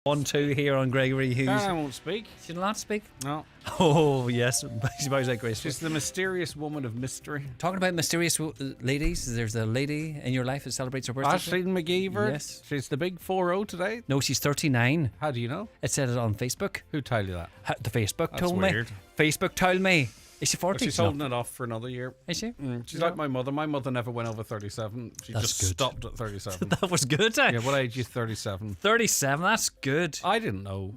1-2 here on Gregory Hughes. I won't speak. She will not speak? No. Oh, yes. She buys like Grace. She's the mysterious woman of mystery. Talking about mysterious ladies, there's a lady in your life that celebrates her birthday. Aisling McGeever. Yes. She's the big 4-0 today. No, she's 39. How do you know? It said it on Facebook. Who told you that? The Facebook That's told weird. me. Facebook told me. Is she 40? She's holding it off for another year. Is she? She's like my mother. My mother never went over 37. She That's just good. stopped at 37. That was good. Eh? Yeah, what age is 37? 37, that's good. I didn't know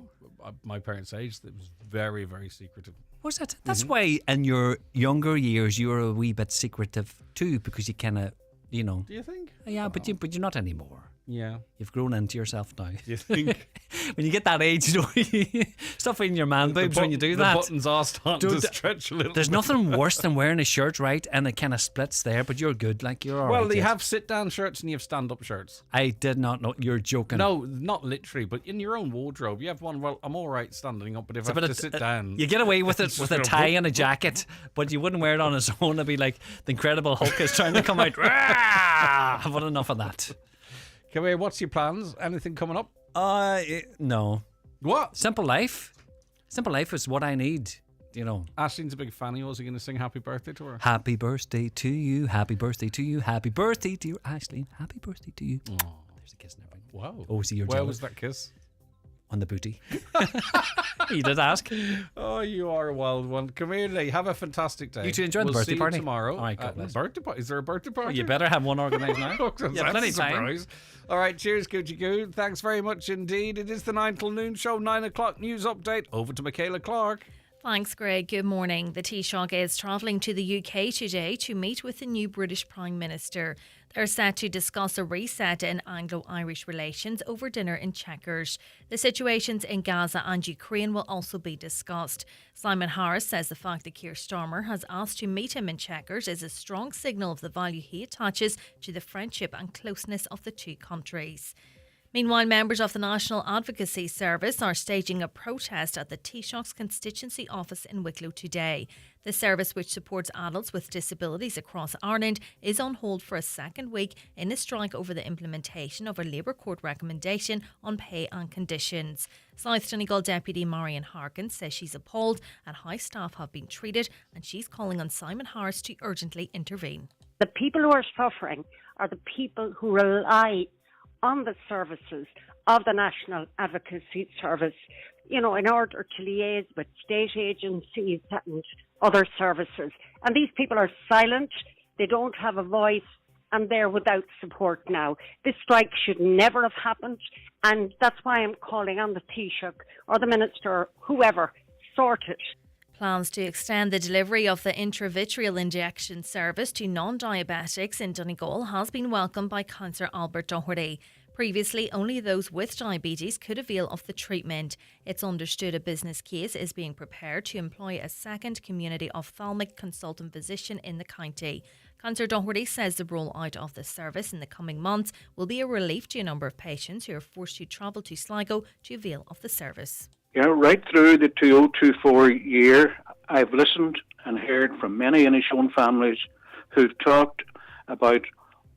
my parents' age. It was very, very secretive. Was it? That's why in your younger years you were a wee bit secretive too, because you kind of, you know. Do you think? Yeah, but you're not anymore. Yeah. You've grown into yourself now. Do you think? When you get that age, you know, stop in your man boobs when you do that. The buttons are starting to stretch a little There's bit. nothing worse than wearing a shirt, right, and it kind of splits there, but you're good, like you're all right. Well, they yes. have sit-down shirts and you have stand-up shirts. I did not know. You're joking. No, not literally, but in your own wardrobe, you have one. Well, I'm all right standing up, but if I have to sit down, you get away with it with a tie and a jacket, but you wouldn't wear it on its own. It'd be like the Incredible Hulk is trying to come out. I've had enough of that. Come here. What's your plans? Anything coming up? No. What? Simple life. Simple life is what I need. You know. Ashleen's a big fan of yours. Are you going to sing happy birthday to her? Happy birthday to you. Happy birthday to you. Happy birthday to you, Ashleen. Happy birthday to you. Oh. There's a kiss in everything. Wow. Oh, see, you're Where jealous. was that kiss? On the booty. You did ask. Oh, you are a wild one. Come here, Lee. Have a fantastic day. You two enjoy the birthday see party. You tomorrow. All right, God bless. Birthday party? Is there a birthday party? Well, you better have one organised now. That's Yeah, plenty a of time. surprise. All right, cheers, Gucci Goo. Thanks very much indeed. It is the 9 till noon show, 9 o'clock news update. Over to Michaela Clark. Thanks, Greg. Good morning. The Taoiseach is travelling to the UK today to meet with the new British Prime Minister. They're set to discuss a reset in Anglo-Irish relations over dinner in Chequers. The situations in Gaza and Ukraine will also be discussed. Simon Harris says the fact that Keir Starmer has asked to meet him in Chequers is a strong signal of the value he attaches to the friendship and closeness of the two countries. Meanwhile, members of the National Advocacy Service are staging a protest at the Taoiseach's constituency office in Wicklow today. The service, which supports adults with disabilities across Ireland, is on hold for a second week in a strike over the implementation of a Labour Court recommendation on pay and conditions. South Donegal Deputy Marion Harkin says she's appalled at how staff have been treated, and she's calling on Simon Harris to urgently intervene. The people who are suffering are the people who rely on the services of the National Advocacy Service, you know, in order to liaise with state agencies and other services. And these people are silent, they don't have a voice, and they're without support now. This strike should never have happened, and that's why I'm calling on the Taoiseach or the Minister, whoever, sort it. Plans to extend the delivery of the intravitreal injection service to non-diabetics in Donegal has been welcomed by Councillor Albert Doherty. Previously, only those with diabetes could avail of the treatment. It's understood a business case is being prepared to employ a second community ophthalmic consultant physician in the county. Councillor Doherty says the roll-out of the service in the coming months will be a relief to a number of patients who are forced to travel to Sligo to avail of the service. Yeah, right through the 2024 year, I've listened and heard from many Inishowen families who've talked about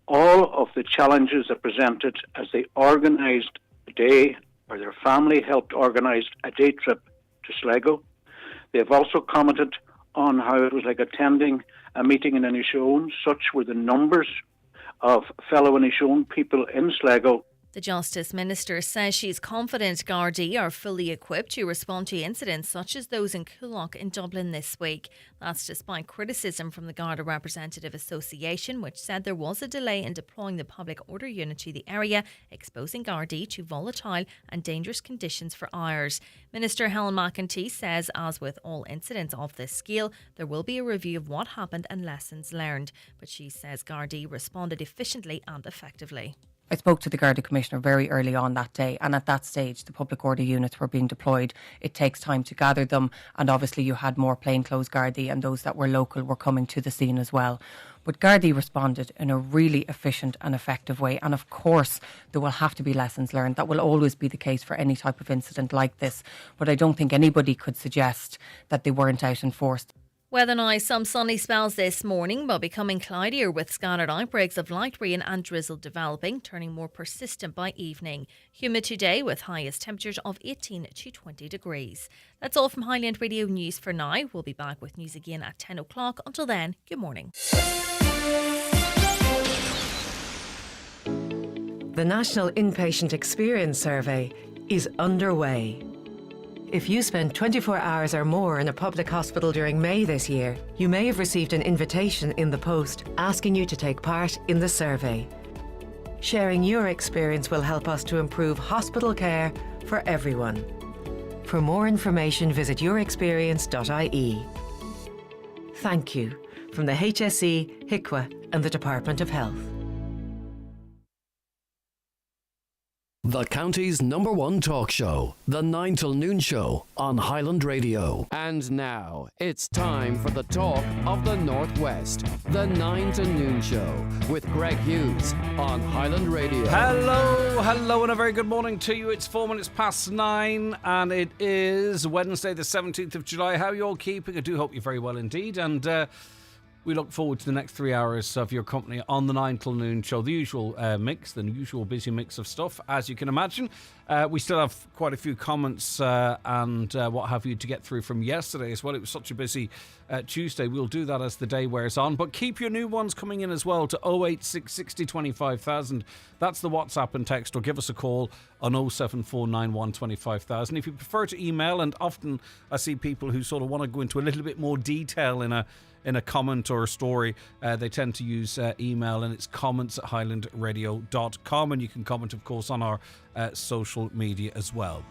all of the challenges that presented as they organised a day, or their family helped organise a day trip to Sligo. They've also commented on how it was like attending a meeting in Inishowen. Such were the numbers of fellow Inishowen people in Sligo. The Justice Minister says she's confident Gardaí are fully equipped to respond to incidents such as those in Coolock in Dublin this week. That's despite criticism from the Garda Representative Association, which said there was a delay in deploying the public order unit to the area, exposing Gardaí to volatile and dangerous conditions for hours. Minister Helen McEntee says, as with all incidents of this scale, there will be a review of what happened and lessons learned. But she says Gardaí responded efficiently and effectively. I spoke to the Garda Commissioner very early on that day, and at that stage the public order units were being deployed. It takes time to gather them, and obviously you had more plainclothes Gardaí, and those that were local were coming to the scene as well. But Gardaí responded in a really efficient and effective way, and of course there will have to be lessons learned. That will always be the case for any type of incident like this, but I don't think anybody could suggest that they weren't out enforced. Weather now, some sunny spells this morning, but becoming cloudier with scattered outbreaks of light rain and drizzle developing, turning more persistent by evening. Humid today with highest temperatures of 18 to 20 degrees. That's all from Highland Radio News for now. We'll be back with news again at 10 o'clock. Until then, good morning. The National Inpatient Experience Survey is underway. If you spent 24 hours or more in a public hospital during May this year, you may have received an invitation in the post asking you to take part in the survey. Sharing your experience will help us to improve hospital care for everyone. For more information, visit yourexperience.ie. Thank you from the HSE, HICWA and the Department of Health. The county's #1 talk show, The 9 till Noon Show on Highland Radio. And now, it's time for the talk of the Northwest, The 9 to Noon Show with Greg Hughes on Highland Radio. Hello, and a very good morning to you. It's 4 minutes past 9, and it is Wednesday, the 17th of July. How are you all keeping? I do hope you're very well indeed, and we look forward to the next 3 hours of your company on the 9 till Noon Show. The usual mix, the usual busy mix of stuff, as you can imagine. We still have quite a few comments and what have you to get through from yesterday as well. It was such a busy Tuesday. We'll do that as the day wears on. But keep your new ones coming in as well to 086 60 25,000. That's the WhatsApp and text, or give us a call on 07491 25,000. If you prefer to email, and often I see people who sort of want to go into a little bit more detail in a comment or a story, they tend to use email, and it's comments@highlandradio.com, and you can comment, of course, on our social media as well.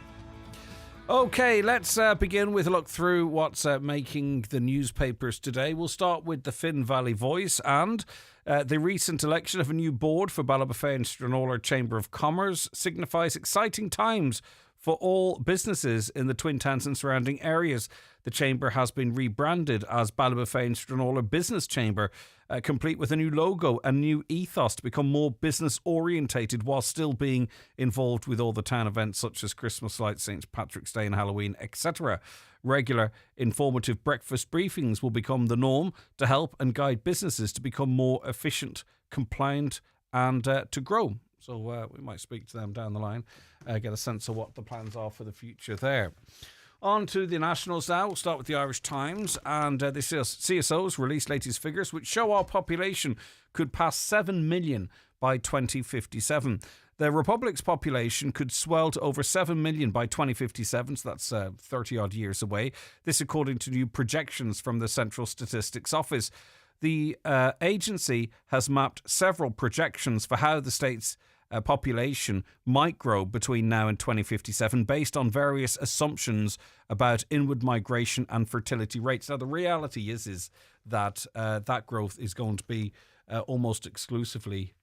Okay, let's begin with a look through what's making the newspapers today. We'll start with the Finn Valley Voice and the recent election of a new board for Ballybofey and Stranorlar Chamber of Commerce signifies exciting times for all businesses in the Twin Towns and surrounding areas. The chamber has been rebranded as Ballybofey and Stranorlar Business Chamber, complete with a new logo and new ethos to become more business orientated while still being involved with all the town events such as Christmas lights, St. Patrick's Day and Halloween, etc. Regular informative breakfast briefings will become the norm to help and guide businesses to become more efficient, compliant and to grow. So we might speak to them down the line, get a sense of what the plans are for the future there. On to the nationals now. We'll start with the Irish Times, and the CSOs released latest figures which show our population could pass 7 million by 2057. The Republic's population could swell to over 7 million by 2057, so that's 30 odd years away. This according to new projections from the Central Statistics Office. The agency has mapped several projections for how the state's population might grow between now and 2057 based on various assumptions about inward migration and fertility rates. Now, the reality is that that growth is going to be almost exclusively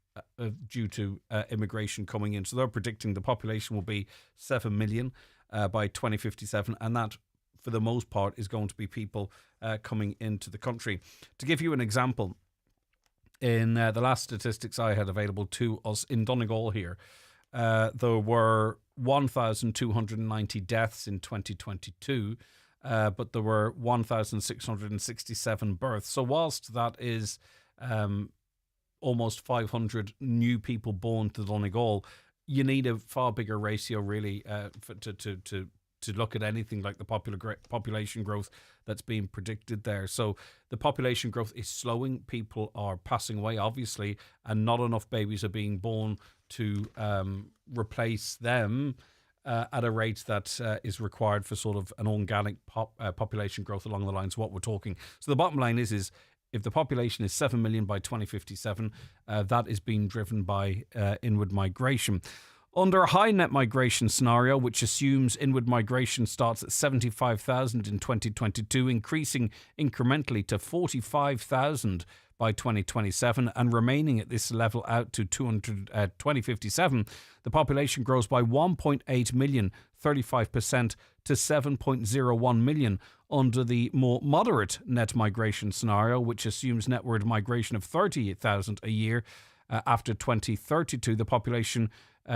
due to immigration coming in. So they're predicting the population will be 7 million by 2057, and that for the most part is going to be people coming into the country. To give you an example, in the last statistics I had available to us in Donegal here, there were 1,290 deaths in 2022, but there were 1,667 births. So whilst that is almost 500 new people born to Donegal, you need a far bigger ratio really to look at anything like the population growth that's being predicted there. So the population growth is slowing. People are passing away, obviously, and not enough babies are being born to replace them at a rate that is required for sort of an organic population growth along the lines of what we're talking. So the bottom line is if the population is 7 million by 2057, that is being driven by inward migration. Under a high net migration scenario, which assumes inward migration starts at 75,000 in 2022, increasing incrementally to 45,000 by 2027 and remaining at this level out to 2057, the population grows by 1.8 million, 35% to 7.01 million. Under the more moderate net migration scenario, which assumes netward migration of 30,000 a year, after 2032, the population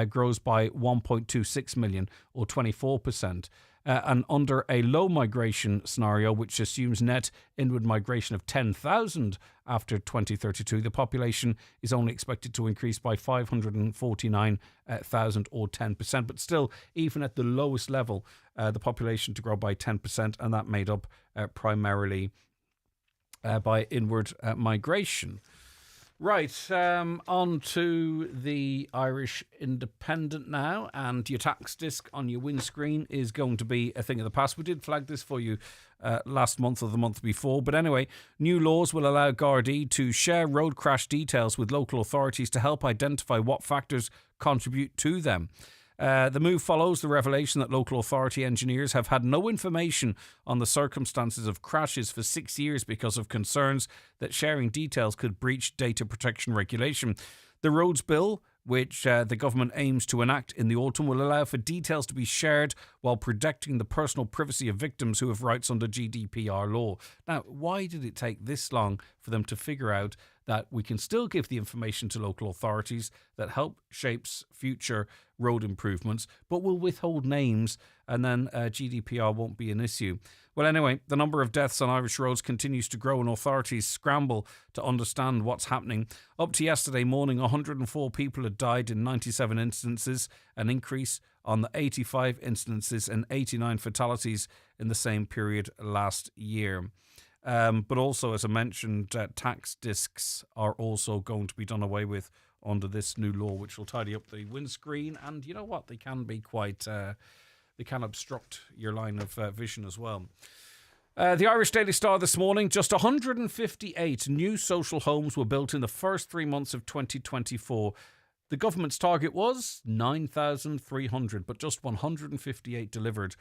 grows by 1.26 million or 24%. And under a low migration scenario, which assumes net inward migration of 10,000 after 2032, the population is only expected to increase by 549,000 or 10%. But still, even at the lowest level, the population to grow by 10%, and that made up primarily by inward migration. Right, on to the Irish Independent now, and your tax disc on your windscreen is going to be a thing of the past. We did flag this for you last month or the month before, but anyway, new laws will allow Gardaí to share road crash details with local authorities to help identify what factors contribute to them. The move follows the revelation that local authority engineers have had no information on the circumstances of crashes for 6 years because of concerns that sharing details could breach data protection regulation. The roads bill, which the government aims to enact in the autumn, will allow for details to be shared while protecting the personal privacy of victims who have rights under GDPR law. Now, why did it take this long for them to figure out that we can still give the information to local authorities that help shapes future road improvements, but will withhold names, and then GDPR won't be an issue? Well, anyway, the number of deaths on Irish roads continues to grow and authorities scramble to understand what's happening. Up to yesterday morning, 104 people had died in 97 instances, an increase on the 85 instances and 89 fatalities in the same period last year. But also, as I mentioned, tax discs are also going to be done away with under this new law, which will tidy up the windscreen. And you know what? They can be quite... they can obstruct your line of vision as well. The Irish Daily Star this morning, just 158 new social homes were built in the first 3 months of 2024. The government's target was 9,300, but just 158 delivered.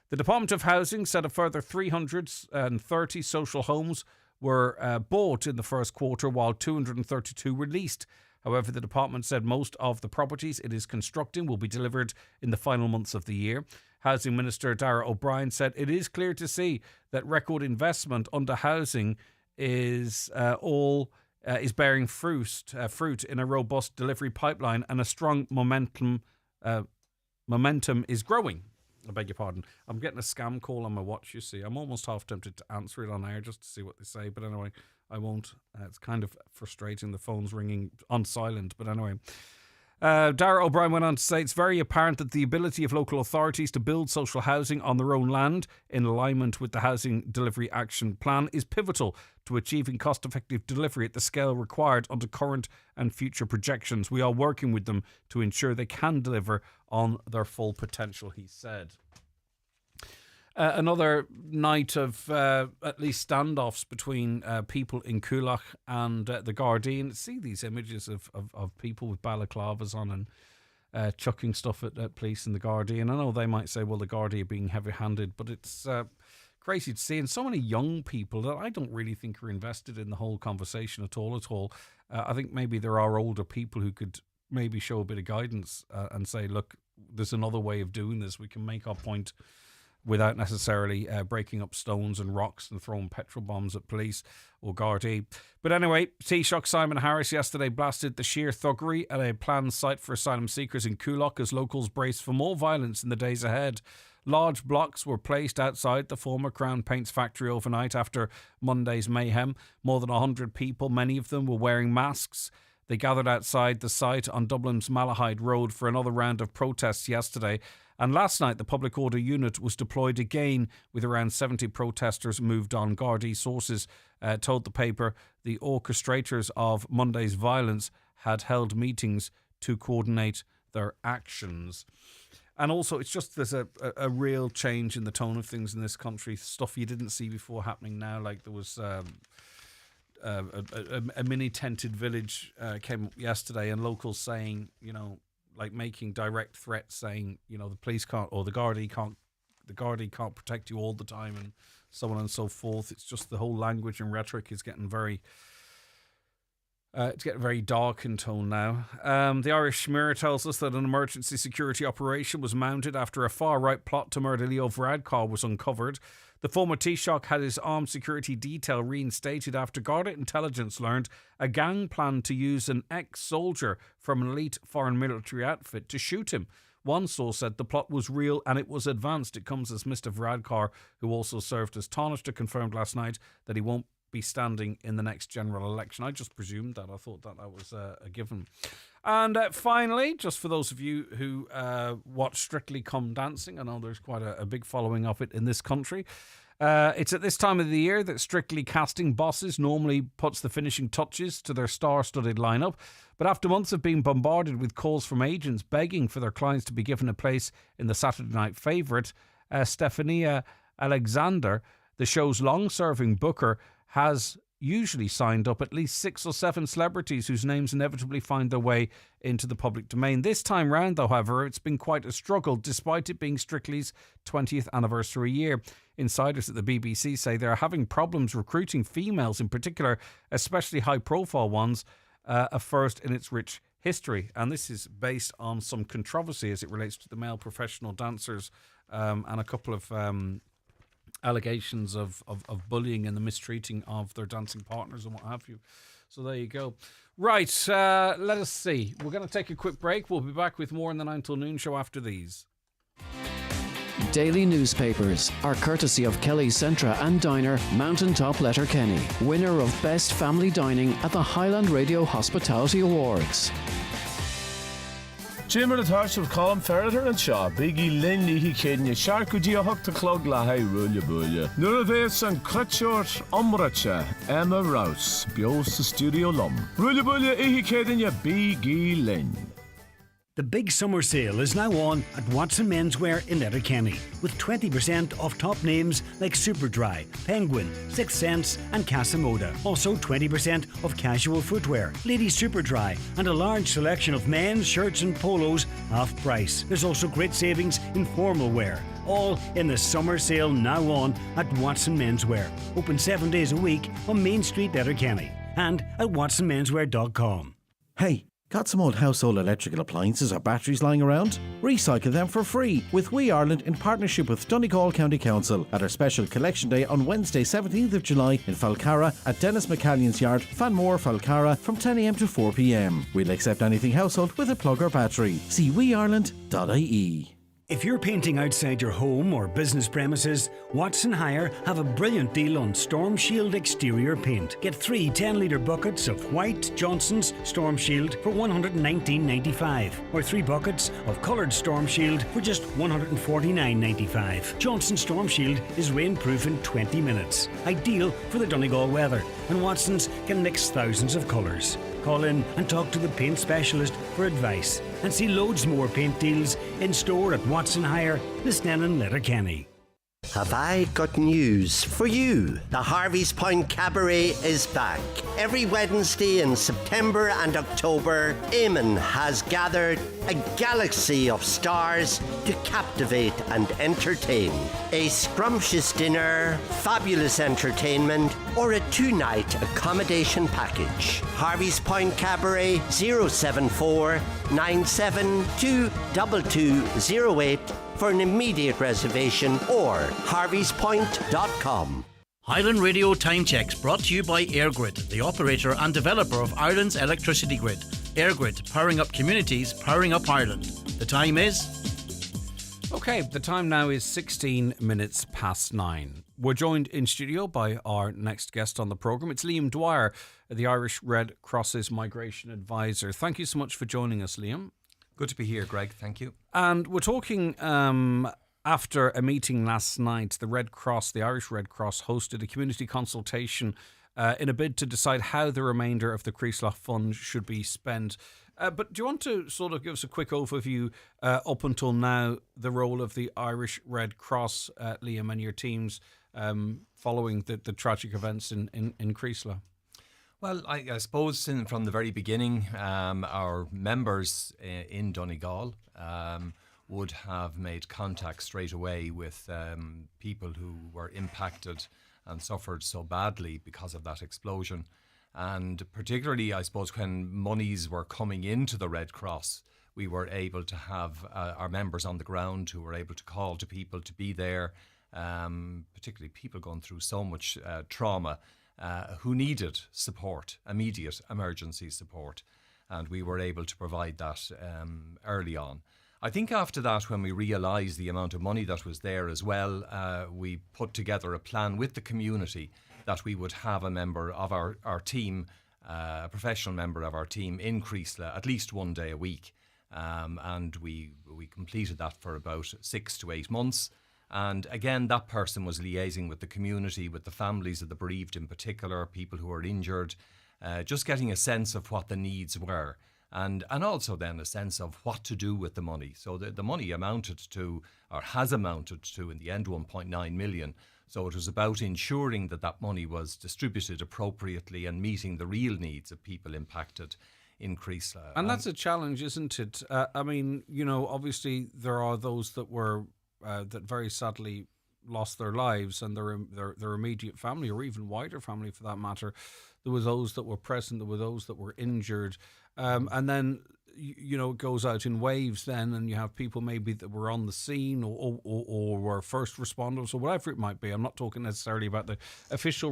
The Department of Housing said a further 330 social homes were bought in the first quarter, while 232 were leased. However, the department said most of the properties it is constructing will be delivered in the final months of the year. Housing Minister Darragh O'Brien said it is clear to see that record investment under housing is bearing fruit in a robust delivery pipeline, and a strong momentum is growing. I beg your pardon. I'm getting a scam call on my watch, you see. I'm almost half tempted to answer it on air just to see what they say. But anyway, I won't. It's kind of frustrating. The phone's ringing on silent. But anyway, Darragh O'Brien went on to say it's very apparent that the ability of local authorities to build social housing on their own land in alignment with the Housing Delivery Action Plan is pivotal to achieving cost-effective delivery at the scale required under current and future projections. We are working with them to ensure they can deliver on their full potential, he said. Another night of at least standoffs between people in Coolock and the Gardaí. See these images of people with balaclavas on and chucking stuff at police and the Gardaí. And I know they might say, well, the Gardaí are being heavy-handed, but it's crazy to see. And so many young people that I don't really think are invested in the whole conversation at all. I think maybe there are older people who could maybe show a bit of guidance and say, look, there's another way of doing this. We can make our point without necessarily breaking up stones and rocks and throwing petrol bombs at police or Gardaí. But anyway, Taoiseach Simon Harris yesterday blasted the sheer thuggery at a planned site for asylum seekers in Coolock as locals brace for more violence in the days ahead. Large blocks were placed outside the former Crown Paints factory overnight after Monday's mayhem. More than 100 people, many of them were wearing masks. They gathered outside the site on Dublin's Malahide Road for another round of protests yesterday. And last night, the Public Order Unit was deployed again with around 70 protesters moved on. Gardaí sources told the paper the orchestrators of Monday's violence had held meetings to coordinate their actions. And also, it's just there's a real change in the tone of things in this country. Stuff you didn't see before happening now. Like there was a mini tented village came up yesterday, and locals saying, like making direct threats, saying, the police can't, or the Gardaí can't protect you all the time, and so on and so forth. It's just the whole language and rhetoric is getting very, It's getting very dark in tone now. The Irish Mirror tells us that an emergency security operation was mounted after a far-right plot to murder Leo Varadkar was uncovered. The former Taoiseach had his armed security detail reinstated after Garda intelligence learned a gang planned to use an ex-soldier from an elite foreign military outfit to shoot him. One source said the plot was real and it was advanced. It comes as Mr. Varadkar, who also served as Taoiseach, confirmed last night that he won't be standing in the next general election. I just presumed that. I thought that was a given. And finally, just for those of you who watch Strictly Come Dancing, I know there's quite a big following of it in this country. It's at this time of the year that Strictly casting bosses normally puts the finishing touches to their star-studded lineup. But after months of being bombarded with calls from agents begging for their clients to be given a place in the Saturday night favourite, Stefania Alexander, the show's long-serving booker, has usually signed up at least 6 or 7 celebrities whose names inevitably find their way into the public domain. This time round, though, however, it's been quite a struggle, despite it being Strictly's 20th anniversary year. Insiders at the BBC say they're having problems recruiting females in particular, especially high-profile ones, a first in its rich history. And this is based on some controversy as it relates to the male professional dancers and a couple of allegations of bullying and the mistreating of their dancing partners and what have you. So there you go. Right, let us see. We're going to take a quick break. We'll be back with more in the 9 till noon show after these. Daily newspapers are courtesy of Kelly's Centra and Diner, Mountaintop Letterkenny, winner of Best Family Dining at the Highland Radio Hospitality Awards. Jimmer na táirteamh Colm Ferreter an seo, bigí linn líhí céine, searcú díothach de clog lethaí rúile búile. Nuair a bhés an cutseoirt omraite, Emma Rouse, bio sa studio lum. Rúile búile ihí céine bigí linn. The big summer sale is now on at Watson Menswear in Letterkenny, with 20% off top names like Superdry, Penguin, Sixth Sense and Casamoda. Also 20% off casual footwear, Ladies Superdry and a large selection of men's shirts and polos half price. There's also great savings in formal wear. All in the summer sale now on at Watson Menswear. Open 7 days a week on Main Street, Letterkenny and at watsonmenswear.com. Hey, got some old household electrical appliances or batteries lying around? Recycle them for free with We Ireland in partnership with Donegal County Council at our special collection day on Wednesday 17th of July in Falcarra at Dennis McCallion's yard, Fanmore, Falcarra from 10 a.m. to 4 p.m. We'll accept anything household with a plug or battery. See weeireland.ie. If you're painting outside your home or business premises, Watson Hire have a brilliant deal on Storm Shield exterior paint. Get 3 10-litre buckets of white Johnson's Storm Shield for $119.95 or 3 buckets of coloured Storm Shield for just $149.95. Johnson's Storm Shield is rainproof in 20 minutes. Ideal for the Donegal weather, and Watson's can mix thousands of colours. Call in and talk to the paint specialist for advice and see loads more paint deals in store at Watson Hire, Lisnenan, Letterkenny. Have I got news for you? The Harvey's Point Cabaret is back. Every Wednesday in September and October, Eamon has gathered a galaxy of stars to captivate and entertain. A scrumptious dinner, fabulous entertainment, or a 2-night accommodation package. Harvey's Point Cabaret 074 972 2208 for an immediate reservation or harveyspoint.com. Highland Radio Time Checks brought to you by EirGrid, the operator and developer of Ireland's electricity grid. EirGrid, powering up communities, powering up Ireland. The time is... Okay, the time now is 16 minutes past 9. We're joined in studio by our next guest on the programme. It's Liam Dwyer, the Irish Red Cross's Migration Advisor. Thank you so much for joining us, Liam. Good to be here, Greg. Thank you. And we're talking after a meeting last night. The Red Cross, the Irish Red Cross, hosted a community consultation in a bid to decide how the remainder of the Creeslough Fund should be spent. But do you want to sort of give us a quick overview up until now, the role of the Irish Red Cross, Liam, and your teams following the tragic events in Creeslough? Well, I suppose from the very beginning, our members in Donegal would have made contact straight away with people who were impacted and suffered so badly because of that explosion. And particularly, I suppose, when monies were coming into the Red Cross, we were able to have our members on the ground who were able to call to people to be there, particularly people going through so much trauma, who needed support, immediate emergency support. And we were able to provide that early on. I think after that, when we realised the amount of money that was there as well, we put together a plan with the community that we would have a member of our team, a professional member of our team in Creeslough at least one day a week. And we completed that for about 6 to 8 months. And again, that person was liaising with the community, with the families of the bereaved in particular, people who were injured, just getting a sense of what the needs were. And also then a sense of what to do with the money. So the money amounted to, or has amounted to, in the end, 1.9 million. So it was about ensuring that that money was distributed appropriately and meeting the real needs of people impacted in Creeslough. And that's a challenge, isn't it? I mean, obviously there are those that were that very sadly lost their lives, and their immediate family, or even wider family for that matter. There were those that were present, there were those that were injured, and then it goes out in waves then, and you have people maybe that were on the scene or were first responders or whatever it might be. I'm not talking necessarily about the official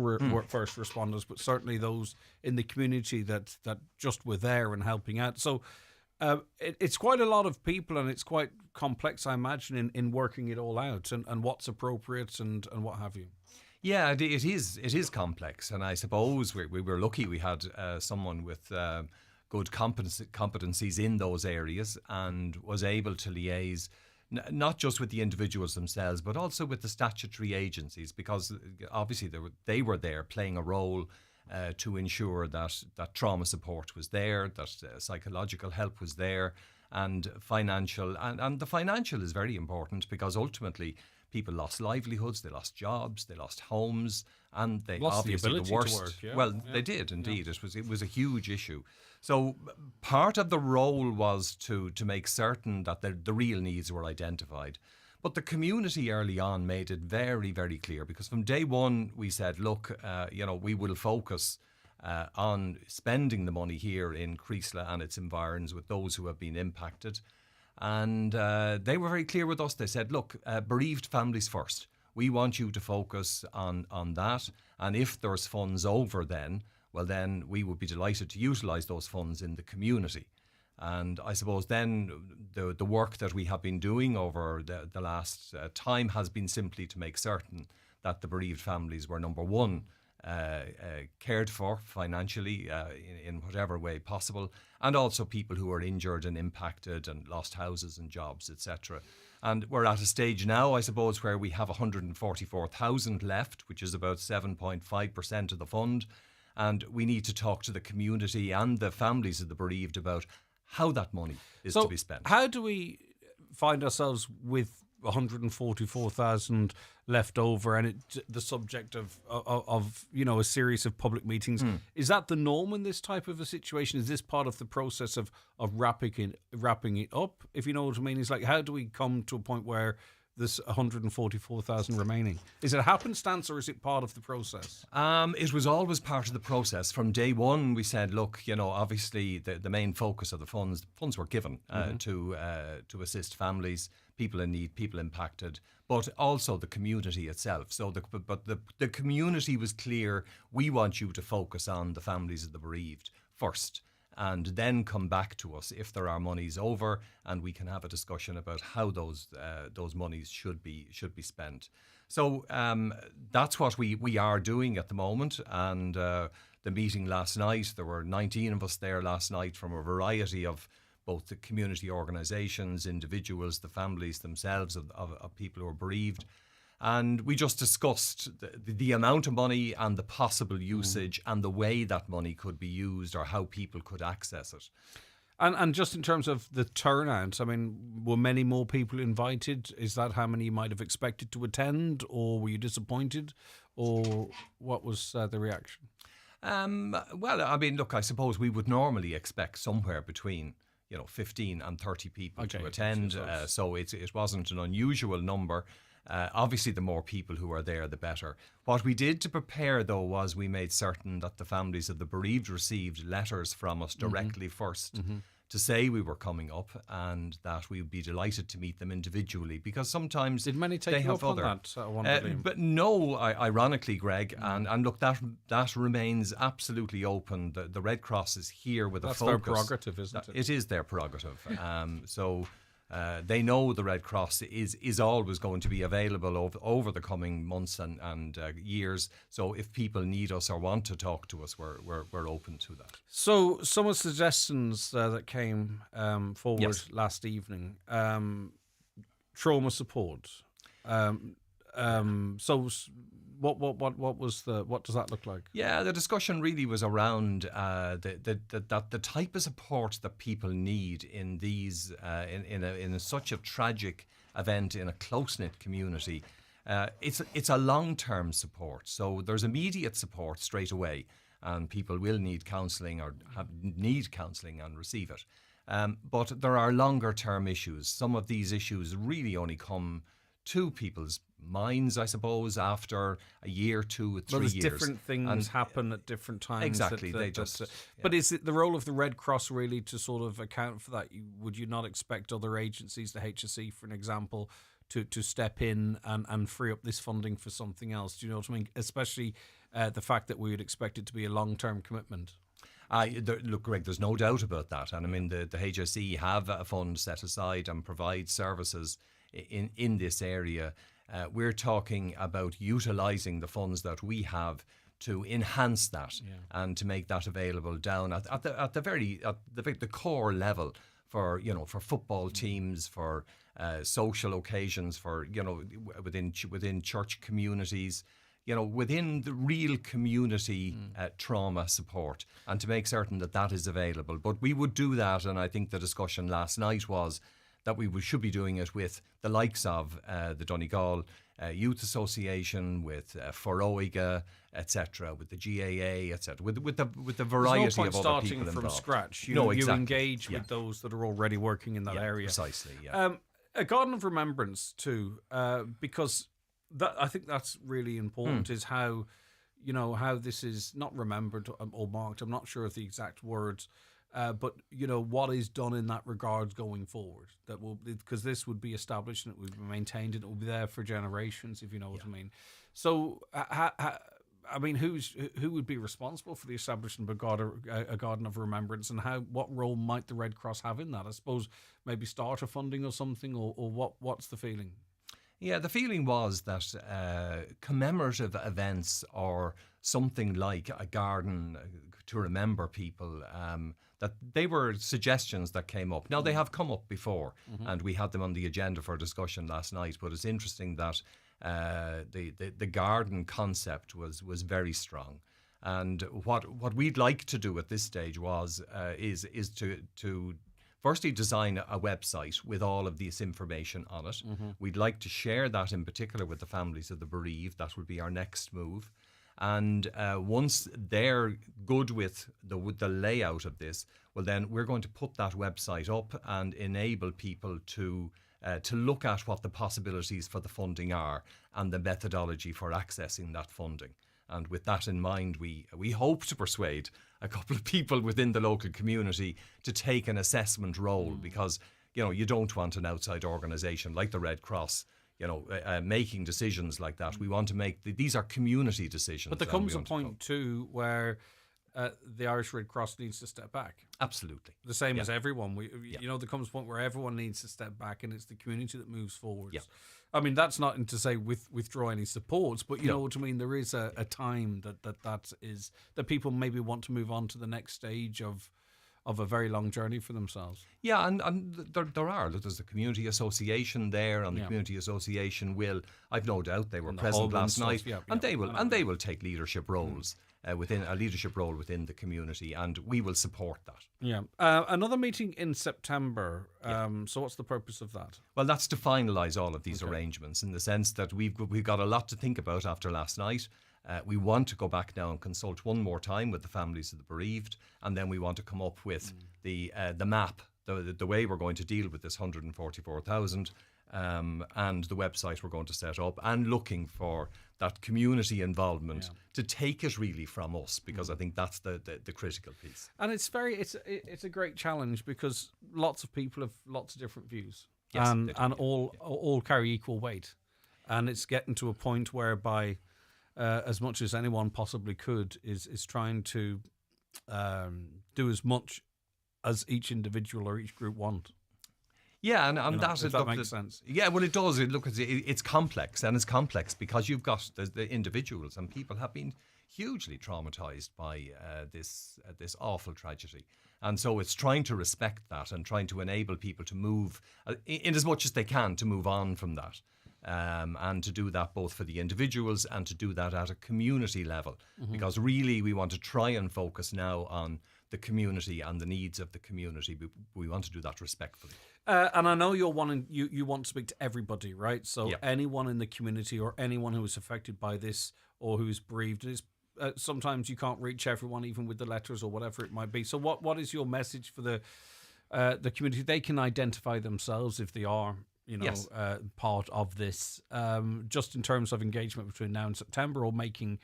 first responders, but certainly those in the community that just were there and helping out. So it's quite a lot of people, and it's quite complex, I imagine, in working it all out and what's appropriate and what have you. Yeah, it is complex, and I suppose we were lucky we had someone with good competencies in those areas and was able to liaise not just with the individuals themselves, but also with the statutory agencies, because obviously they were there playing a role to ensure that trauma support was there, that psychological help was there, and financial. And the financial is very important, because ultimately people lost livelihoods, they lost jobs, they lost homes, and they lost obviously the ability the worst. To work, yeah. Well, they did indeed. Yeah. It was a huge issue. So part of the role was to make certain that the real needs were identified. But the community early on made it very, very clear, because from day one we said, look, we will focus on spending the money here in Creeslough and its environs with those who have been impacted. And they were very clear with us. They said, look, bereaved families first. We want you to focus on that. And if there's funds over then we would be delighted to utilise those funds in the community. And I suppose then the work that we have been doing over the last time has been simply to make certain that the bereaved families were, number one, cared for financially in whatever way possible, and also people who were injured and impacted and lost houses and jobs, etc. And we're at a stage now, I suppose, where we have 144,000 left, which is about 7.5% of the fund. And we need to talk to the community and the families of the bereaved about how that money is to be spent. How do we find ourselves with 144,000 left over, and the subject of a series of public meetings? Is that the norm in this type of a situation? Is this part of the process of wrapping it up? If you know what I mean, it's like, how do we come to a point where there's 144,000 remaining? Is it a happenstance, or is it part of the process? It was always part of the process. From day one, we said, look, obviously the main focus of the funds were given to assist families, people in need, people impacted, but also the community itself. So the community was clear, we want you to focus on the families of the bereaved first, and then come back to us if there are monies over, and we can have a discussion about how those monies should be spent. So that's what we are doing at the moment. And the meeting last night, there were 19 of us there last night from a variety of both the community organisations, individuals, the families themselves of people who are bereaved. And we just discussed the amount of money and the possible usage and the way that money could be used, or how people could access it. And just in terms of the turnout, I mean, were many more people invited? Is that how many you might have expected to attend, or were you disappointed, or what was the reaction? Well, I mean, look, I suppose we would normally expect somewhere between 15 and 30 people to attend. So it wasn't an unusual number. Obviously, the more people who are there, the better. What we did to prepare, though, was we made certain that the families of the bereaved received letters from us directly first to say we were coming up and that we would be delighted to meet them individually, because sometimes did many take they you have up other. on that? I wonder, But no, ironically, Greg, and look, that remains absolutely open. The Red Cross is here with That's a focus. their prerogative, isn't it? It is their prerogative. So. They know the Red Cross is always going to be available over the coming months and years. So if people need us or want to talk to us, we're open to that. So some of the suggestions that came forward last evening, trauma support. So what does that look like? Yeah, the discussion really was around the type of support that people need in these in such a tragic event in a close-knit community. It's a long-term support, so there's immediate support straight away, and people will need counselling or need counselling and receive it. But there are longer-term issues. Some of these issues really only come to people's minds, I suppose, after a year, 2 or 3 years. Different things happen at different times. Exactly. But is it the role of the Red Cross really to sort of account for that? Would you not expect other agencies, the HSE, for an example, to step in and free up this funding for something else? Do you know what I mean? Especially the fact that we would expect it to be a long-term commitment. Look, Greg, there's no doubt about that. And I mean, the HSE have a fund set aside and provide services in this area. We're talking about utilising the funds that we have to enhance that and to make that available down at the core level for football teams, for social occasions, for within church communities, within the real community trauma support, and to make certain that is available. But we would do that, and I think the discussion last night was that we should be doing it with the likes of the Donegal Youth Association, with Foróige, etc., with the GAA, etc., with the variety There's no point of other starting people from involved. scratch. You Exactly. engage with those that are already working in that area. Precisely. Yeah. A garden of remembrance too, because I think that's really important. Is how this is not remembered or marked. I'm not sure of the exact words. But what is done in that regard going forward, that will, because this would be established and it would be maintained and it will be there for generations, if you know what I mean. So I mean, who would be responsible for the establishment of a garden of remembrance, and what role might the Red Cross have in that? I suppose maybe starter funding or something, or what's the feeling? Yeah, the feeling was that commemorative events or something like a garden to remember people, that they were suggestions that came up. Now, they have come up before, and we had them on the agenda for discussion last night, but it's interesting that the garden concept was very strong. And what we'd like to do at this stage is to firstly design a website with all of this information on it. We'd like to share that in particular with the families of the bereaved. That would be our next move. And once they're good with the layout of this, well, then we're going to put that website up and enable people to look at what the possibilities for the funding are and the methodology for accessing that funding. And with that in mind, we hope to persuade a couple of people within the local community to take an assessment role, because you don't want an outside organisation like the Red Cross making decisions like that. We want to make these are community decisions. But there comes a point too where the Irish Red Cross needs to step back. Absolutely. The same as everyone. There comes a point where everyone needs to step back, and it's the community that moves forward. Yeah. I mean, that's not to say withdraw any supports, but you know what I mean. There is a time that people maybe want to move on to the next stage of a very long journey for themselves. Yeah, and there's a community association there, and the community association I've no doubt they were present last night, and they will take leadership roles. Within a leadership role within the community, and we will support that. Yeah. Another meeting in September. So what's the purpose of that? Well, that's to finalise all of these arrangements, in the sense that we've got a lot to think about after last night. We want to go back now and consult one more time with the families of the bereaved, and then we want to come up with the map, the way we're going to deal with this 144,000. and the website we're going to set up, and looking for that community involvement to take it really from us, because I think that's the critical piece. And it's a great challenge, because lots of people have lots of different views, Yes, and all carry equal weight, and it's getting to a point whereby as much as anyone possibly could is trying to do as much as each individual or each group want. Yeah, and that makes sense. Yeah, well, it does. It's complex, and it's complex because you've got the individuals, and people have been hugely traumatized by this awful tragedy, and so it's trying to respect that and trying to enable people to move in as much as they can to move on from that, and to do that both for the individuals and to do that at a community level, because really we want to try and focus now on the community and the needs of the community. We want to do that respectfully. And I know you want to speak to everybody, right? So anyone in the community or anyone who is affected by this or who is bereaved, sometimes you can't reach everyone, even with the letters or whatever it might be. So what is your message for the community? They can identify themselves if they are, part of this, just in terms of engagement between now and September, or making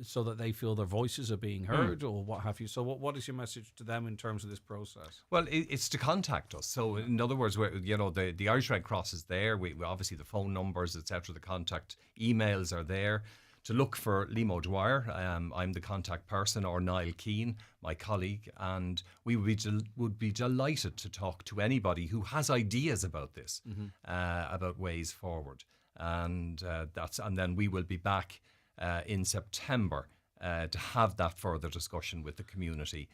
so that they feel their voices are being heard, or what have you. So what is your message to them in terms of this process? Well, it's to contact us. So in other words, the Irish Red Cross is there. We obviously, the phone numbers, etc., the contact emails are there. To look for Liam O'Dwyer, I'm the contact person, or Niall Keane, my colleague, and we would be delighted to talk to anybody who has ideas about this, about ways forward, and then we will be back in September to have that further discussion with the community,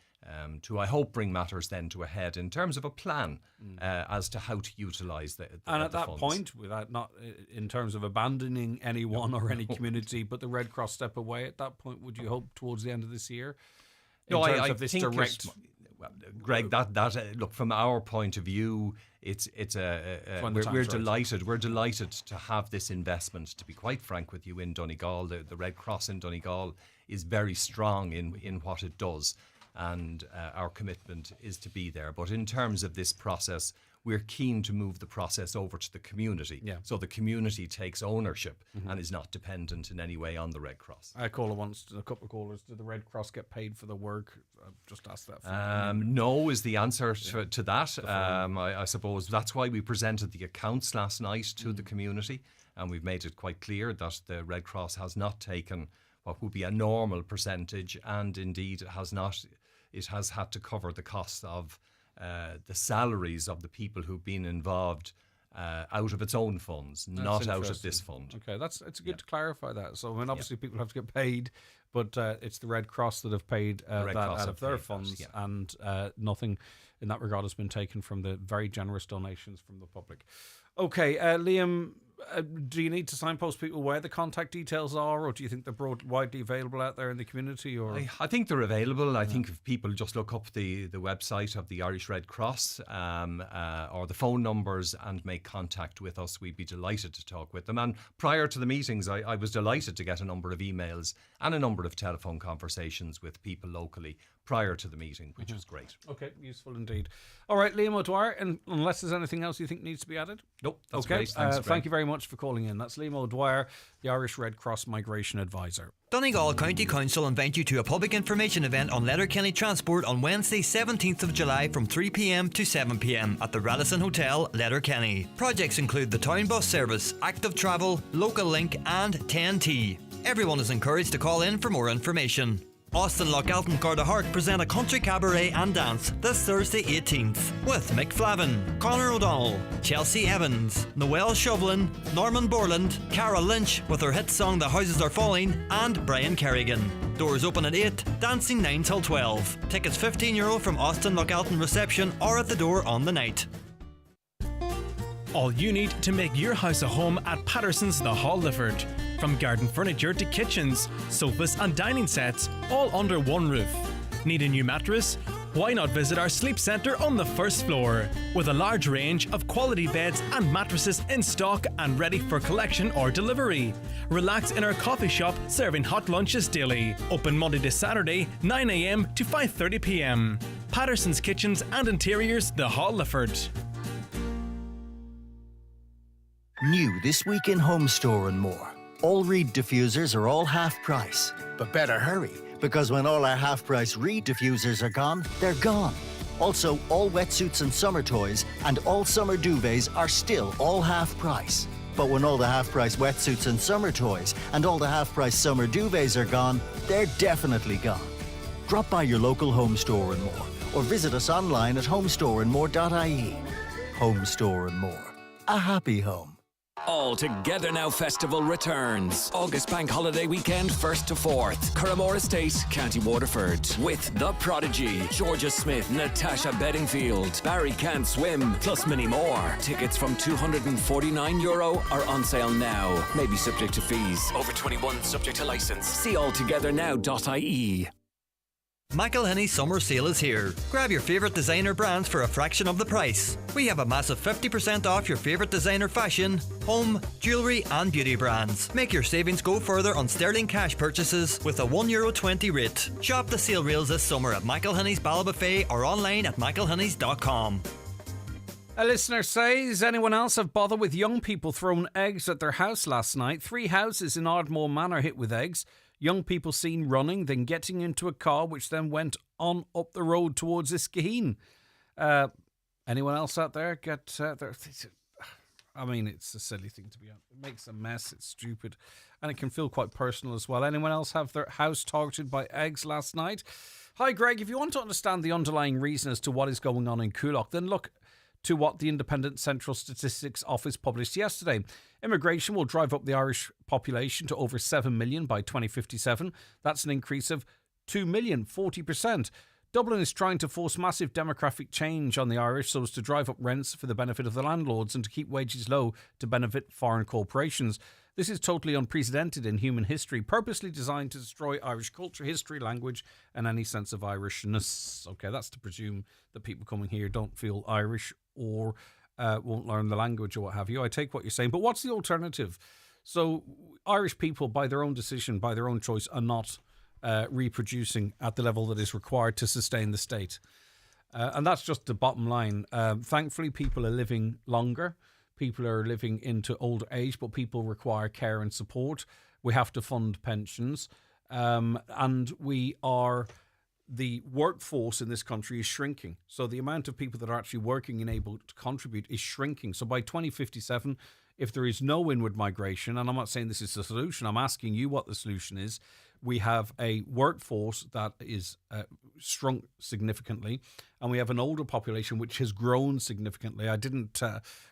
to, I hope, bring matters then to a head in terms of a plan as to how to utilise the and at the that funds. point, without not in terms of abandoning anyone or any community, but the Red Cross step away, at that point, would you hope towards the end of this year? I think direct. Greg, look, from our point of view, we're delighted. We're delighted to have this investment. To be quite frank with you, in Donegal, the Red Cross in Donegal is very strong in what it does, and our commitment is to be there. But in terms of this process, we're keen to move the process over to the community, so the community takes ownership and is not dependent in any way on the Red Cross. I called a couple of callers. Did the Red Cross get paid for the work? I've just asked that. No is the answer to that. I suppose that's why we presented the accounts last night to the community, and we've made it quite clear that the Red Cross has not taken what would be a normal percentage, and indeed it has had to cover the cost of the salaries of the people who've been involved out of its own funds, not out of this fund. Okay, it's good to clarify that. So, I mean, obviously people have to get paid, but it's the Red Cross that have paid that out of their funds, and nothing in that regard has been taken from the very generous donations from the public. Okay, Liam, do you need to signpost people where the contact details are, or do you think they're widely available out there in the community? Or I think they're available. I think if people just look up the website of the Irish Red Cross or the phone numbers and make contact with us, we'd be delighted to talk with them. And prior to the meetings, I was delighted to get a number of emails and a number of telephone conversations with people locally prior to the meeting, which was great. Okay, useful indeed. All right, Liam O'Dwyer, and unless there's anything else you think needs to be added? Nope, that's okay. great. Thanks, thank you very much for calling in. That's Liam O'Dwyer, the Irish Red Cross Migration Advisor. Donegal County Council invite you to a public information event on Letterkenny Transport on Wednesday 17th of July from 3 p.m. to 7 p.m. at the Radisson Hotel, Letterkenny. Projects include the town bus service, active travel, local link and 10T. Everyone is encouraged to call in for more information. Austin Lochgalton Garda Hark present a country cabaret and dance this Thursday 18th with Mick Flavin, Conor O'Donnell, Chelsea Evans, Noel Shovelin, Norman Borland, Cara Lynch with her hit song The Houses Are Falling, and Brian Kerrigan. Doors open at 8, dancing 9 till 12. Tickets €15 from Austin Lochgalton reception or at the door on the night. All you need to make your house a home at Patterson's The Hall Lifford. From garden furniture to kitchens, sofas and dining sets, all under one roof. Need a new mattress? Why not visit our sleep centre on the first floor, with a large range of quality beds and mattresses in stock and ready for collection or delivery. Relax in our coffee shop serving hot lunches daily. Open Monday to Saturday, 9 a.m. to 5:30 p.m. Patterson's Kitchens and Interiors, The Hall Lifford. New this week in Home Store and More. All Reed diffusers are all half price. But better hurry, because when all our half price Reed diffusers are gone, they're gone. Also, all wetsuits and summer toys and all summer duvets are still all half price. But when all the half price wetsuits and summer toys and all the half price summer duvets are gone, they're definitely gone. Drop by your local Home Store and More or visit us online at homestoreandmore.ie. Home Store and More. A happy home. All Together Now Festival returns. August Bank Holiday Weekend, 1st to 4th. Curramore Estate, County Waterford. With The Prodigy, Georgia Smith, Natasha Bedingfield, Barry Can't Swim, plus many more. Tickets from €249 are on sale now. Maybe subject to fees. Over 21, subject to licence. See alltogethernow.ie. Michael Henny's summer sale is here. Grab your favourite designer brands for a fraction of the price. We have a massive 50% off your favourite designer fashion, home, jewellery and beauty brands. Make your savings go further on sterling cash purchases with a €1.20 rate. Shop the sale rails this summer at Michael Henny's Ballbuffet or online at michaelhennys.com. A listener says, anyone else have bothered with young people throwing eggs at their house last night? 3 houses in Ardmore Manor hit with eggs. Young people seen running, then getting into a car, which then went on up the road towards Iskaheen. Anyone else out there get their... I mean, it's a silly thing to be on. It makes a mess. It's stupid. And it can feel quite personal as well. Anyone else have their house targeted by eggs last night? Hi, Greg. If you want to understand the underlying reason as to what is going on in Coolock, then look to what the Independent Central Statistics Office published yesterday. Immigration will drive up the Irish population to over 7 million by 2057. That's an increase of 2 million, 40%. Dublin is trying to force massive demographic change on the Irish so as to drive up rents for the benefit of the landlords and to keep wages low to benefit foreign corporations. This is totally unprecedented in human history, purposely designed to destroy Irish culture, history, language, and any sense of Irishness. Okay, that's to presume that people coming here don't feel Irish or won't learn the language or what have you. I take what you're saying, but what's the alternative? So Irish people, by their own decision, by their own choice, are not reproducing at the level that is required to sustain the state. And that's just the bottom line. Thankfully, people are living longer. People are living into older age, but people require care and support. We have to fund pensions. And the workforce in this country is shrinking. So the amount of people that are actually working and able to contribute is shrinking. So by 2057, if there is no inward migration, and I'm not saying this is the solution, I'm asking you what the solution is, we have a workforce that is shrunk significantly, and we have an older population which has grown significantly. I didn't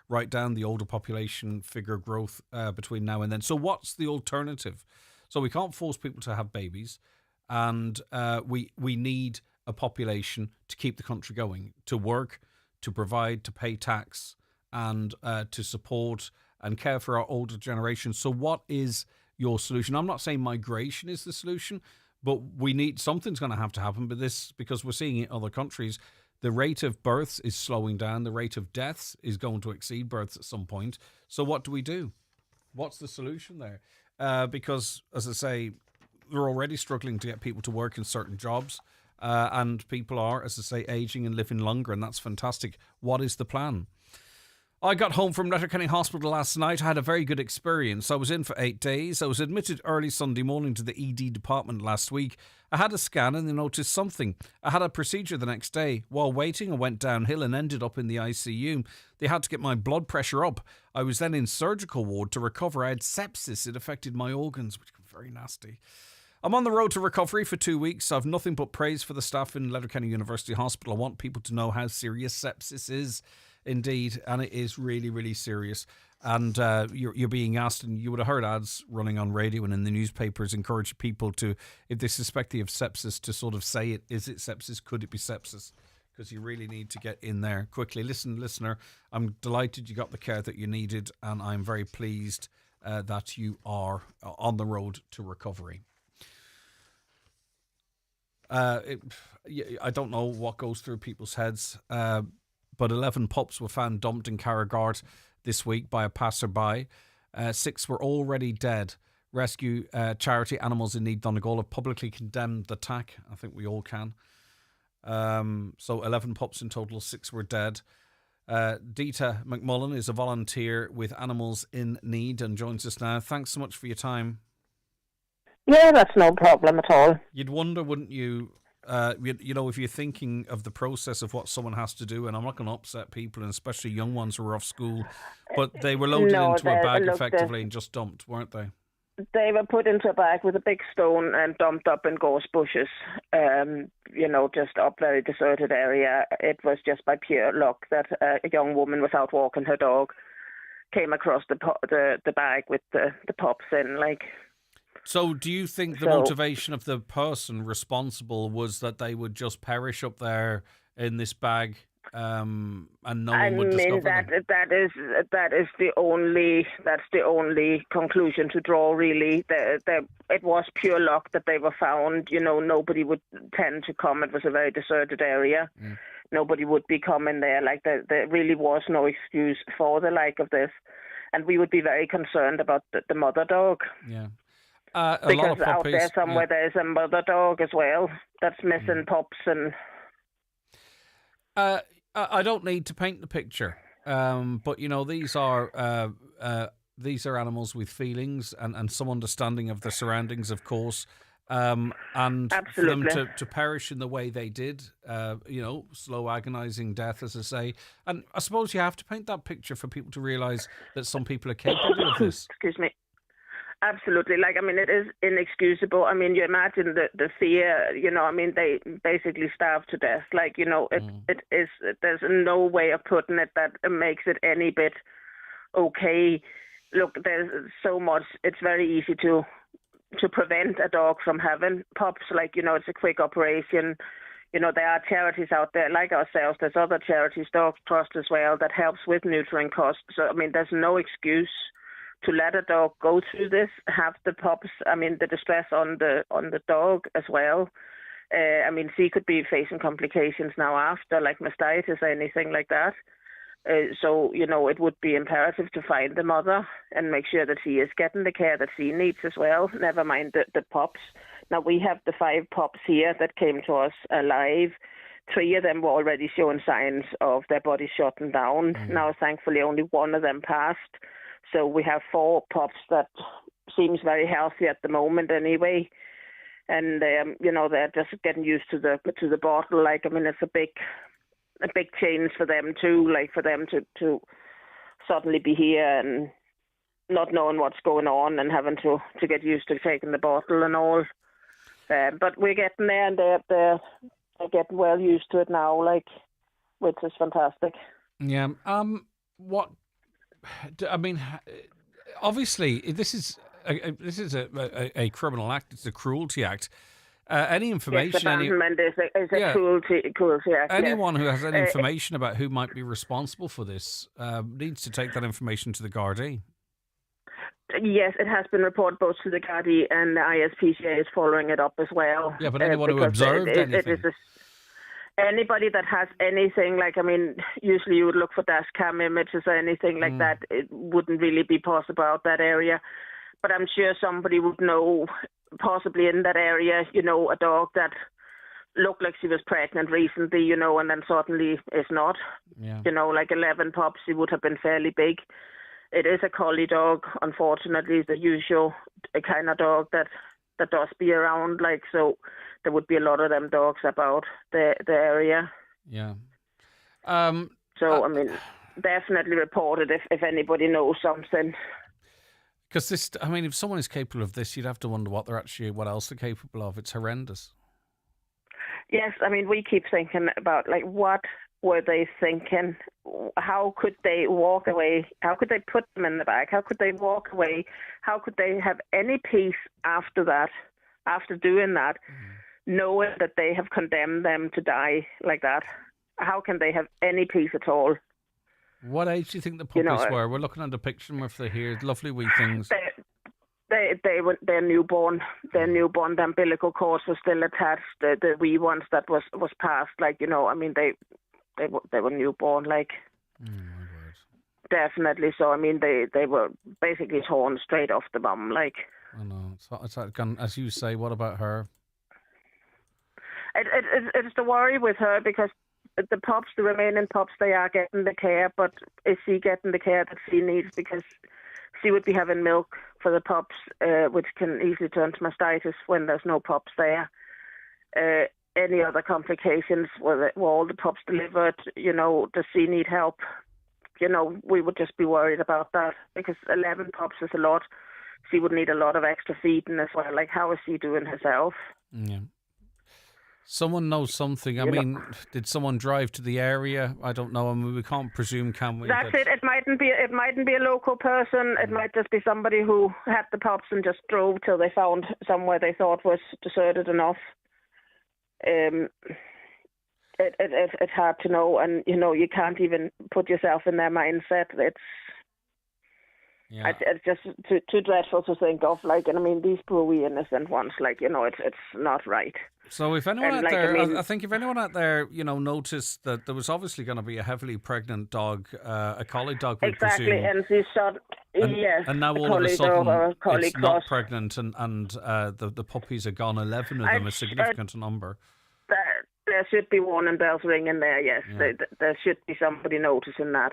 write down the older population figure growth between now and then. So what's the alternative? So we can't force people to have babies, and we need a population to keep the country going, to work, to provide, to pay tax, and to support and care for our older generation. So what is your solution? I'm not saying migration is the solution, but something's going to have to happen with this, because we're seeing in other countries the rate of births is slowing down, the rate of deaths is going to exceed births at some point. So what do we do? What's the solution there? Because, as I say, we're already struggling to get people to work in certain jobs, and people are, as I say, aging and living longer, and that's fantastic. What is the plan? I got home from Letterkenny Hospital last night. I had a very good experience. I was in for 8 days. I was admitted early Sunday morning to the ED department last week. I had a scan and they noticed something. I had a procedure the next day. While waiting, I went downhill and ended up in the ICU. They had to get my blood pressure up. I was then in surgical ward to recover. I had sepsis. It affected my organs, which was very nasty. I'm on the road to recovery for 2 weeks. I've nothing but praise for the staff in Letterkenny University Hospital. I want people to know how serious sepsis is. Indeed, and it is really, really serious. And you're being asked, and you would have heard ads running on radio and in the newspapers encourage people to, if they suspect they have sepsis, to sort of say it. Is it sepsis? Could it be sepsis? Because you really need to get in there quickly. Listen, listener, I'm delighted you got the care that you needed, and I'm very pleased that you are on the road to recovery. I don't know what goes through people's heads, but 11 pups were found dumped in Carragart this week by a passerby. 6 were already dead. Rescue charity Animals in Need Donegal have publicly condemned the attack. I think we all can. So 11 pups in total, 6 were dead. Dita McMullen is a volunteer with Animals in Need and joins us now. Thanks so much for your time. Yeah, that's no problem at all. You'd wonder, wouldn't you, you know, if you're thinking of the process of what someone has to do, and I'm not going to upset people, and especially young ones who are off school, but they were loaded into a bag effectively and just dumped, weren't they? They were put into a bag with a big stone and dumped up in gorse bushes, you know, just up very deserted area. It was just by pure luck that a young woman was out walking her dog, came across the bag with the pups in, like. So do you think the motivation of the person responsible was that they would just perish up there in this bag and no one would discover them? That's the only conclusion to draw, really. It was pure luck that they were found. You know, nobody would tend to come. It was a very deserted area. Nobody would be coming there. Like, there really was no excuse for the like of this. And we would be very concerned about the mother dog. Yeah. Because out there somewhere there's a mother dog as well that's missing pups and. I don't need to paint the picture, but you know these are animals with feelings and some understanding of the surroundings, of course, and Absolutely. for them to perish in the way they did, you know, slow, agonising death, as I say. And I suppose you have to paint that picture for people to realise that some people are capable of this. Excuse me. Absolutely. Like, I mean, it is inexcusable. I mean, you imagine the fear, you know, I mean, they basically starved to death. Like, you know, it is, there's no way of putting it that makes it any bit okay. Look, there's so much, it's very easy to prevent a dog from having pups. Like, you know, it's a quick operation. You know, there are charities out there like ourselves. There's other charities, Dog Trust as well, that helps with neutering costs. So, I mean, there's no excuse to let a dog go through this, have the pups, I mean, the distress on the dog as well. I mean, she could be facing complications now after, like mastitis or anything like that. So, you know, it would be imperative to find the mother and make sure that she is getting the care that she needs as well, never mind the pups. Now, we have the 5 pups here that came to us alive. 3 of them were already showing signs of their bodies shutting down. Now, thankfully, only 1 of them passed. So we have 4 pups that seems very healthy at the moment anyway. And, you know, they're just getting used to the bottle. Like, I mean, it's a big change for them too, like for them to suddenly be here and not knowing what's going on and having to get used to taking the bottle and all. But we're getting there, and they're getting well used to it now, like, which is fantastic. Yeah. What? I mean, obviously, this is a criminal act. It's a cruelty act. Any information? Yes, abandonment is a cruelty act. Anyone who has any information about who might be responsible for this needs to take that information to the Gardaí. Yes, it has been reported both to the Gardaí, and the ISPCA is following it up as well. Yeah, but anyone who observed anything. Anybody that has anything, like, I mean, usually you would look for dash cam images or anything like that. It wouldn't really be possible out that area. But I'm sure somebody would know, possibly in that area, you know, a dog that looked like she was pregnant recently, you know, and then suddenly is not. Yeah. You know, like 11 pups, she would have been fairly big. It is a collie dog, unfortunately, the usual kind of dog that does be around, like, so there would be a lot of them dogs about the area. Yeah. So, I mean, definitely report it if anybody knows something. Because this, I mean, if someone is capable of this, you'd have to wonder what else they're capable of. It's horrendous. Yes, I mean, we keep thinking about, like, what were they thinking? How could they walk away? How could they put them in the bag? How could they walk away? How could they have any peace after that, after doing that, knowing that they have condemned them to die like that? How can they have any peace at all? What age do you think the puppies were? We're looking at a picture of them here. Lovely wee things. They're newborn. They're newborn. The umbilical cords were still attached. The wee ones that was passed. Like, you know, I mean, they were newborn. Like, definitely. So I mean, they were basically torn straight off the mum. Like, I know. It's as you say. What about her? It's the worry with her, because the pups, the remaining pups, they are getting the care, but is she getting the care that she needs? Because she would be having milk for the pups, which can easily turn to mastitis when there's no pups there. Any other complications? Were all the pups delivered? Does she need help? We would just be worried about that, because 11 pups is a lot. She would need a lot of extra feeding as well. Like, how is she doing herself? Yeah. Someone knows something. I mean, did someone drive to the area? I don't know. I mean, we can't presume, can we? That's it. It mightn't be a local person. It might just be somebody who had the pups and just drove till they found somewhere they thought was deserted enough. It's hard to know, and you can't even put yourself in their mindset. It's just too dreadful to think of. Like, and I mean, these poor wee innocent ones. Like, it's not right. So if anyone out there, I think if anyone out there, noticed that there was obviously going to be a heavily pregnant dog, a collie dog, we exactly, presume, and she shot. Yes, and now all of a sudden it's not pregnant, and the puppies are gone. 11 of them, a significant number. There should be warning bells ringing there. Yes, there should be somebody noticing that.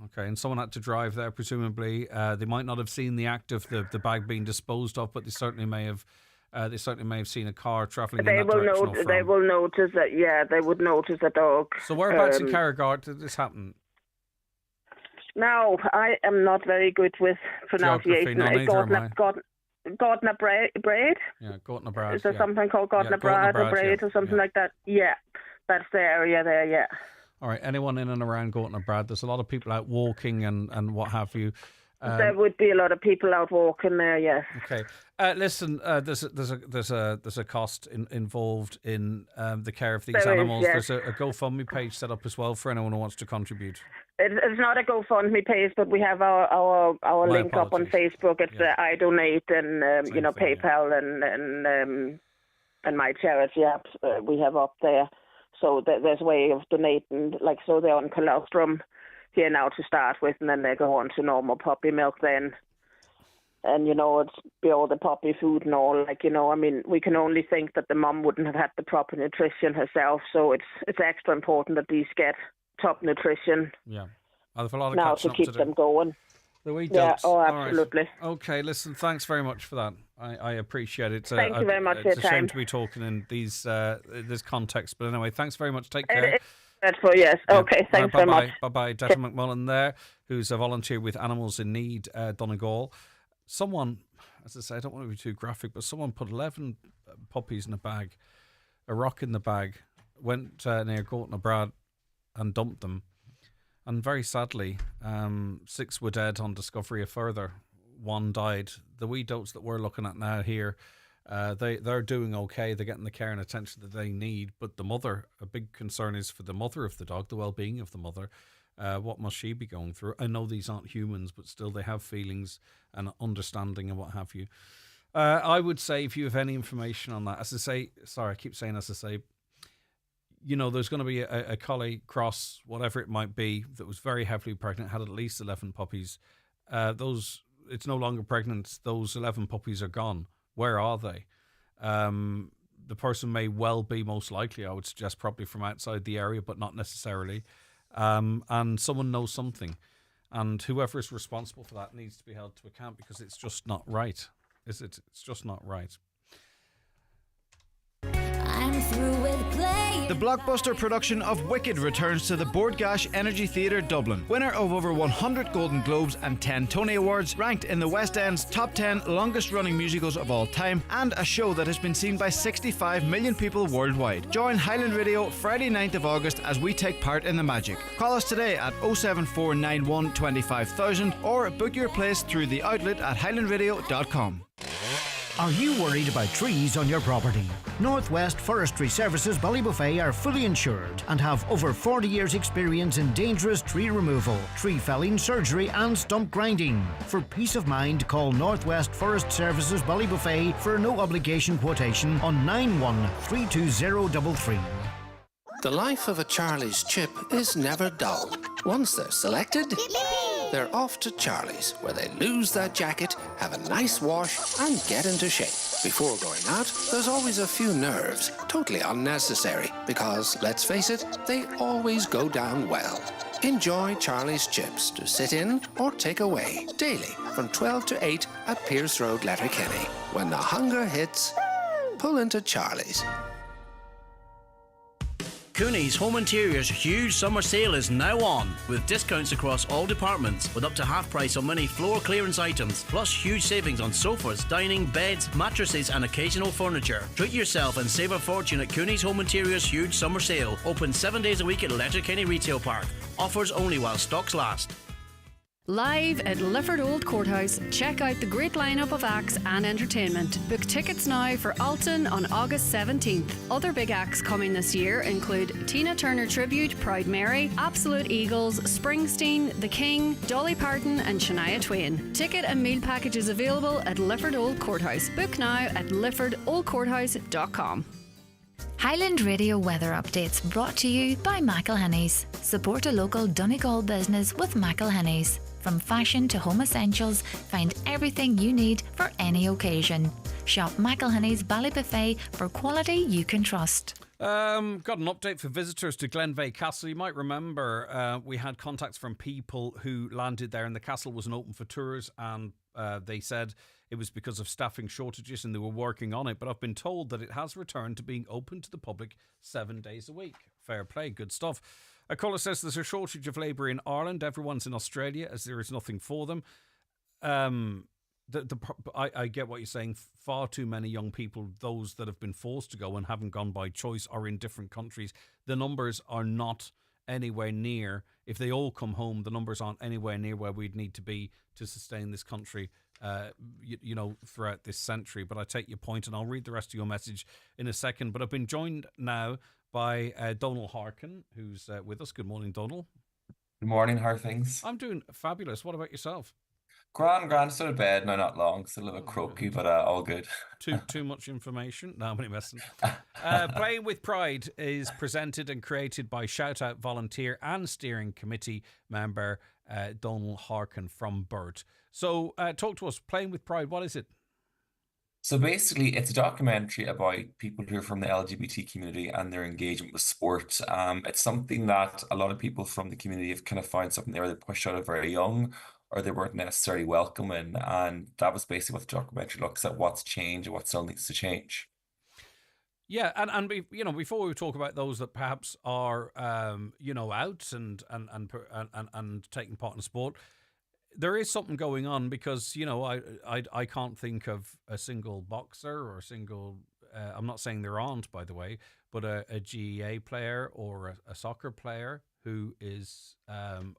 Okay, and someone had to drive there, presumably. They might not have seen the act of the bag being disposed of, but they certainly may have. They certainly may have seen a car travelling in that direction. They will notice that. Yeah, they would notice a dog. So whereabouts in Carragard did this happen? Now, I am not very good with pronunciation. Gardner Braid. Yeah, Gardner Braid. Is there something called Gardner Braid or Braid or something like that? Yeah, that's the area there. Yeah. All right, anyone in and around Gardner Braid? There's a lot of people out walking and what have you. There would be a lot of people out walking there, yes. Okay, listen. There's a cost involved in the care of these animals. Yes. There's a GoFundMe page set up as well for anyone who wants to contribute. It's not a GoFundMe page, but we have our link up on Facebook. It's I Donate and PayPal and my charity apps we have up there. So there's a way of donating. Like, so they're on colostrum here now to start with, and then they go on to normal puppy milk then. And, it's be all the puppy food and all. Like, I mean, we can only think that the mum wouldn't have had the proper nutrition herself. So it's extra important that these get top nutrition. Yeah. I have a lot of now to keep them going. The wee dogs. Yeah, absolutely. Right. Okay, listen, thanks very much for that. I appreciate it. Thank you very much for your time. It's a shame to be talking in this context. But anyway, thanks very much. Take care. Yes. Okay, thanks very much. Bye-bye. Declan McMullen there, who's a volunteer with Animals in Need, Donegal. Someone, as I say, I don't want to be too graphic, but someone put 11 puppies in a bag, a rock in the bag, went near Gardner Braid and dumped them. And very sadly, 6 were dead on discovery. A further 1 died. The wee dogs that we're looking at now here, they're doing okay. They're getting the care and attention that they need. But the mother, a big concern is for the mother of the dog, the well-being of the mother. What must she be going through? I know these aren't humans, but still they have feelings and understanding and what have you. I would say if you have any information on that, as I say, sorry, I keep saying as I say, there's going to be a collie, cross, whatever it might be, that was very heavily pregnant, had at least 11 puppies. It's no longer pregnant. Those 11 puppies are gone. Where are they? The person may well be, most likely, I would suggest, probably from outside the area, but not necessarily. And someone knows something. And whoever is responsible for that needs to be held to account, because it's just not right. Is it? It's just not right. The blockbuster production of Wicked returns to the Bordgash Energy Theatre Dublin. Winner of over 100 Golden Globes and 10 Tony Awards, ranked in the West End's top 10 longest running musicals of all time, and a show that has been seen by 65 million people worldwide. Join Highland Radio Friday 9th of August as we take part in the magic. Call us today at 07491 25000 or book your place through the outlet at highlandradio.com. Are you worried about trees on your property? Northwest Forestry Services Ballybuffet are fully insured and have over 40 years experience in dangerous tree removal, tree felling, surgery and stump grinding. For peace of mind, call Northwest Forest Services Ballybuffet for a no obligation quotation on 913233. The life of a Charlie's chip is never dull. Once they're selected, they're off to Charlie's, where they lose that jacket, have a nice wash, and get into shape. Before going out, there's always a few nerves, totally unnecessary, because, let's face it, they always go down well. Enjoy Charlie's Chips to sit in or take away daily from 12 to 8 at Pierce Road, Letterkenny. When the hunger hits, pull into Charlie's. Cooney's Home Interiors huge summer sale is now on, with discounts across all departments, with up to half price on many floor clearance items, plus huge savings on sofas, dining, beds, mattresses and occasional furniture. Treat yourself and save a fortune at Cooney's Home Interiors huge summer sale, open 7 days a week at Letterkenny Retail Park. Offers only while stocks last. Live at Lifford Old Courthouse, check out the great lineup of acts and entertainment. Book tickets now for Alton on August 17th. Other big acts coming this year include Tina Turner Tribute, Proud Mary, Absolute Eagles, Springsteen, The King, Dolly Parton and Shania Twain. Ticket and meal packages available at Lifford Old Courthouse. Book now at LiffordOldCourthouse.com. Highland Radio weather updates brought to you by McElhinney's. Support a local Donegal business with McElhinney's. From fashion to home essentials, find everything you need for any occasion. Shop McElhinney's Ballybuffet for quality you can trust. Got an update for visitors to Glenveigh Castle. You might remember we had contacts from people who landed there and the castle wasn't open for tours, and they said it was because of staffing shortages and they were working on it. But I've been told that it has returned to being open to the public 7 days a week. Fair play, good stuff. A caller says there's a shortage of labour in Ireland. Everyone's in Australia as there is nothing for them. I get what you're saying. Far too many young people, those that have been forced to go and haven't gone by choice, are in different countries. The numbers are not anywhere near. If they all come home, the numbers aren't anywhere near where we'd need to be to sustain this country, throughout this century. But I take your point, and I'll read the rest of your message in a second. But I've been joined now by Donal Harkin, who's with us. Good morning, Donal. Good morning, how are things? I'm doing fabulous. What about yourself? Grand, still in bed, no, not long, still a little croaky, but all good. Too much information? No, I'm only messing. Playing with Pride is presented and created by Shout Out volunteer and steering committee member Donal Harkin from Burt. So talk to us. Playing with Pride, what is it? So basically, it's a documentary about people who are from the LGBT community and their engagement with sport. It's something that a lot of people from the community have kind of found something they were pushed out of very young, or they weren't necessarily welcome in. And that was basically what the documentary looks at: what's changed and what still needs to change. Yeah, and before we talk about those that perhaps are out and taking part in sport, there is something going on because I can't think of a single boxer or a single. I'm not saying there aren't, by the way, but a GEA player or a soccer player who is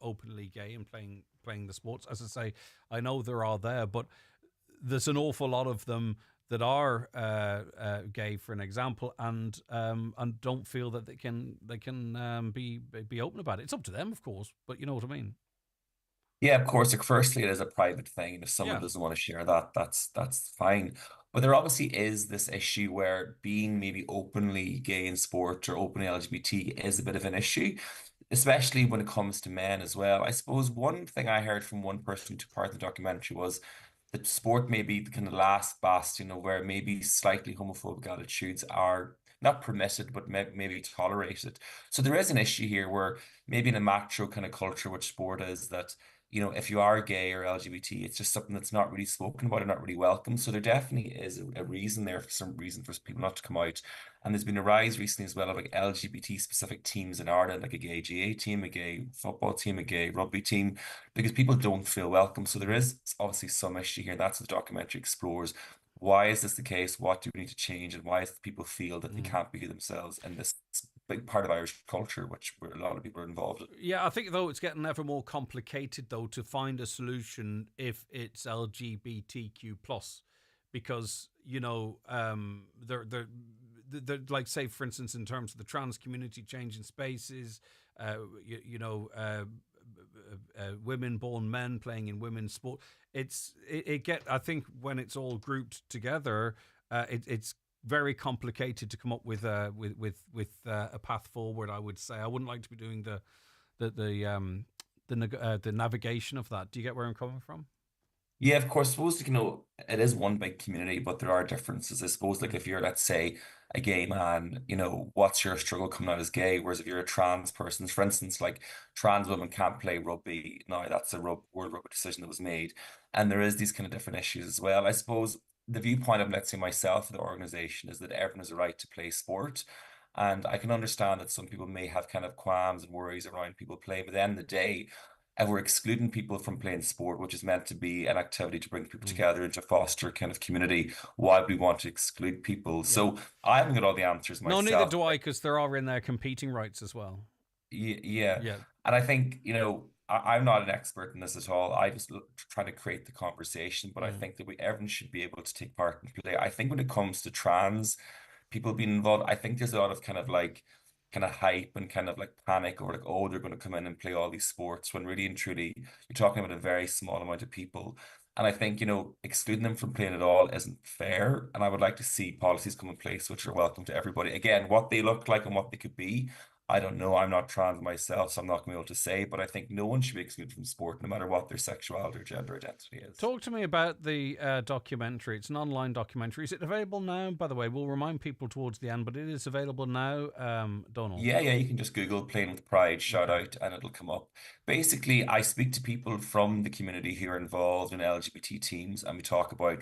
openly gay and playing the sports. As I say, I know there are there, but there's an awful lot of them that are gay, for an example, and don't feel that they can be open about it. It's up to them, of course, but you know what I mean. Yeah, of course. Like, firstly, it is a private thing, and if someone doesn't want to share that, that's fine. But there obviously is this issue where being maybe openly gay in sport or openly LGBT is a bit of an issue, especially when it comes to men as well. I suppose one thing I heard from one person who took part in the documentary was that sport may be the kind of last bastion of where maybe slightly homophobic attitudes are not permitted, but maybe tolerated. So there is an issue here where maybe in a macho kind of culture, which sport is, that if you are gay or LGBT, it's just something that's not really spoken about or not really welcome. So there definitely is a reason there, for some reason, for people not to come out. And there's been a rise recently as well of like LGBT specific teams in Ireland, like a gay GA team, a gay football team, a gay rugby team, because people don't feel welcome. So there is obviously some issue here. And that's what the documentary explores. Why is this the case? What do we need to change? And why is it people feel that they can't be themselves in this big part of Irish culture, which a lot of people are involved in? Yeah, I think, though, it's getting ever more complicated, though, to find a solution if it's LGBTQ+. Because, they're like, say, for instance, in terms of the trans community changing spaces, women born men playing in women's sport. I think when it's all grouped together, it's very complicated to come up with a path forward. I would say I wouldn't like to be doing the navigation of that. Do you get where I'm coming from? Yeah, of course. I suppose, it is one big community, but there are differences. I suppose, like, if you're, let's say, a gay man, what's your struggle coming out as gay? Whereas if you're a trans person, for instance, like trans women can't play rugby. Now, that's a World Rugby decision that was made. And there is these kind of different issues as well. I suppose the viewpoint of, let's say, myself, the organization, is that everyone has a right to play sport. And I can understand that some people may have kind of qualms and worries around people playing, but at the end of the day, if we're excluding people from playing sport, which is meant to be an activity to bring people together and to foster kind of community, why would we want to exclude people? So I haven't got all the answers No, myself. neither do I, because there are in there competing rights as well. Yeah. Yeah. And I think, I'm not an expert in this at all. I just try to create the conversation, but I think that everyone should be able to take part and play. I think when it comes to trans people being involved, I think there's a lot of kind of hype and kind of like panic, or like, oh, they're going to come in and play all these sports, when really and truly you're talking about a very small amount of people. And I think, excluding them from playing at all isn't fair. And I would like to see policies come in place which are welcome to everybody. Again, what they look like and what they could be, I don't know. I'm not trans myself, so I'm not going to be able to say, but I think no one should be excluded from sport, no matter what their sexuality or gender identity is. Talk to me about the documentary. It's an online documentary. Is it available now? By the way, we'll remind people towards the end, but it is available now, Donald. Yeah, you can just Google Playing with Pride, shout out, and it'll come up. Basically, I speak to people from the community who are involved in LGBT teams, and we talk about,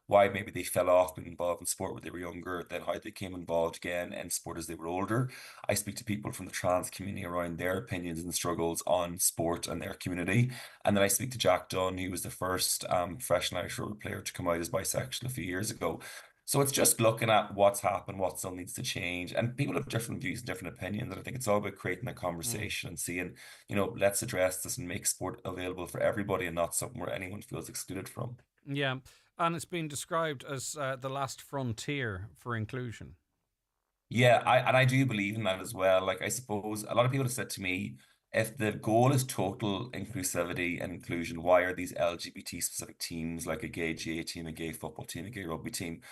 why maybe they fell off being involved in sport when they were younger, then how they came involved again in sport as they were older. I speak to people from the trans community around their opinions and struggles on sport and their community. And then I speak to Jack Dunn, who was the first professional Irish rugby player to come out as bisexual a few years ago. So it's just looking at what's happened, what still needs to change. And people have different views and different opinions. And I think it's all about creating a conversation and seeing, let's address this and make sport available for everybody and not something where anyone feels excluded from. Yeah. And it's been described as the last frontier for inclusion. Yeah, I do believe in that as well. Like, I suppose a lot of people have said to me, if the goal is total inclusivity and inclusion, why are these LGBT specific teams like a gay GA team, a gay football team, a gay rugby team?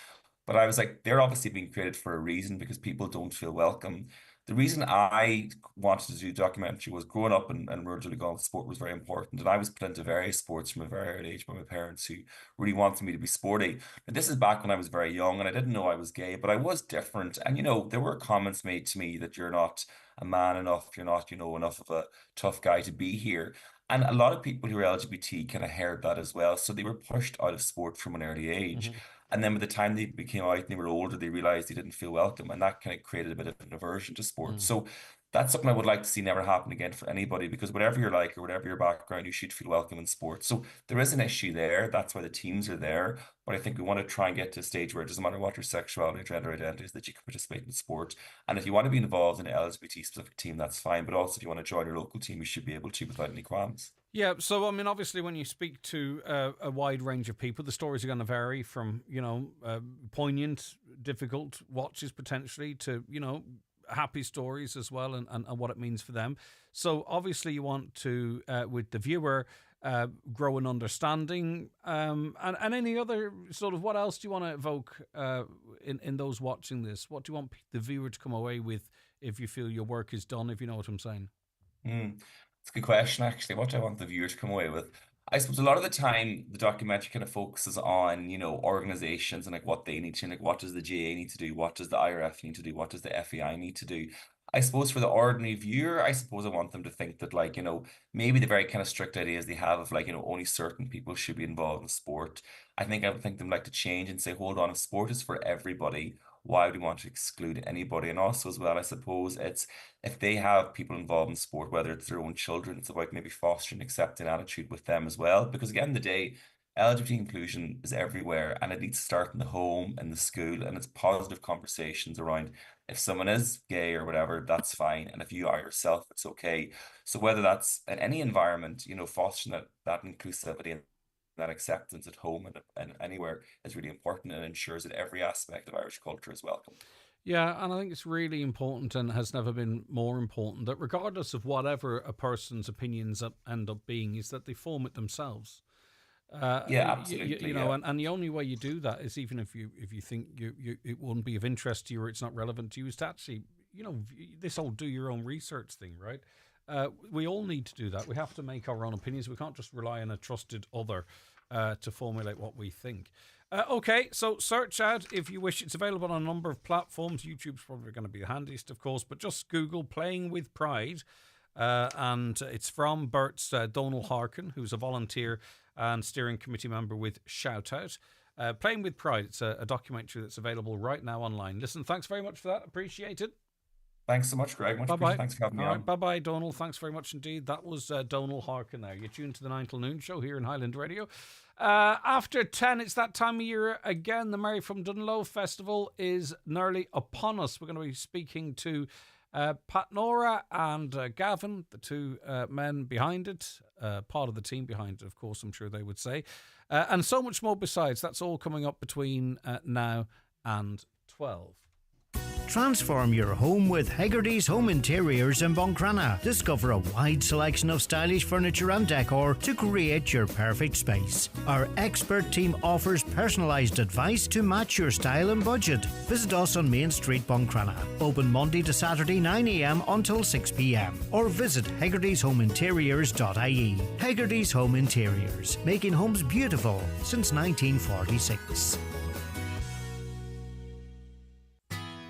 But I was like, they're obviously being created for a reason, because people don't feel welcome. The reason I wanted to do a documentary was growing up in rural Donegal, sport was very important. And I was put into various sports from a very early age by my parents, who really wanted me to be sporty. And this is back when I was very young and I didn't know I was gay, but I was different. And, there were comments made to me that you're not a man enough, you're not, enough of a tough guy to be here. And a lot of people who are LGBT kind of heard that as well. So they were pushed out of sport from an early age. And then by the time they became out and they were older, they realized they didn't feel welcome. And that kind of created a bit of an aversion to sport. So that's something I would like to see never happen again for anybody, because whatever you're like or whatever your background, you should feel welcome in sport. So there is an issue there. That's why the teams are there. But I think we want to try and get to a stage where it doesn't matter what your sexuality or gender identity is, that you can participate in sport. And if you want to be involved in an LGBT specific team, that's fine. But also if you want to join your local team, you should be able to without any qualms. Yeah, so I mean, obviously, when you speak to a wide range of people, the stories are going to vary from, poignant, difficult watches potentially to, happy stories as well, and what it means for them. So obviously, you want to, with the viewer, grow an understanding, and any other sort of, what else do you want to evoke in those watching this? What do you want the viewer to come away with if you feel your work is done, if you know what I'm saying? It's a good question, actually. What do I want the viewer to come away with? I suppose a lot of the time, the documentary kind of focuses on, organizations and like what they need to, like what does the GA need to do? What does the IRF need to do? What does the FEI need to do? I suppose for the ordinary viewer, I suppose I want them to think that, like, maybe the very kind of strict ideas they have of, like, only certain people should be involved in sport. I would think them like to change and say, hold on, if sport is for everybody, why would we want to exclude anybody? And also as well, I suppose it's, if they have people involved in sport, whether it's their own children, it's about maybe fostering accepting attitude with them as well. Because at the end of the day, LGBT inclusion is everywhere, and it needs to start in the home and the school, and it's positive conversations around, if someone is gay or whatever, that's fine. And if you are yourself, it's okay. So whether that's in any environment, fostering that inclusivity and that acceptance at home and anywhere is really important, and ensures that every aspect of Irish culture is welcome. Yeah, and I think it's really important, and has never been more important, that regardless of whatever a person's opinions end up being, is that they form it themselves. Yeah, absolutely. And the only way you do that is, even if you think it won't be of interest to you or it's not relevant to you, is to actually, this whole do your own research thing, right? We all need to do that. We have to make our own opinions. We can't just rely on a trusted other to formulate what we think. Okay, so search ad if you wish. It's available on a number of platforms. YouTube's probably going to be the handiest, of course, but just Google Playing with Pride. And it's from Bert's Donal Harkin, who's a volunteer and steering committee member with Shout Out. Playing with Pride, it's a documentary that's available right now online. Listen, thanks very much for that. Appreciate it. Thanks so much, Greg. Much appreciated. Thanks for having me on. Bye-bye, Donal. Thanks very much indeed. That was Donal Harkin there. You're tuned to the 9 till noon show here in Highland Radio. After 10, it's that time of year again. The Mary from Dunlow Festival is nearly upon us. We're going to be speaking to Pat Nora and Gavin, the two men behind it, part of the team behind it, of course, I'm sure they would say. And so much more besides. That's all coming up between now and 12. Transform your home with Hegarty's Home Interiors in Buncrana. Discover a wide selection of stylish furniture and decor to create your perfect space. Our expert team offers personalised advice to match your style and budget. Visit us on Main Street, Buncrana. Open Monday to Saturday 9 a.m. until 6 p.m. Or visit hegartyshomeinteriors.ie. Hegarty's Home Interiors, making homes beautiful since 1946.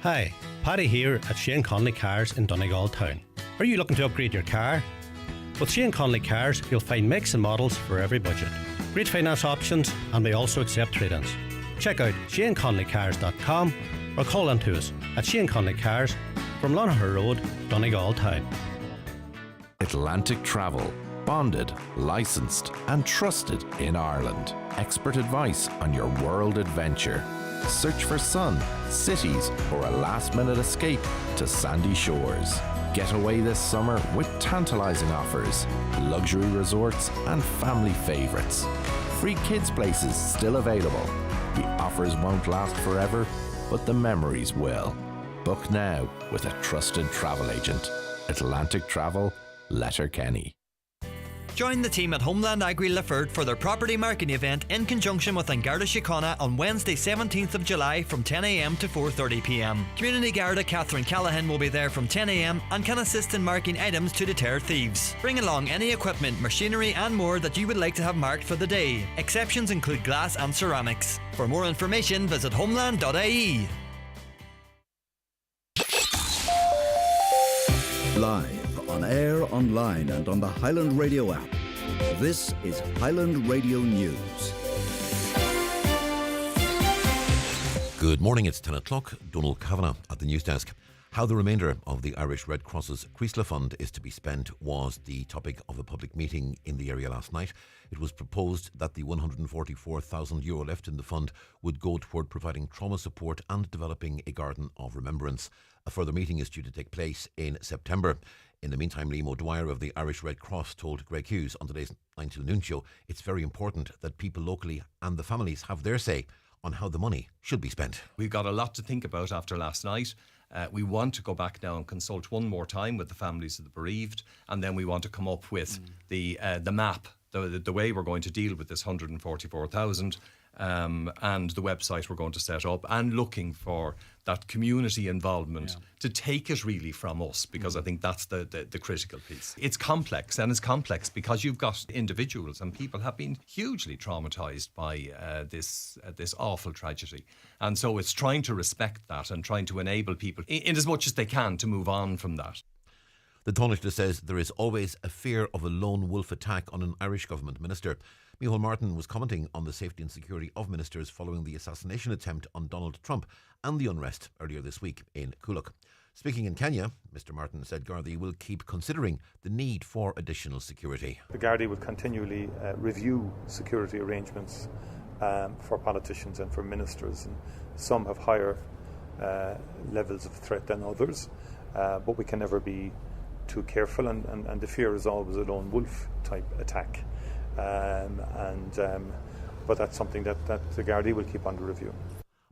Hi, Paddy here at Shane Conley Cars in Donegal Town. Are you looking to upgrade your car? With Shane Conley Cars, you'll find makes and models for every budget. Great finance options, and we also accept trade-ins. Check out shaneconleycars.com or call in to us at Shane Conley Cars from Lonaher Road, Donegal Town. Atlantic Travel. Bonded, licensed and trusted in Ireland. Expert advice on your world adventure. Search for sun, cities, or a last-minute escape to sandy shores. Get away this summer with tantalising offers, luxury resorts and family favourites. Free kids places still available. The offers won't last forever, but the memories will. Book now with a trusted travel agent. Atlantic Travel, Letterkenny. Join the team at Homeland Agri Lifford for their property marketing event in conjunction with An Garda Síochána on Wednesday 17th of July from 10 a.m. to 4:30 p.m. Community Garda Catherine Callahan will be there from 10 a.m. and can assist in marking items to deter thieves. Bring along any equipment, machinery and more that you would like to have marked for the day. Exceptions include glass and ceramics. For more information, visit homeland.ie. Live, on air, online and on the Highland Radio app. This is Highland Radio News. Good morning, it's 10 o'clock. Donal Kavanagh at the news desk. How the remainder of the Irish Red Cross's Creeslough Fund is to be spent was the topic of a public meeting in the area last night. It was proposed that the €144,000 left in the fund would go toward providing trauma support and developing a garden of remembrance. A further meeting is due to take place in September. In the meantime, Liam O'Dwyer of the Irish Red Cross told Greg Hughes on today's 9 till noon show it's very important that people locally and the families have their say on how the money should be spent. We've got a lot to think about after last night. We want to go back now and consult one more time with the families of the bereaved, and then we want to come up with the map, the way we're going to deal with this 144,000 and the website we're going to set up, and looking for that community involvement to take it really from us, because I think that's the critical piece. It's complex, and it's complex because you've got individuals and people have been hugely traumatised by this awful tragedy, and so it's trying to respect that and trying to enable people in as much as they can to move on from that. The Taoiseach says there is always a fear of a lone wolf attack on an Irish government minister. Micheál Martin was commenting on the safety and security of ministers following the assassination attempt on Donald Trump and the unrest earlier this week in Coolock. Speaking in Kenya, Mr Martin said Gardaí will keep considering the need for additional security. The Gardaí will continually review security arrangements for politicians and for ministers, and some have higher levels of threat than others, but we can never be too careful, and the fear is always a lone wolf type attack, but that's something that the Gardaí will keep under review.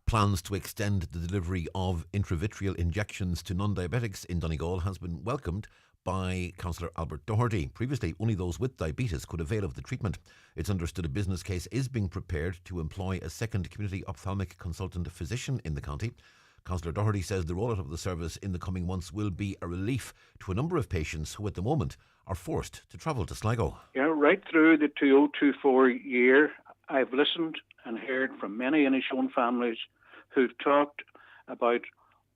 Plans to extend the delivery of intravitreal injections to non-diabetics in Donegal has been welcomed by Councillor Albert Doherty. Previously, only those with diabetes could avail of the treatment. It's understood a business case is being prepared to employ a second community ophthalmic consultant physician in the county. Councillor Doherty says the rollout of the service in the coming months will be a relief to a number of patients who at the moment are forced to travel to Sligo. Right through the 2024 year, I've listened and heard from many Inishowen families who've talked about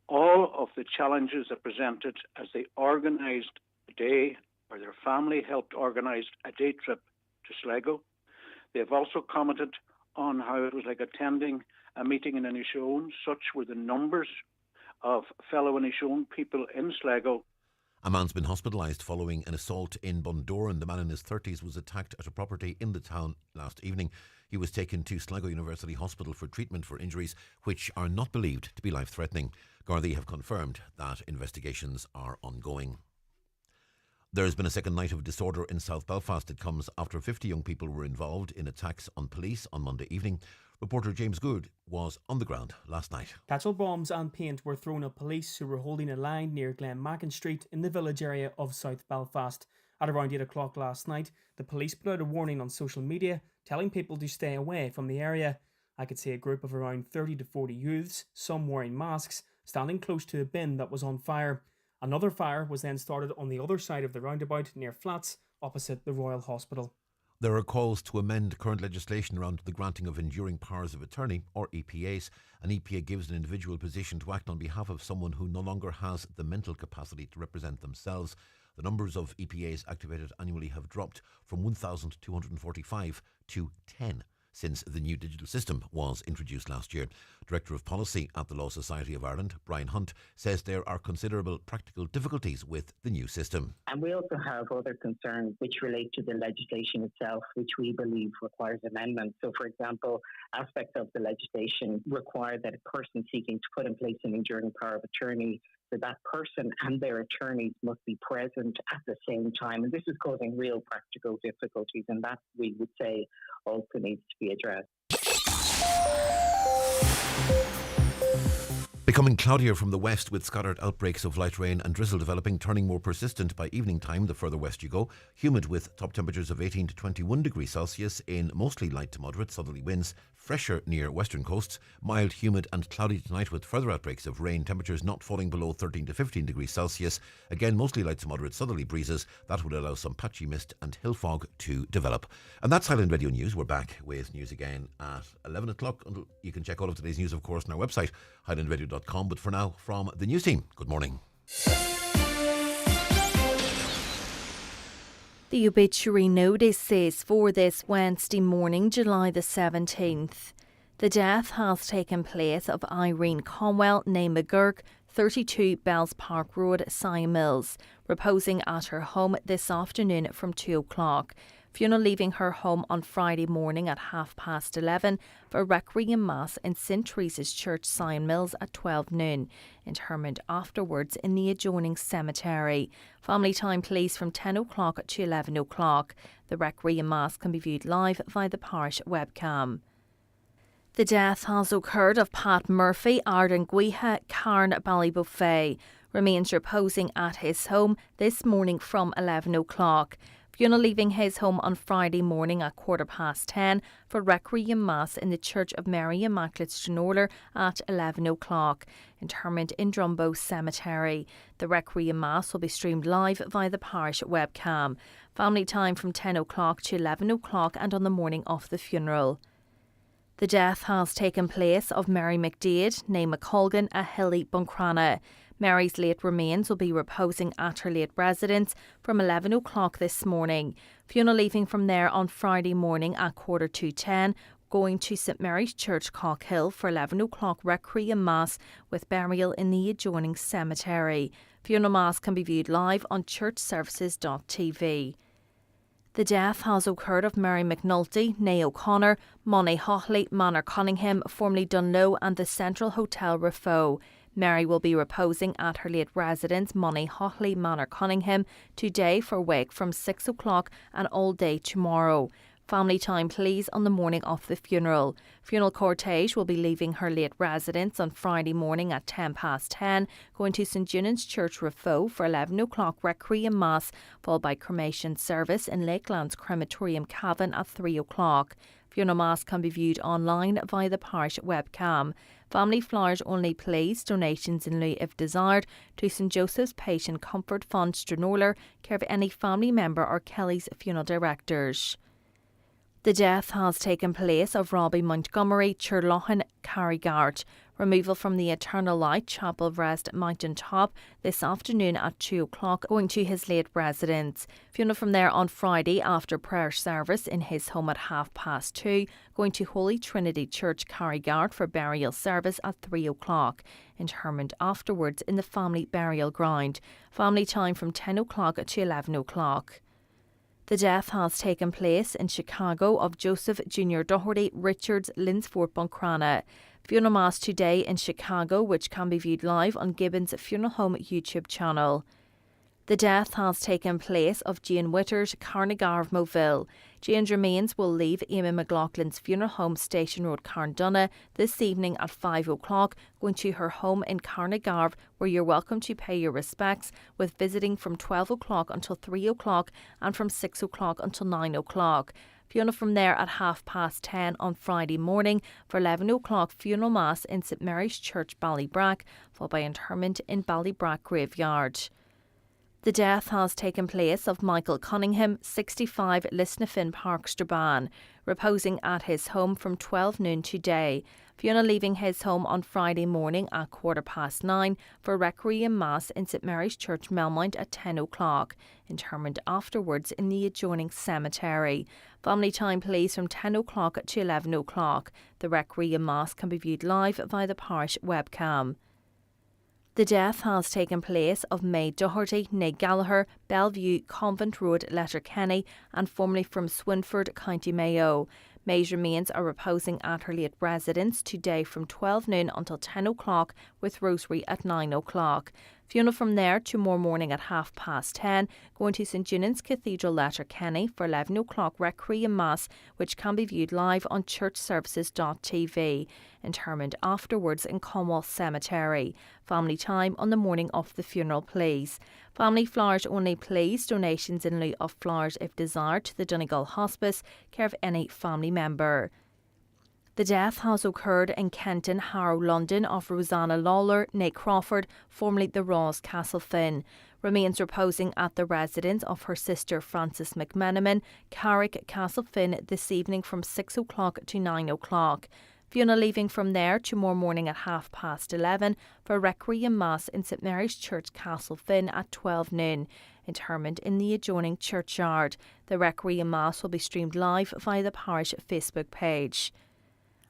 all of the challenges that presented as they organised a day, or their family helped organise a day trip to Sligo. They've also commented on how it was like attending a meeting in Inishowen. Such were the numbers of fellow Inishowen people in Sligo. A man's been hospitalised following an assault in Bundoran. The man in his 30s was attacked at a property in the town last evening. He was taken to Sligo University Hospital for treatment for injuries which are not believed to be life-threatening. Gardaí have confirmed that investigations are ongoing. There has been a second night of disorder in South Belfast. It comes after 50 young people were involved in attacks on police on Monday evening. Reporter James Good was on the ground last night. Cattle bombs and paint were thrown at police who were holding a line near Glenmackin Street in the village area of South Belfast. At around 8 o'clock last night, the police put out a warning on social media telling people to stay away from the area. I could see a group of around 30 to 40 youths, some wearing masks, standing close to a bin that was on fire. Another fire was then started on the other side of the roundabout near Flats, opposite the Royal Hospital. There are calls to amend current legislation around the granting of enduring powers of attorney, or EPAs. An EPA gives an individual position to act on behalf of someone who no longer has the mental capacity to represent themselves. The numbers of EPAs activated annually have dropped from 1,245 to 10 since the new digital system was introduced last year. Director of Policy at the Law Society of Ireland, Brian Hunt, says there are considerable practical difficulties with the new system. And we also have other concerns which relate to the legislation itself, which we believe requires amendment. So, for example, aspects of the legislation require that a person seeking to put in place an enduring power of attorney, that person and their attorneys must be present at the same time. And this is causing real practical difficulties, and that, we would say, also needs to be addressed. Becoming cloudier from the west with scattered outbreaks of light rain and drizzle developing, turning more persistent by evening time the further west you go. Humid with top temperatures of 18 to 21 degrees Celsius in mostly light to moderate southerly winds. Fresher near western coasts. Mild, humid and cloudy tonight with further outbreaks of rain. Temperatures not falling below 13 to 15 degrees Celsius. Again, mostly light to moderate southerly breezes. That would allow some patchy mist and hill fog to develop. And that's Highland Radio News. We're back with news again at 11 o'clock. You can check all of today's news, of course, on our website, highlandradio.com. But for now, from the news team, good morning. The obituary notice says for this Wednesday morning, July the 17th. The death has taken place of Irene Conwell, née McGurk, 32 Bells Park Road, Sion Mills, reposing at her home this afternoon from 2 o'clock. Funeral leaving her home on Friday morning at 11:30 for a requiem mass in St Teresa's Church, Sion Mills at 12 noon. Interment afterwards in the adjoining cemetery. Family time please from 10 o'clock to 11 o'clock. The requiem mass can be viewed live via the parish webcam. The death has occurred of Pat Murphy, Arden Guiha, Cairn Ballybuffet. Remains reposing at his home this morning from 11 o'clock. Funeral leaving his home on Friday morning at 10:15 for requiem mass in the Church of Mary Immaculate Stranorlar at 11 o'clock. Interment in Drumbo Cemetery. The requiem mass will be streamed live via the parish webcam. Family time from 10 o'clock to 11 o'clock and on the morning of the funeral. The death has taken place of Mary McDade, née McColgan, a Hilly Buncrana. Mary's late remains will be reposing at her late residence from 11 o'clock this morning. Funeral leaving from there on Friday morning at 10:45, going to St Mary's Church, Cockhill for 11 o'clock requiem mass with burial in the adjoining cemetery. Funeral mass can be viewed live on churchservices.tv. The death has occurred of Mary McNulty, née O'Connor, Monnie Hochley, Manor Cunningham, formerly Dunlow and the Central Hotel Rafo. Mary will be reposing at her late residence, Monnie Hochley, Manor Cunningham, today for wake from 6 o'clock and all day tomorrow. Family time please on the morning of the funeral. Funeral cortege will be leaving her late residence on Friday morning at 10:10, going to St Junan's Church Rafo for 11 o'clock requiem mass, followed by cremation service in Lakelands Crematorium Cavan at 3 o'clock. Funeral mass can be viewed online via the parish webcam. Family flowers only please, donations in lieu if desired, to St Joseph's Patient Comfort Fund Stranorlar, care of any family member or Kelly's funeral directors. The death has taken place of Robbie Montgomery, Churlochan, Carrigart. Removal from the Eternal Light Chapel of Rest Mountain Top this afternoon at 2 o'clock, going to his late residence. Funeral from there on Friday after prayer service in his home at 2:30, going to Holy Trinity Church, Carrigart for burial service at 3 o'clock. Interment afterwards in the family burial ground. Family time from 10 o'clock to 11 o'clock. The death has taken place in Chicago of Joseph Jr. Doherty Richards Linsford Buncrana. Funeral Mass today in Chicago, which can be viewed live on Gibbons Funeral Home YouTube channel. The death has taken place of Jane Witters, Carnagarv, Moville. Jane's remains will leave Amy McLaughlin's funeral home, Station Road, Carndonagh, this evening at 5 o'clock, going to her home in Carnagarv, where you're welcome to pay your respects, with visiting from 12 o'clock until 3 o'clock and from 6 o'clock until 9 o'clock. Funeral from there at 10:30 on Friday morning for 11 o'clock funeral mass in St Mary's Church, Ballybrack, followed by interment in Ballybrack Graveyard. The death has taken place of Michael Cunningham, 65, Lisnafin Park, Strabane, reposing at his home from 12 noon today. Funeral leaving his home on Friday morning at 9:15 for Requiem Mass in St Mary's Church, Melmount at 10 o'clock. Interment afterwards in the adjoining cemetery. Family time please from 10 o'clock to 11 o'clock. The Requiem Mass can be viewed live via the parish webcam. The death has taken place of May Doherty, née Gallagher, Bellevue, Convent Road, Letterkenny, and formerly from Swinford, County Mayo. May's remains are reposing at her late residence today from 12 noon until 10 o'clock, with rosary at 9 o'clock. Funeral from there tomorrow morning at 10:30, going to St Junan's Cathedral, Letterkenny for 11 o'clock Requiem Mass, which can be viewed live on churchservices.tv. Interment afterwards in Cornwall Cemetery. Family time on the morning of the funeral, please. Family flowers only, please. Donations in lieu of flowers if desired to the Donegal Hospice, care of any family member. The death has occurred in Kenton, Harrow, London of Rosanna Lawler, née Crawford, formerly the Ross Castlefin. Remains reposing at the residence of her sister Frances McMenamin, Carrick, Castlefin, this evening from 6 o'clock to 9 o'clock. Funeral leaving from there tomorrow morning at 11:30 for Requiem Mass in St Mary's Church, Castlefin at 12 noon. Interment in the adjoining churchyard. The Requiem Mass will be streamed live via the parish Facebook page.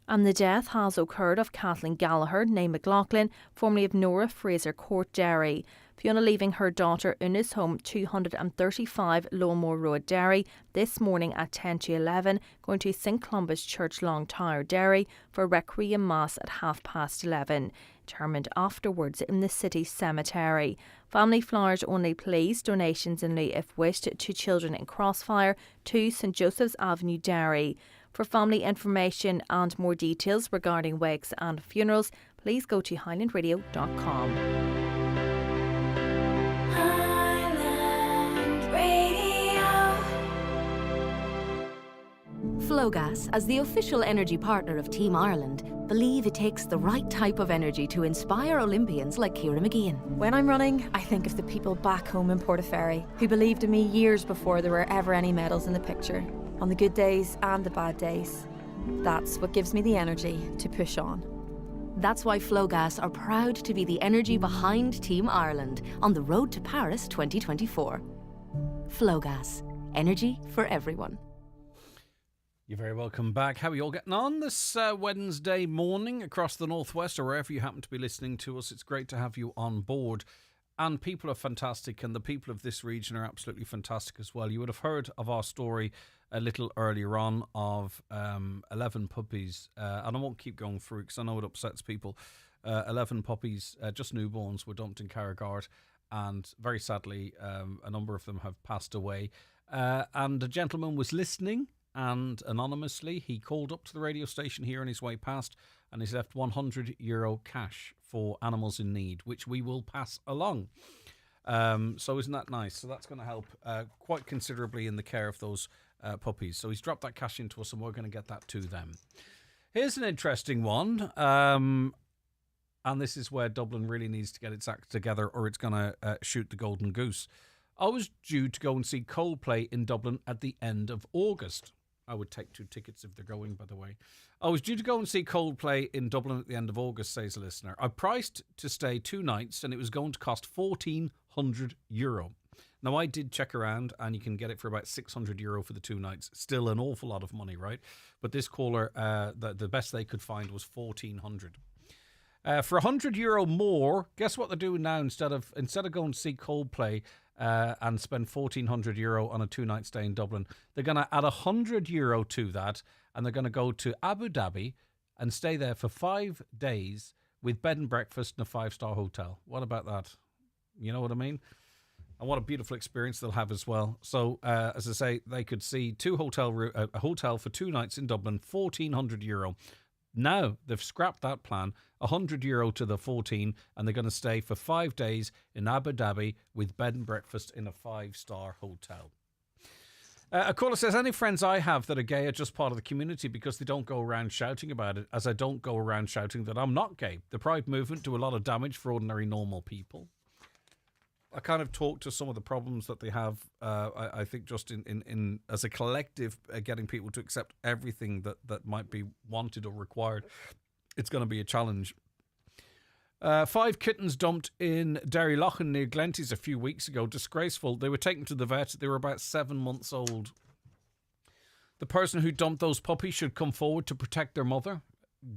And the death has occurred of Kathleen Gallagher, née McLaughlin, formerly of Nora Fraser Court, Derry. Fiona leaving her daughter Una's home, 235 Lowmore Road, Derry, this morning at 10 to 11, going to St Columba's Church, Long Tower, Derry, for Requiem Mass at 11:30. Interment afterwards in the city cemetery. Family flowers only, please. Donations in lieu if wished to Children in Crossfire, 2 St Joseph's Avenue, Derry. For family information and more details regarding wakes and funerals, please go to highlandradio.com. Highland Radio. Flowgas, as the official energy partner of Team Ireland, believe it takes the right type of energy to inspire Olympians like Ciara McGeehan. When I'm running, I think of the people back home in Portaferry who believed in me years before there were ever any medals in the picture. On the good days and the bad days. That's what gives me the energy to push on. That's why Flowgas are proud to be the energy behind Team Ireland on the road to Paris 2024. Flowgas, energy for everyone. You're very welcome back. How are you all getting on this Wednesday morning across the Northwest, or wherever you happen to be listening to us? It's great to have you on board. And people are fantastic, and the people of this region are absolutely fantastic as well. You would have heard of our story a little earlier on of 11 puppies, and I won't keep going through because I know it upsets people. 11 puppies, just newborns, were dumped in Carrigart, and very sadly, a number of them have passed away. And a gentleman was listening, and anonymously, he called up to the radio station here on his way past, and he's left €100 cash for animals in need, which we will pass along. So isn't that nice? So that's going to help quite considerably in the care of those puppies. So he's dropped that cash into us, and we're going to get that to them. Here's an interesting one. And this is where Dublin really needs to get its act together, or it's going to shoot the golden goose. I was due to go and see Coldplay in Dublin at the end of August. I would take 2 tickets if they're going, by the way. I was due to go and see Coldplay in Dublin at the end of August, says a listener. I priced to stay 2 nights and it was going to cost €1,400. Now, I did check around and you can get it for about €600 for the 2 nights. Still an awful lot of money, right? But this caller, the best they could find was €1,400. For €100 more, guess what they're doing now? Instead of going to see Coldplay and spend €1,400 on a 2-night stay in Dublin, they're going to add €100 to that, and they're going to go to Abu Dhabi and stay there for 5 days with bed and breakfast in a 5-star hotel. What about that? You know what I mean? And what a beautiful experience they'll have as well. So, as I say, they could see a hotel for 2 nights in Dublin, €1,400. Now they've scrapped that plan, €100 to the 14, and they're going to stay for 5 days in Abu Dhabi with bed and breakfast in a 5-star hotel. A caller says, any friends I have that are gay are just part of the community because they don't go around shouting about it, as I don't go around shouting that I'm not gay. The Pride movement do a lot of damage for ordinary normal people. I kind of talked to some of the problems that they have, I think just in as a collective, getting people to accept everything that might be wanted or required. It's going to be a challenge. 5 kittens dumped in Derryloughlin near Glenties a few weeks ago. Disgraceful. They were taken to the vet. They were about 7 months old. The person who dumped those puppies should come forward to protect their mother.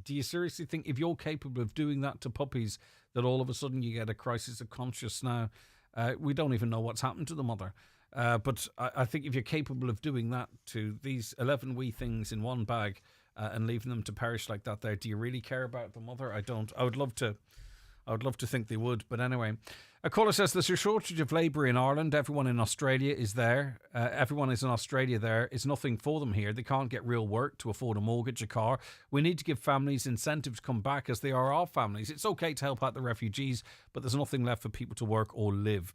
Do you seriously think if you're capable of doing that to puppies that all of a sudden you get a crisis of conscience now? We don't even know what's happened to the mother. But I think if you're capable of doing that to these 11 wee things in one bag and leaving them to perish like that there, do you really care about the mother? I don't. I would love to think they would. But anyway, a caller says there's a shortage of labour in Ireland. Everyone in Australia is there. Everyone is in Australia there. It's nothing for them here. They can't get real work to afford a mortgage, a car. We need to give families incentives to come back as they are our families. It's okay to help out the refugees, but there's nothing left for people to work or live.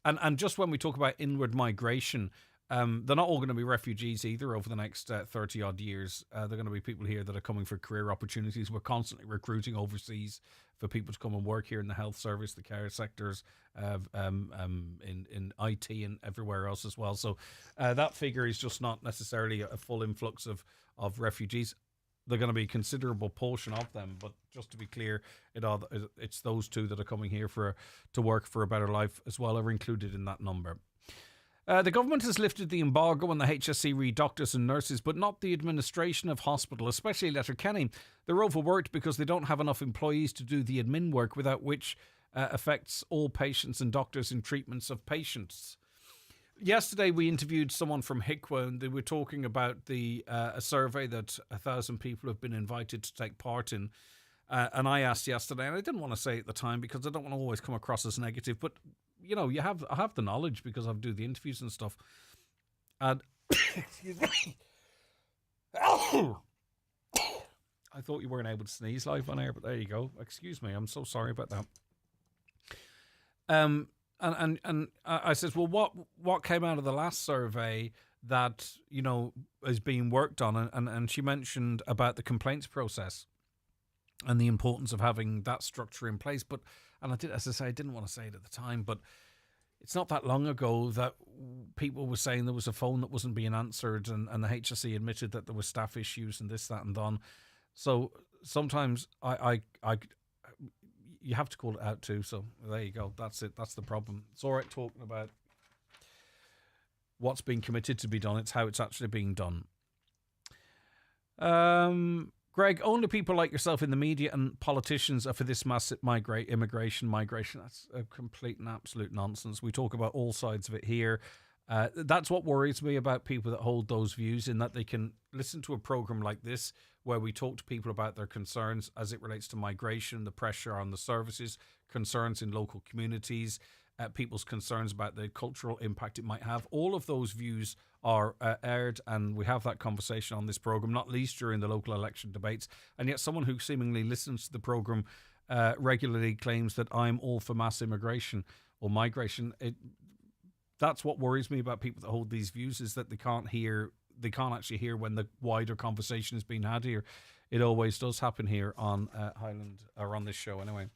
And just when we talk about inward migration, they're not all going to be refugees either over the next 30 odd years. They're going to be people here that are coming for career opportunities. We're constantly recruiting overseas for people to come and work here in the health service, the care sectors, in IT and everywhere else as well. So that figure is just not necessarily a full influx of refugees. They're going to be a considerable portion of them, but just to be clear, it's those 2 that are coming here to work for a better life as well are included in that number. The government has lifted the embargo on the HSE doctors and nurses, but not the administration of hospital, especially Letterkenny. They're overworked because they don't have enough employees to do the admin work, without which affects all patients and doctors in treatments of patients. Yesterday, we interviewed someone from HICWA, and they were talking about a survey that 1,000 people have been invited to take part in. And I asked yesterday, and I didn't want to say at the time because I don't want to always come across as negative, but you know, I have the knowledge because I do the interviews and stuff. And excuse me, I thought you weren't able to sneeze live on air, but there you go. Excuse me, I'm so sorry about that. And I said, well, what came out of the last survey that you know is being worked on? And she mentioned about the complaints process and the importance of having that structure in place. But, and I did, as I say, I didn't want to say it at the time, but it's not that long ago that people were saying there was a phone that wasn't being answered, and the HSE admitted that there were staff issues and this, that, and done. So sometimes you have to call it out too. So there you go. That's it. That's the problem. It's all right talking about what's being committed to be done. It's how it's actually being done. Greg, only people like yourself in the media and politicians are for this massive immigration migration. That's a complete and absolute nonsense. We talk about all sides of it here. That's what worries me about people that hold those views, in that they can listen to a program like this where we talk to people about their concerns as it relates to migration, the pressure on the services, concerns in local communities, people's concerns about the cultural impact it might have. All of those views are aired, and we have that conversation on this program, not least during the local election debates. And yet someone who seemingly listens to the program regularly claims that I'm all for mass immigration or migration. That's what worries me about people that hold these views, is that they can't actually hear when the wider conversation is being had here. It always does happen here on Highland, or on this show anyway.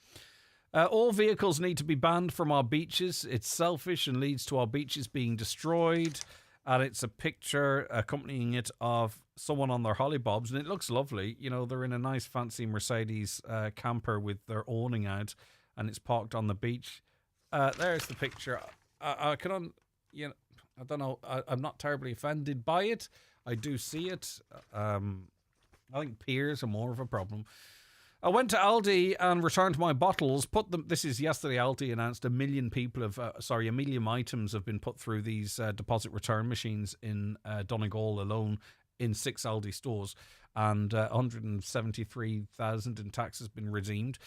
All vehicles need to be banned from our beaches. It's selfish and leads to our beaches being destroyed. and it's a picture accompanying it of someone on their hollybobs, and it looks lovely. You know, they're in a nice fancy Mercedes camper with their awning out, and it's parked on the beach. There's the picture. I don't know. I'm not terribly offended by it. I do see it. I think peers are more of a problem. I went to Aldi and returned my bottles. This is yesterday. Aldi announced 1 million items have been put through these deposit return machines in Donegal alone in 6 Aldi stores, and 173,000 in tax has been redeemed.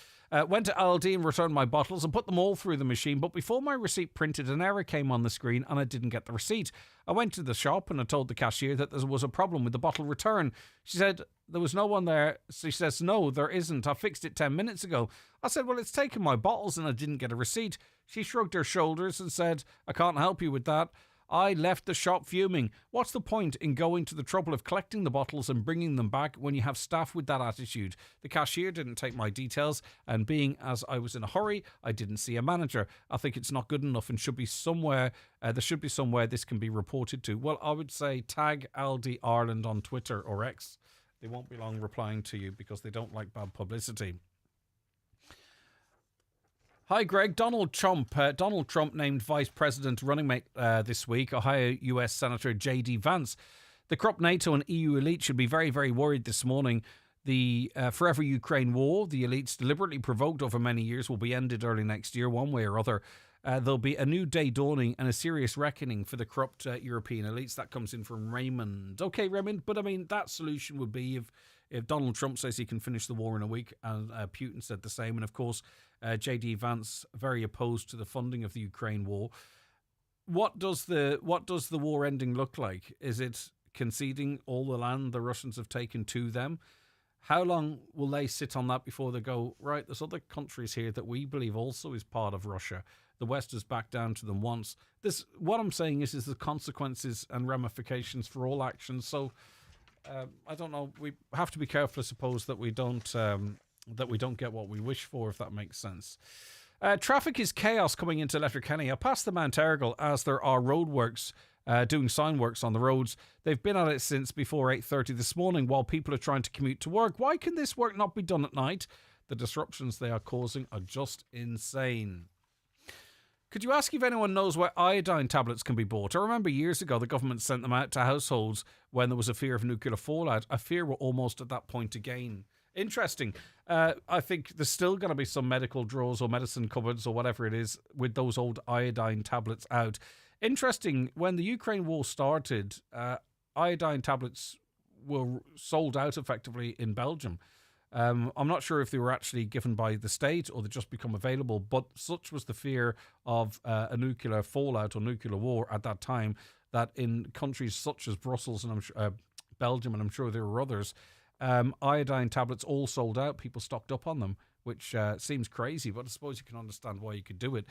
Went to Aldi and returned my bottles and put them all through the machine, but before my receipt printed, an error came on the screen and I didn't get the receipt. I went to the shop and I told the cashier that there was a problem with the bottle return. She said there was no one there. She says, no, there isn't. I fixed it 10 minutes ago. I said, well, it's taken my bottles and I didn't get a receipt. She shrugged her shoulders and said, I can't help you with that. I left the shop fuming. What's the point in going to the trouble of collecting the bottles and bringing them back when you have staff with that attitude? The cashier didn't take my details, and being as I was in a hurry, I didn't see a manager. I think it's not good enough and should be somewhere. There should be somewhere this can be reported to. Well, I would say tag Aldi Ireland on Twitter or X. They won't be long replying to you because they don't like bad publicity. Hi, Greg. Donald Trump named vice president running mate this week, Ohio U.S. Senator J.D. Vance. The corrupt NATO and EU elite should be very, very worried this morning. The forever Ukraine war, the elites deliberately provoked over many years, will be ended early next year, one way or other. There'll be a new day dawning and a serious reckoning for the corrupt European elites. That comes in from Raymond. Okay, Raymond, but I mean, that solution would be if Donald Trump says he can finish the war in a week, and Putin said the same, and of course, J.D. Vance very opposed to the funding of the Ukraine war. What does the war ending look like? Is it conceding all the land the Russians have taken to them? How long will they sit on that before they go, right, there's other countries here that we believe also is part of Russia. The West has backed down to them once. What I'm saying is the consequences and ramifications for all actions. So I don't know. We have to be careful, I suppose, that we don't get what we wish for, if that makes sense. Traffic is chaos coming into Letterkenny. I passed the Mount Ergal as there are roadworks, doing sign works on the roads. They've been at it since before 8:30 this morning while people are trying to commute to work. Why can this work not be done at night? The disruptions they are causing are just insane. Could you ask if anyone knows where iodine tablets can be bought? I remember years ago the government sent them out to households when there was a fear of nuclear fallout. I fear we're almost at that point again. Interesting. I think there's still going to be some medical drawers or medicine cupboards or whatever it is with those old iodine tablets out. Interesting, when the Ukraine war started, iodine tablets were sold out effectively in Belgium. I'm not sure if they were actually given by the state or they just become available, but such was the fear of a nuclear fallout or nuclear war at that time that in countries such as Brussels and Belgium, and I'm sure there were others, iodine tablets all sold out. People stocked up on them, which seems crazy, but I suppose you can understand why you could do it.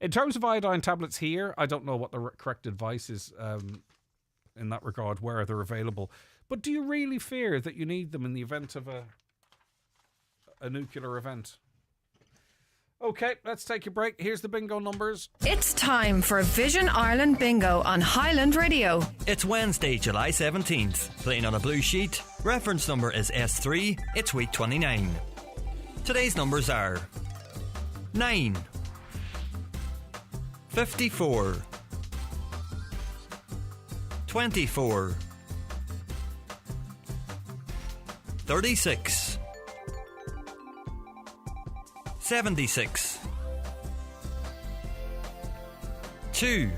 In terms of iodine tablets here, I don't know what the correct advice is in that regard, where they're available. But do you really fear that you need them in the event of a nuclear event? Okay, let's take a break. Here's the bingo numbers. It's time for Vision Ireland Bingo on Highland Radio. It's Wednesday, July 17th. Playing on a blue sheet. Reference number is S3. It's week 29. Today's numbers are 9, 54, 24, 36, 76, 2,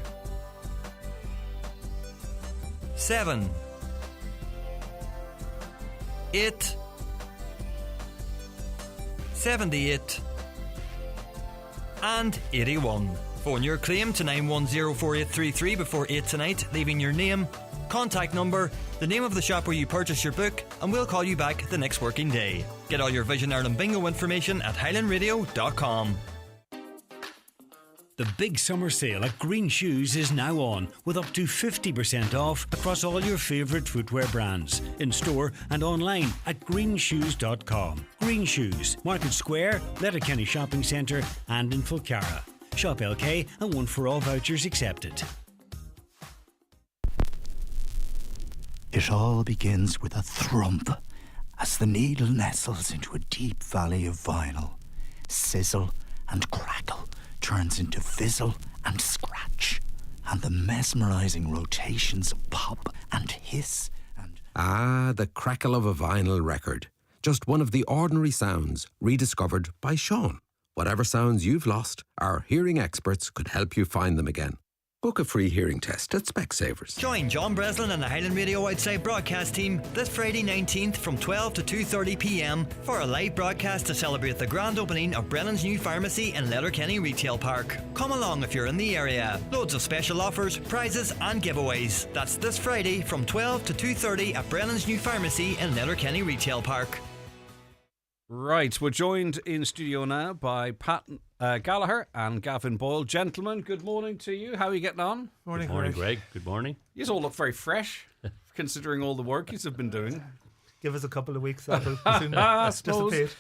7, 8, 78, and 81. Phone your claim to 9104833 before 8 tonight, leaving your name, contact number, the name of the shop where you purchase your book, and we'll call you back the next working day. Get all your Vision Ireland Bingo information at highlandradio.com. The big summer sale at Green Shoes is now on, with up to 50% off across all your favourite footwear brands, in store and online at greenshoes.com. Green Shoes, Market Square, Letterkenny Shopping Centre and in Fulcara. Shop LK and one for all vouchers accepted. It all begins with a thump as the needle nestles into a deep valley of vinyl. Sizzle and crackle turns into fizzle and scratch, and the mesmerising rotations of pop and hiss. Ah, the crackle of a vinyl record. Just one of the ordinary sounds rediscovered by Sean. Whatever sounds you've lost, our hearing experts could help you find them again. Book a free hearing test at Specsavers. Join John Breslin and the Highland Radio Outside broadcast team this Friday 19th from 12 to 2:30 p.m. for a live broadcast to celebrate the grand opening of Brennan's new pharmacy in Letterkenny Retail Park. Come along if you're in the area. Loads of special offers, prizes and giveaways. That's this Friday from 12 to 2:30 at Brennan's new pharmacy in Letterkenny Retail Park. Right, we're joined in studio now by Pat Gallagher and Gavin Boyle. Gentlemen, good morning to you. How are you getting on? Good morning, Greg. Good morning. You all look very fresh, considering all the work you have been doing. Give us a couple of weeks, that will soon dissipate.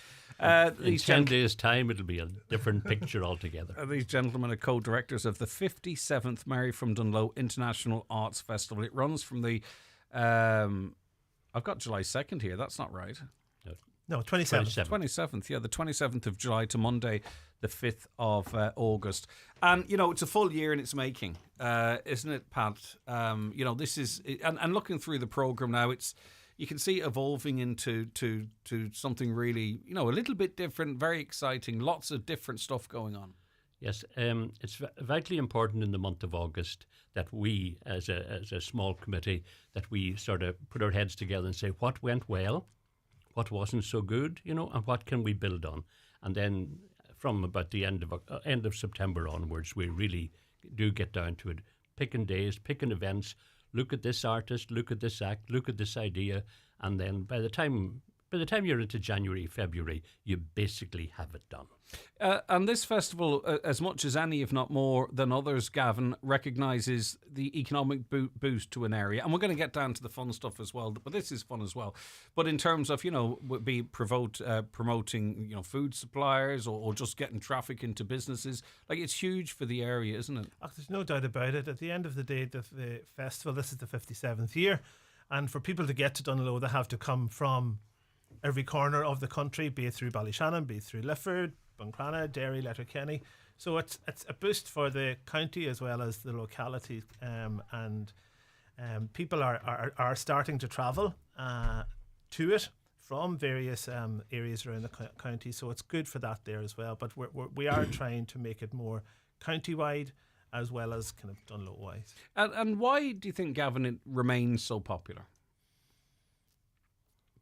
In 10 days' time, it'll be a different picture altogether. These gentlemen are co-directors of the 57th Mary from Dunloe International Arts Festival. It runs from the... I've got July 2nd here. That's not right. No, 27th. 27th, yeah, the 27th of July to Monday, the 5th of August. And, it's a full year in its making, isn't it, Pat? This is... And looking through the programme now, you can see it evolving into to something really, a little bit different, very exciting, lots of different stuff going on. Yes, it's vitally important in the month of August that we, as a small committee, that we sort of put our heads together and say what went well, what wasn't so good, and what can we build on. And then from about the end of September onwards, we really do get down to it, picking days, picking events, look at this artist, look at this act, look at this idea, and then by the time you're into January, February, you basically have it done. And this festival, as much as any, if not more than others, Gavin, recognises the economic boost to an area. And we're going to get down to the fun stuff as well, but this is fun as well. But in terms of, promoting, food suppliers or just getting traffic into businesses, it's huge for the area, isn't it? There's no doubt about it. At the end of the day, the festival, this is the 57th year. And for people to get to Dunloe, they have to come from every corner of the country, be it through Ballyshannon, be it through Lifford, Buncrana, Derry, Letterkenny. So it's a boost for the county as well as the locality, and people are starting to travel to it from various areas around the county. So it's good for that there as well. But we are trying to make it more county-wide as well as kind of Dunloe-wise. And why do you think, Gavin, it remains so popular?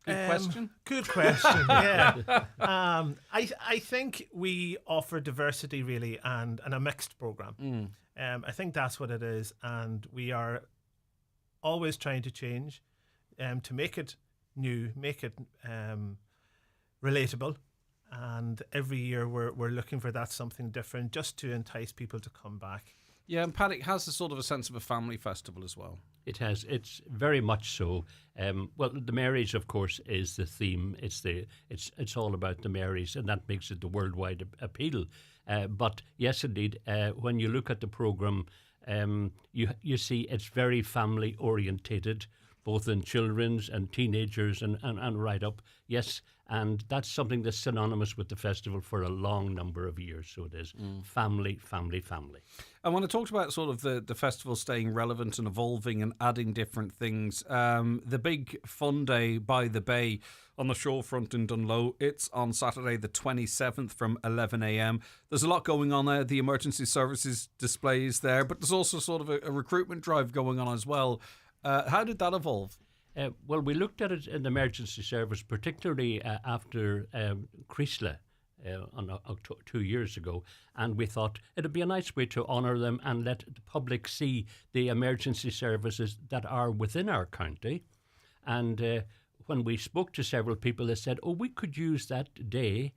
Good question. Good question. Yeah. I think we offer diversity really and a mixed program. I think that's what it is, and we are always trying to change, to make it new, make it relatable. And every year we're looking for that something different, just to entice people to come back. Yeah, and Pat, it has a sort of a sense of a family festival as well. It has. It's very much so. Well, the Marys, of course, is the theme. It's all about the Marys, and that makes it the worldwide appeal. But yes, indeed, when you look at the programme, you see it's very family orientated, both in children's and teenagers and right up. Yes, and that's something that's synonymous with the festival for a long number of years. So it is family, family, family. And when I talked about sort of the festival staying relevant and evolving and adding different things, the big fun day by the bay on the shorefront in Dunloe, it's on Saturday the 27th from 11 a.m. There's a lot going on there. The emergency services displays there, but there's also sort of a recruitment drive going on as well. How did that evolve? Well, we looked at it in the emergency service, particularly after Creeslough 2 years ago, and we thought it'd be a nice way to honour them and let the public see the emergency services that are within our county. And when we spoke to several people, they said, we could use that day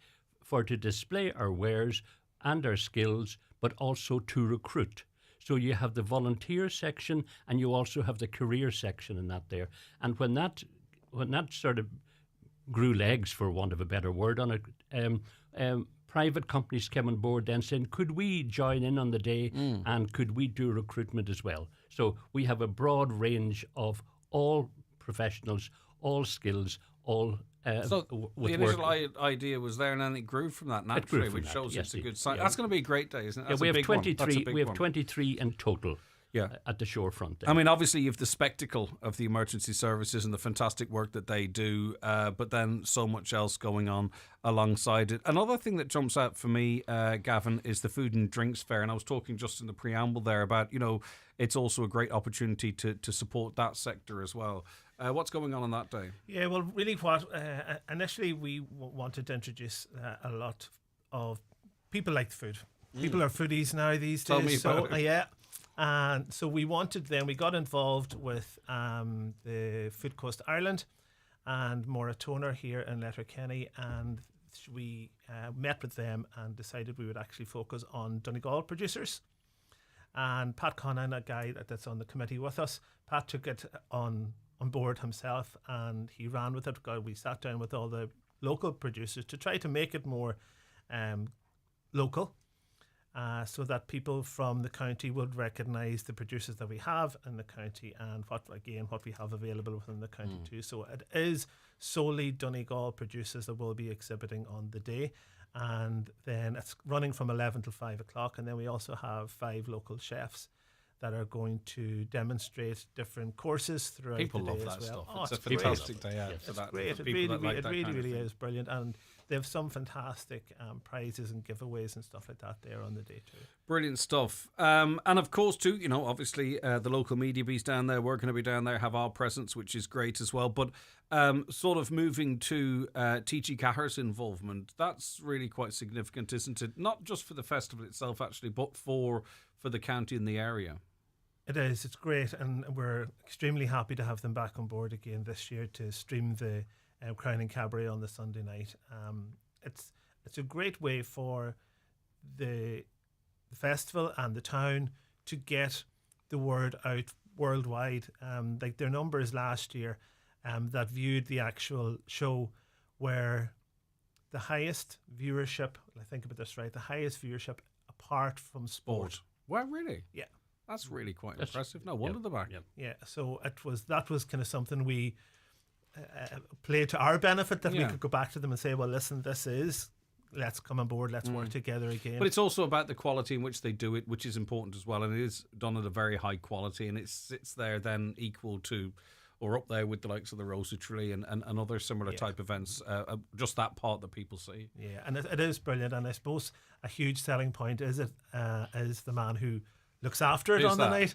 to display our wares and our skills, but also to recruit. So you have the volunteer section and you also have the career section in that there. And when that sort of grew legs, for want of a better word on it, private companies came on board then saying, could we join in on the day and could we do recruitment as well? So we have a broad range of all professionals, all skills, all So with the initial work. idea was there, and then it grew from that naturally, from which that, shows yes, it's a it- good sign. yeah. That's going to be a great day, isn't it? Yeah, That's we a have big one. That's a 23. big We have one. 23 in total. Yeah. At the shorefront. There. I mean, obviously, you have the spectacle of the emergency services and the fantastic work that they do, but then so much else going on alongside it. Another thing that jumps out for me, Gavin, is the food and drinks fair. And I was talking just in the preamble there about, it's also a great opportunity to support that sector as well. What's going on that day? Yeah, well, really what initially we wanted to introduce a lot of people like the food. People are foodies now these Tell days. me about it. Yeah. And so we got involved with the Food Coast Ireland and Moratona here in Letterkenny, and we met with them and decided we would actually focus on Donegal producers. And Pat Connan, a guy that's on the committee with us, Pat took it on board himself and he ran with it. We sat down with all the local producers to try to make it more local. So that people from the county would recognise the producers that we have in the county and what we have available within the county too. So it is solely Donegal producers that will be exhibiting on the day, and then it's running from 11 till 5 o'clock, and then we also have 5 local chefs that are going to demonstrate different courses throughout People the day love that as well. stuff. It's a great. fantastic day out for It's that. great. For It people really, that like that kind of really thing. is brilliant, and they have some fantastic prizes and giveaways and stuff like that there on the day too. Brilliant stuff. And of course, too, obviously the local media bees down there, we're going to be down there, have our presence, which is great as well. But sort of moving to TG Cahir's involvement, that's really quite significant, isn't it? Not just for the festival itself, actually, but for the county and the area. It is. It's great, and we're extremely happy to have them back on board again this year to stream the Crowning Cabaret on the Sunday night. It's a great way for the festival and the town to get the word out worldwide. Like their numbers last year that viewed the actual show were the highest viewership, I think about this right, the highest viewership apart from sport. Well, really? Yeah. That's really quite impressive. No wonder they're back. Yeah, so that was kind of something we played to our benefit, that we could go back to them and say, well, listen, let's come on board, let's work together again. But it's also about the quality in which they do it, which is important as well. And it is done at a very high quality, and it sits there then equal to or up there with the likes of the Rose of Tralee and other similar type events, just that part that people see. Yeah, and it is brilliant, and I suppose a huge selling point is the man who looks after it on the night.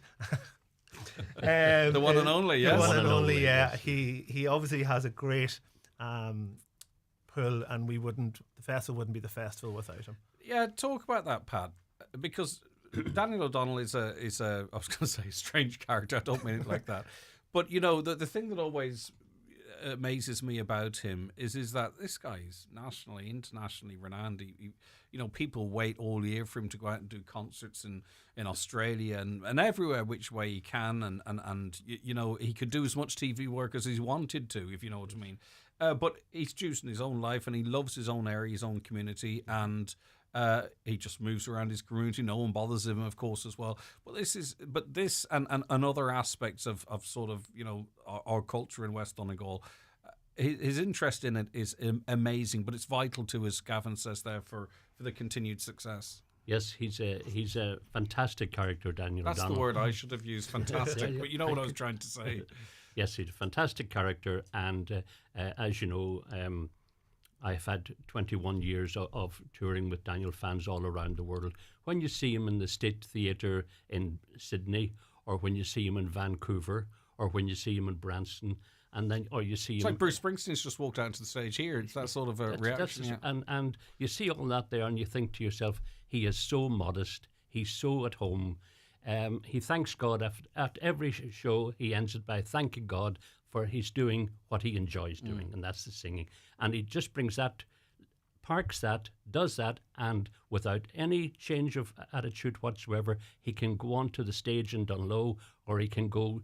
The one and only, yes. The one and only, yeah. He obviously has a great pull, and the festival wouldn't be the festival without him. Yeah, talk about that, Pat, because Daniel O'Donnell is a I was going to say strange character. I don't mean it like that. But, the thing that always amazes me about him is that this guy is nationally, internationally renowned. He people wait all year for him to go out and do concerts in Australia and everywhere which way he can. And he could do as much TV work as he wanted to, if you know what I mean. But he's choosing his own life, and he loves his own area, his own community, and he just moves around his community. No one bothers him, of course, as well. But this and other aspects of sort of our culture in West Donegal. His interest in it is amazing, but it's vital to, as Gavin says there, for the continued success. Yes, he's a fantastic character, Daniel O'Donnell. That's the word I should have used, fantastic. But you know what I was trying to say. Yes, he's a fantastic character, and as you know, I've had 21 years of touring with Daniel fans all around the world. When you see him in the State Theatre in Sydney, or when you see him in Vancouver, or when you see him in Branson, or you see it's him... like Bruce Springsteen's just walked out onto the stage here. It's that sort of a reaction. And you see all that there, and you think to yourself, he is so modest, he's so at home. He thanks God at every show. He ends it by thanking God for he's doing what he enjoys doing, and that's the singing. And he just brings that, parks that, does that, and without any change of attitude whatsoever, he can go on to the stage in Dunlow, or he can go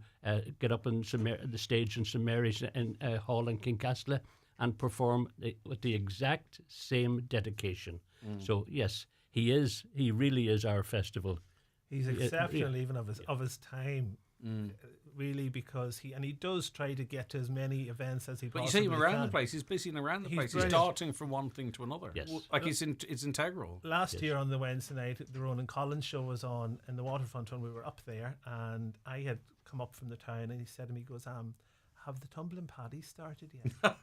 get up on the stage in St Mary's Hall in Kincastle and perform with the exact same dedication. So yes, he really is our festival. He's exceptional, even of his time. really, because he does try to get to as many events as he But possibly you see him can. around the place. He's busy and around the place. He's brilliant. darting from one thing to another. Yes. Like it's integral. Last year on the Wednesday night, the Ronan Collins show was on in the waterfront when we were up there, and I had come up from the town, and he said to me, he goes, have the tumbling paddies started yet?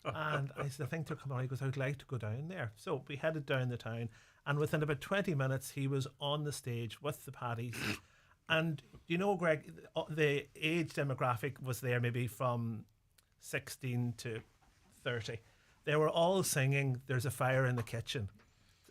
And I said, I think they're coming on. He goes, I would like to go down there. So we headed down the town, and within about 20 minutes, he was on the stage with the paddies. And you know, Greg, the age demographic was there maybe from 16 to 30. They were all singing There's a Fire in the Kitchen,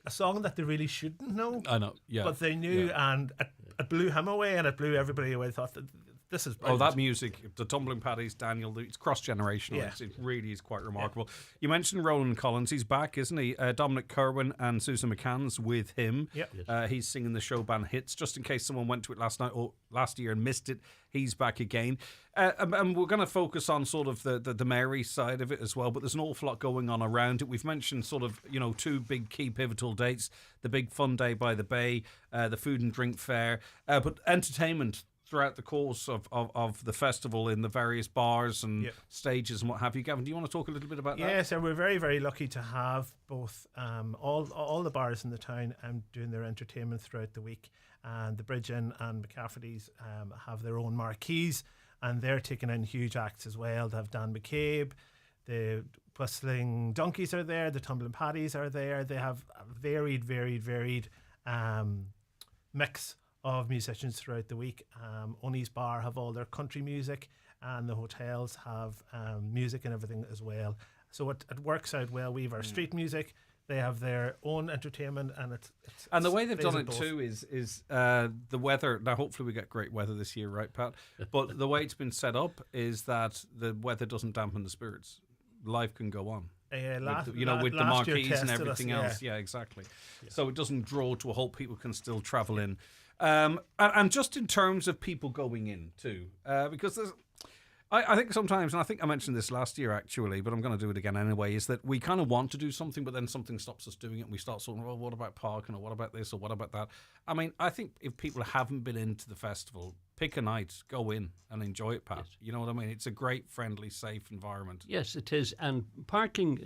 a song that they really shouldn't know. I know, yeah. But they knew, and it blew him away, and it blew everybody away. I thought that this is brilliant. that music, the Tumbling Paddies, Daniel, it's cross-generational. Yeah. It really is quite remarkable. You mentioned Ronan Collins. He's back, isn't he? Dominic Kerwin and Susan McCann's with him. Yep. He's singing the show band hits. Just in case someone went to it last night or last year and missed it, he's back again. And we're going to focus on sort of the Mary side of it as well, but there's an awful lot going on around it. We've mentioned sort of, two big key pivotal dates, the Big Fun Day by the Bay, the Food and Drink Fair, but entertainment throughout the course of the festival in the various bars and stages and what have you. Gavin, do you want to talk a little bit about that? Yes, and we're very, very lucky to have both all the bars in the town doing their entertainment throughout the week. And the Bridge Inn and McCafferty's have their own marquees, and they're taking in huge acts as well. They have Dan McCabe, the Whistling Donkeys are there, the Tumbling Paddies are there. They have a varied mix of musicians throughout the week. Oni's Bar have all their country music, and the hotels have music and everything as well. So it works out well. We have our street music. They have their own entertainment, and and the way they've done it too is the weather. Now, hopefully, we get great weather this year, right, Pat? But the way it's been set up is that the weather doesn't dampen the spirits. Life can go on. With the marquees and everything else. Yeah, exactly. Yeah. So it doesn't draw to a halt. People can still travel in. And just in terms of people going in too, because I think sometimes, and I think I mentioned this last year actually, but I'm going to do it again anyway, is that we kind of want to do something, but then something stops us doing it, and we start saying, well, what about parking, or what about this, or what about that? I mean, I think if people haven't been into the festival, pick a night, go in and enjoy it, Pat. Yes. You know what I mean? It's a great, friendly, safe environment. Yes, it is. And parking,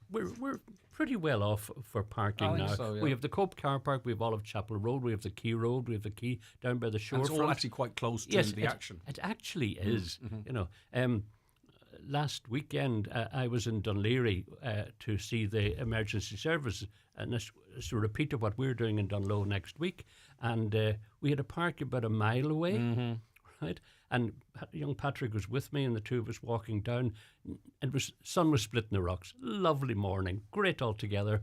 we're pretty well off for parking now. So, yeah. We have the Cope car park, we have Olive Chapel Road, we have the Key Road, we have the Key down by the shore. And it's all actually quite close to the action. It actually is. Mm-hmm. Last weekend, I was in Dunleary to see the emergency service, and it's a repeat of what we're doing in Dunlow next week. And we had a park about a mile away, right? And young Patrick was with me, and the two of us walking down. Sun was splitting the rocks. Lovely morning, great altogether.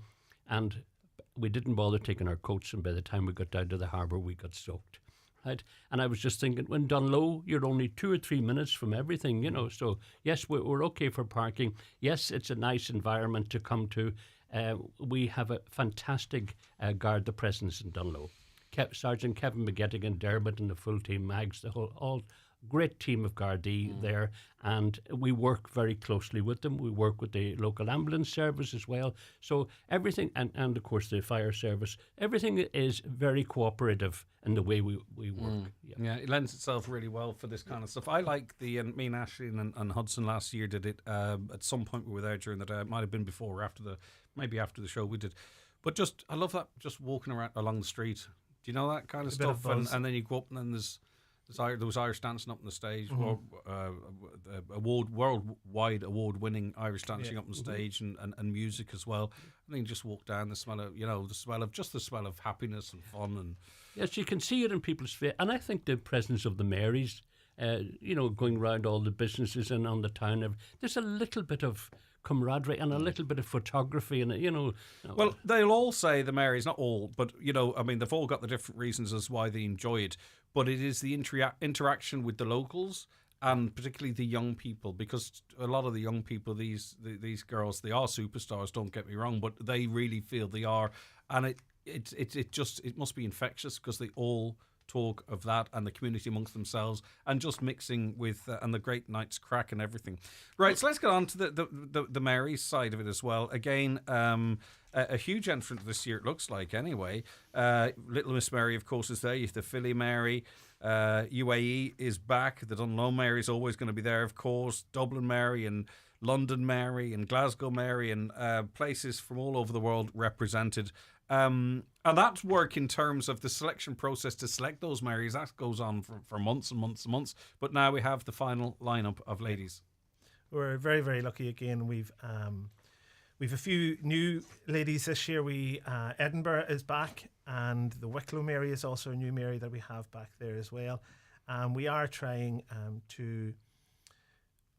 And we didn't bother taking our coats, and by the time we got down to the harbour, we got soaked. Right? And I was just thinking, when Dunlow, you're only 2 or 3 minutes from everything, So, yes, we're okay for parking. Yes, it's a nice environment to come to. We have a fantastic Garda presence in Dunlow. Sergeant Kevin McGettigan, Dermot, and the full team, Mags, all great team of Gardaí there, and we work very closely with them. We work with the local ambulance service as well. So everything, and of course the fire service, everything is very cooperative in the way we work. Yeah, it lends itself really well for this kind of stuff. I like me and Ashley and Hudson last year did it. At some point we were there during the day. It might have been before or after maybe after the show we did. But I love that, just walking around along the street. Do you know that kind of stuff? And then you go up, and then there was Irish dancing up on the stage, worldwide award-winning Irish dancing up on the stage, and music as well. And then you just walk down, the smell of happiness and fun, and yes, you can see it in people's face. And I think the presence of the Marys, going around all the businesses and on the town, there's a little bit of camaraderie and a little bit of photography, and Well, they'll all say, the Marys, not all, but they've all got the different reasons as why they enjoy it. But it is the interaction with the locals, and particularly the young people, because a lot of the young people, these girls, they are superstars. Don't get me wrong, but they really feel they are, and it must be infectious, because they all talk of that and the community amongst themselves, and just mixing with and the great night's crack and everything. Right, so let's get on to the Mary's side of it as well. Again, a huge entrant this year, it looks like, anyway. Little Miss Mary, of course, is there. You have the Philly Mary. UAE is back. The Dunloe Mary is always going to be there, of course. Dublin Mary and London Mary and Glasgow Mary and places from all over the world represented. And that's work in terms of the selection process to select those Marys. That goes on for months and months and months. But now we have the final lineup of ladies. We're very, very lucky again. We've a few new ladies this year. Edinburgh is back, and the Wicklow Mary is also a new Mary that we have back there as well. We are trying to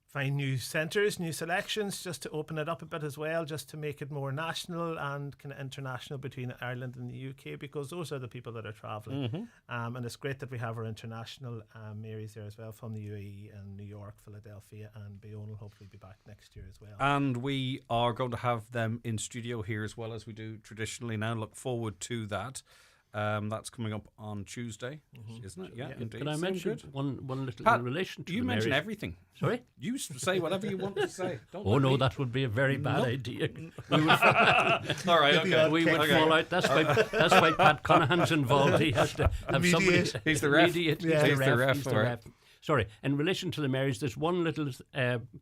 find new centres, new selections, just to open it up a bit as well, just to make it more national and kind of international between Ireland and the UK, because those are the people that are travelling. And it's great that we have our international Marys there as well, from the UAE and New York, Philadelphia, and Bayonne will hopefully be back next year as well. And we are going to have them in studio here as well, as we do traditionally now. Look forward to that. That's coming up on Tuesday, isn't it? Yeah, indeed. Can I mention one little Pat, in relation to you the mention Marys? Everything. Sorry? You say whatever you want to say. Don't Oh, no, worry. that would be a very bad idea. All right, okay. We would fall out. That's why Pat Conahan's involved. He has to have somebody. He's the ref. Mediate. Yeah. He's the ref. He's the ref. Sorry, in relation to the Marys, there's one little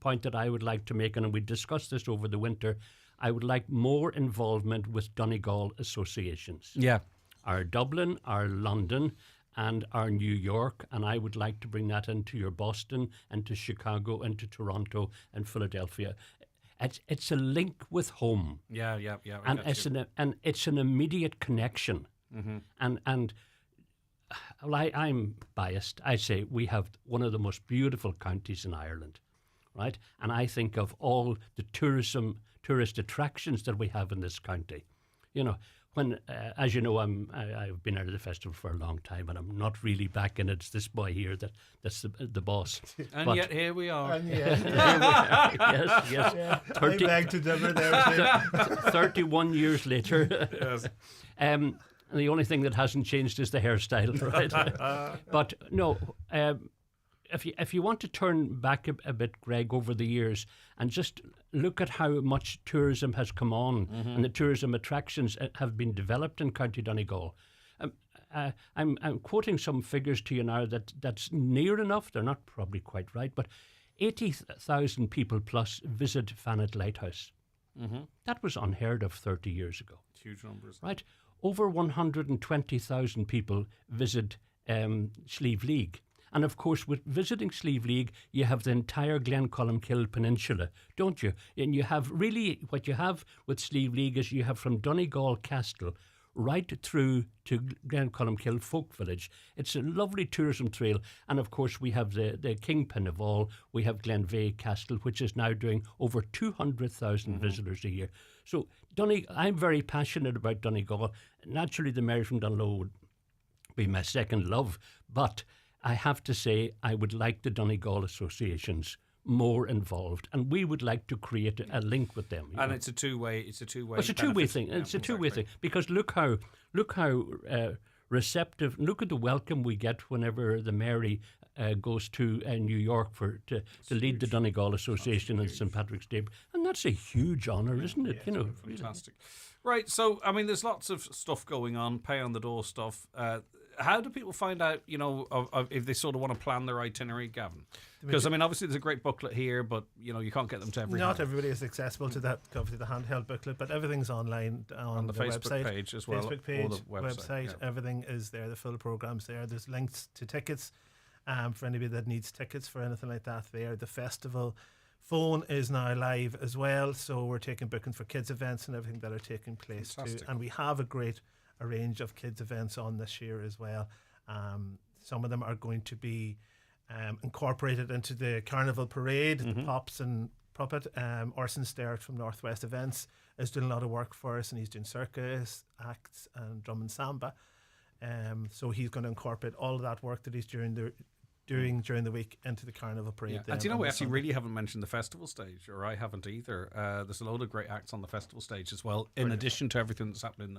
point that I would like to make, and we discussed this over the winter. I would like more involvement with Donegal associations. Yeah. Our Dublin, our London, and our New York, and I would like to bring that into your Boston, and to Chicago, and to Toronto, and Philadelphia. It's a link with home. Yeah. And it's an immediate connection. And well, I'm biased. I say we have one of the most beautiful counties in Ireland, right? And I think of all the tourist attractions that we have in this county. You know, when, as you know, I've been out of the festival for a long time, and I'm not really back in it. It's this boy here that's the boss. And but, yet here we are. Yes. Yeah. 30, I beg to differ there. 31 years later. Yes. And the only thing that hasn't changed is the hairstyle, right? But no, if you want to turn back a bit, Greg, over the years, and just look at how much tourism has come on and the tourism attractions have been developed in County Donegal. I'm quoting some figures to you now that's near enough. They're not probably quite right, but 80,000 people plus visit Fanet Lighthouse. That was unheard of 30 years ago. Huge numbers. Right. Over 120,000 people visit Slieve League. And of course, with visiting Slieve League, you have the entire Glencolmcille Peninsula, don't you? And you have really, what you have with Slieve League is you have from Donegal Castle right through to Glencolmcille Folk Village. It's a lovely tourism trail. And of course, we have the kingpin of all. We have Glenveigh Castle, which is now doing over 200,000 visitors a year. So I'm very passionate about Donegal. Naturally, the Mary from Dunloe would be my second love. But I have to say, I would like the Donegal associations more involved, and we would like to create a link with them. And it's a two-way. It's a two-way thing. It's a two-way thing, because look how receptive. Look at the welcome we get whenever the Mary goes to New York to lead the Donegal Association in St. Patrick's Day, and that's a huge honour, isn't it? Yeah, fantastic. Right. So I mean, there's lots of stuff going on. Pay on the door stuff. How do people find out, if they sort of want to plan their itinerary, Gavin? Because, I mean, obviously there's a great booklet here, but, you can't get them to every Not everybody is accessible to that, obviously, the handheld booklet, but everything's online on the Facebook website. page as well. Facebook page, or the website. Everything is there. The full program's there. There's links to tickets for anybody that needs tickets for anything like that there. The festival phone is now live as well, so we're taking booking for kids' events and everything that are taking place too. And we have a range of kids events on this year as well. Some of them are going to be incorporated into the Carnival Parade, the Pops and Puppet. Orson Sterrett from Northwest Events is doing a lot of work for us, and he's doing circus acts and drum and samba. So he's going to incorporate all of that work that he's doing during the week into the Carnival Parade. Yeah. Then And do you know, on we the actually Sunday. really haven't mentioned the festival stage, or I haven't either. There's a load of great acts on the festival stage as well, in addition to everything that's happening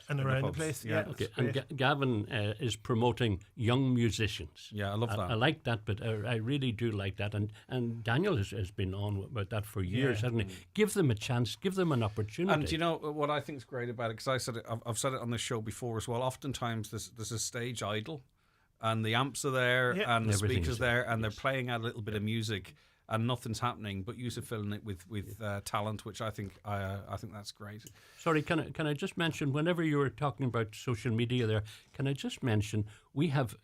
and in around the pubs. place. Yeah. Yeah, Okay, and Gavin is promoting young musicians. Yeah, I love that. I like that, but I really do like that. And Daniel has been on about that for years, Yeah. hasn't he? Give them a chance, give them an opportunity. And do you know what I think is great about it? Because I've said it on this show before as well. Oftentimes there's a stage idle, and the amps are there, Yeah. and the Everything's speakers there, there, and they're playing out a little bit of music, and nothing's happening. But you're filling it with talent, which I think that's great. Sorry, can I just mention, whenever you were talking about social media there, can I just mention we have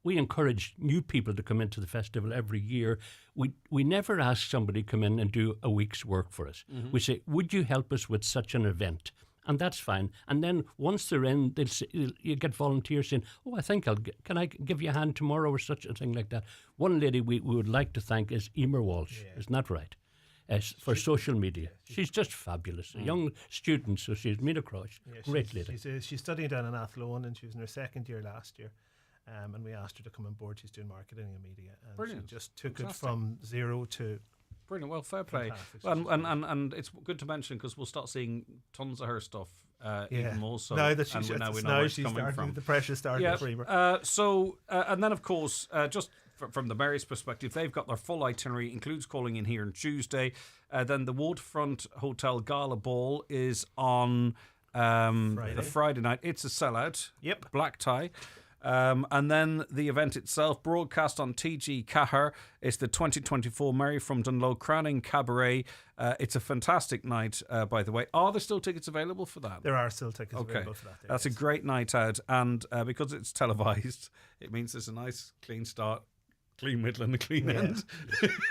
we encourage new people to come into the festival every year. We never ask somebody to come in and do a week's work for us. Mm-hmm. We say, would you help us with such an event? And that's fine. And then once they're in, they'll say, you get volunteers saying, oh, I think can I give you a hand tomorrow or such a thing like that. One lady we would like to thank is Emer Walsh. Yeah. Isn't that right? For social media. She's just fabulous. A young student, so she's made across. Yeah, Great lady. She's studying down in Athlone, and she was in her second year last year. And we asked her to come on board. She's doing marketing and media. And Brilliant. She just took Fantastic. it from zero to... Brilliant. Well, fair play. Fantastic. And it's good to mention, because we'll start seeing tons of her stuff even more so. Now that and she's, we know now where it's she's coming starting, from. the pressure starting Yeah. for Emer. And then, of course, just from the Mary's perspective, they've got their full itinerary, includes calling in here on Tuesday. Then the Waterfront Hotel Gala Ball is on the Friday night. It's a sellout. Yep. Black tie. And then the event itself, broadcast on TG Cahir. It's the 2024 Mary from Dunlow Crowning Cabaret. It's a fantastic night, by the way. Are there still tickets available for that? There are still tickets available for that. That's a great night out. And because it's televised, it means there's a nice clean start, clean middle and a clean end.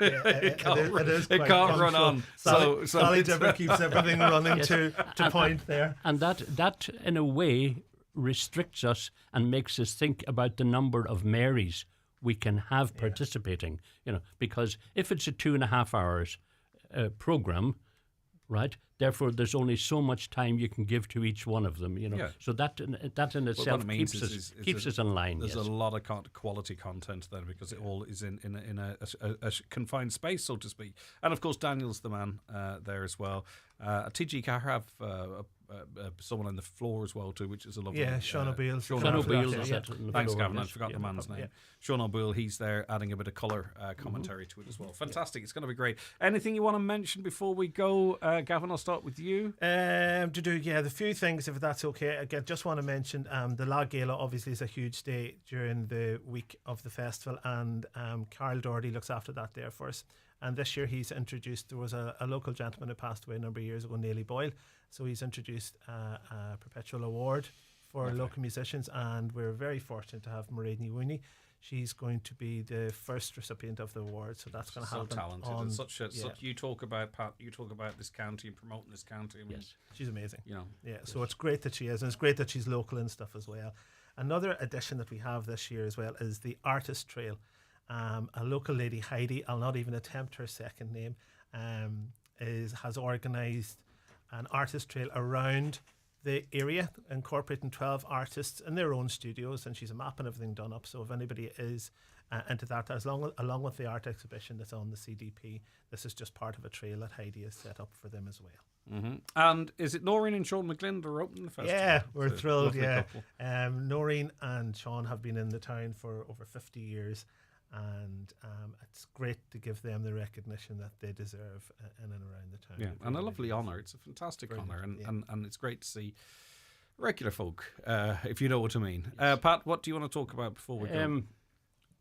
It can't run on. So Sally Dibber keeps everything running to point there. And that in a way restricts us and makes us think about the number of Marys we can have participating, because if it's a 2.5 hours program, right, therefore there's only so much time you can give to each one of them, so that in itself keeps us in line. There's a lot of quality content then, because it all is in a confined space, so to speak. And of course Daniel's the man there as well. TG Cahir have someone on the floor as well too, which is a lovely. Yeah, Sean O'Beal. Sean O'Beal. Thanks, Gavin. I forgot the man's name. Sean O'Beal. He's there adding a bit of colour commentary to it as well. Fantastic. It's going to be great. Anything you want to mention before we go, Gavin? I'll start with you. The few things, if that's okay. Again, just want to mention the La Gala obviously is a huge day during the week of the festival, and Carl Doherty looks after that there for us. And this year he's introduced, there was a local gentleman who passed away a number of years ago, Neely Boyle. So he's introduced a perpetual award for local musicians, and we're very fortunate to have Mairead Ní She's going to be the first recipient of the award, so that's going to happen. So talented. And you talk about, Pat, you talk about this county and promoting this county. I mean, yes. She's amazing. So it's great that she is, and it's great that she's local and stuff as well. Another addition that we have this year as well is the Artist Trail. A local lady, Heidi, I'll not even attempt her second name, has organised an artist trail around the area, incorporating 12 artists in their own studios, and she's a map and everything done up. So if anybody is into that, along with the art exhibition that's on the CDP, this is just part of a trail that Heidi has set up for them as well. Mm-hmm. And is it Noreen and Sean McGlynn that are opening the festival? Yeah, we're thrilled. Yeah, Noreen and Sean have been in the town for over 50 years. And it's great to give them the recognition that they deserve in and around the town. Yeah, and a lovely honour. It's a fantastic honour, and it's great to see regular folk, if you know what I mean. Pat, what do you want to talk about before we go?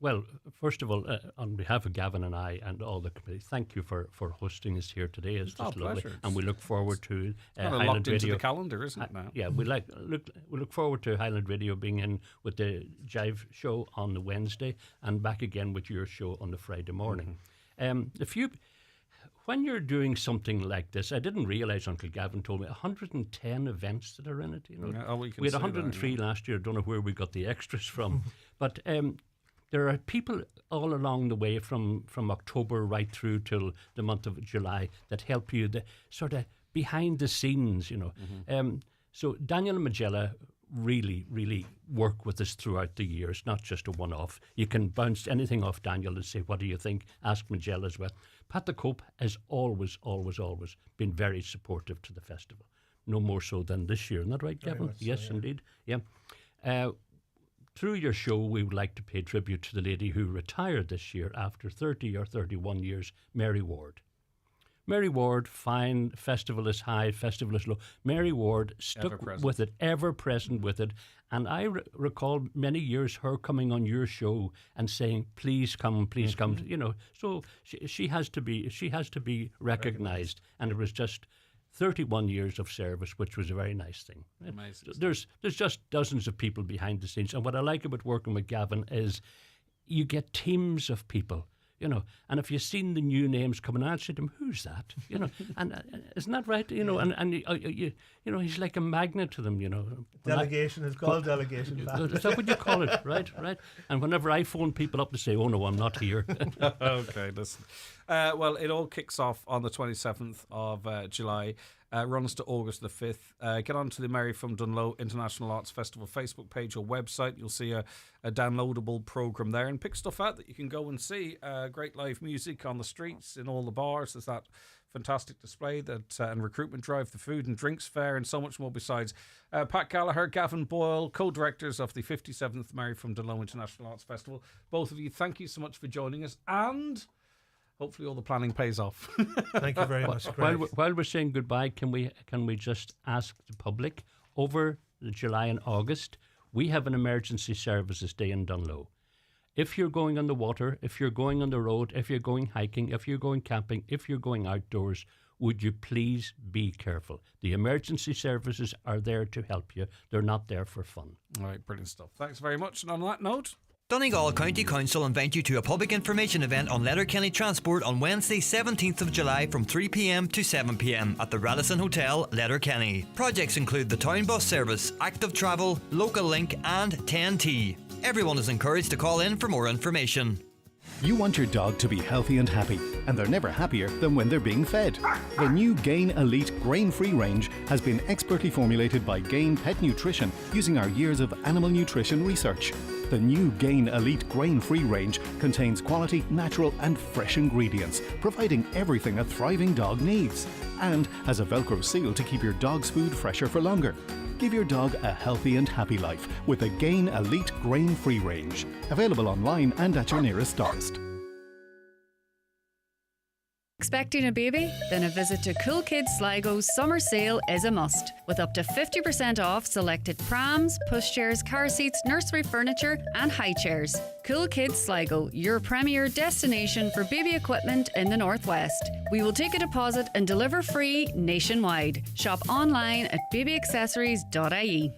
Well, first of all, on behalf of Gavin and I and all the committee, thank you for hosting us here today. It's just lovely, and we look forward to Highland locked Radio. Into the calendar, isn't it now? Yeah, we look forward to Highland Radio being in with the Jive show on the Wednesday and back again with your show on the Friday morning. When you're doing something like this, I didn't realise until Gavin told me 110 events that are in it. We had 103 last year. I don't know where we got the extras from, but. There are people all along the way from October right through till the month of July that help you, the sort of behind the scenes, So Daniel Magella really, really work with us throughout the year. It's not just a one-off. You can bounce anything off Daniel and say, what do you think? Ask Majella as well. Pat the Cope has always been very supportive to the festival. No more so than this year. Isn't that right, Gavin? Yes, indeed. Yeah. Through your show, we would like to pay tribute to the lady who retired this year after 30 or 31 years, Mary Ward. Mary Ward, fine, festival is high, festival is low. Mary Ward stuck with it, ever present with it. And I recall many years her coming on your show and saying, please come, you know. So she has to be recognised. And it was just 31 years of service, which was a very nice thing. Amazing. There's just dozens of people behind the scenes. And what I like about working with Gavin is you get teams of people. You know, and if you've seen the new names coming out, I said to him, who's that? You know, and isn't that right? You know, and you know, he's like a magnet to them, you know. Delegation is called delegation. Is that what you call it? Right. And whenever I phone people up to say, oh no, I'm not here. Okay, listen. Well, it all kicks off on the 27th of July. Runs to August the 5th. Get onto the Mary from Dunloe International Arts Festival Facebook page or website. You'll see a downloadable programme there, and pick stuff out that you can go and see. Great live music on the streets, in all the bars. There's that fantastic display that and recruitment drive, the food and drinks fair, and so much more besides. Pat Gallagher, Gavin Boyle, co-directors of the 57th Mary from Dunloe International Arts Festival. Both of you, thank you so much for joining us, and hopefully all the planning pays off. Thank you very much, Greg. While we're saying goodbye, can we just ask the public, over July and August, we have an emergency services day in Dunloe. If you're going on the water, if you're going on the road, if you're going hiking, if you're going camping, if you're going outdoors, would you please be careful? The emergency services are there to help you. They're not there for fun. All right, brilliant stuff. Thanks very much. And on that note, Donegal County Council invite you to a public information event on Letterkenny Transport on Wednesday 17th of July from 3 p.m. to 7 p.m. at the Radisson Hotel, Letterkenny. Projects include the town bus service, Active Travel, Local Link and 10T. Everyone is encouraged to call in for more information. You want your dog to be healthy and happy, and they're never happier than when they're being fed. The new Gain Elite grain-free range has been expertly formulated by Gain Pet Nutrition using our years of animal nutrition research. The new Gain Elite grain-free range contains quality, natural and fresh ingredients, providing everything a thriving dog needs, and has a Velcro seal to keep your dog's food fresher for longer. Give your dog a healthy and happy life with the Gain Elite grain-free range. Available online and at your nearest stocist. Expecting a baby? Then a visit to Cool Kids Sligo's summer sale is a must, with up to 50% off selected prams, pushchairs, car seats, nursery furniture and high chairs. Cool Kids Sligo, your premier destination for baby equipment in the Northwest. We will take a deposit and deliver free nationwide. Shop online at babyaccessories.ie.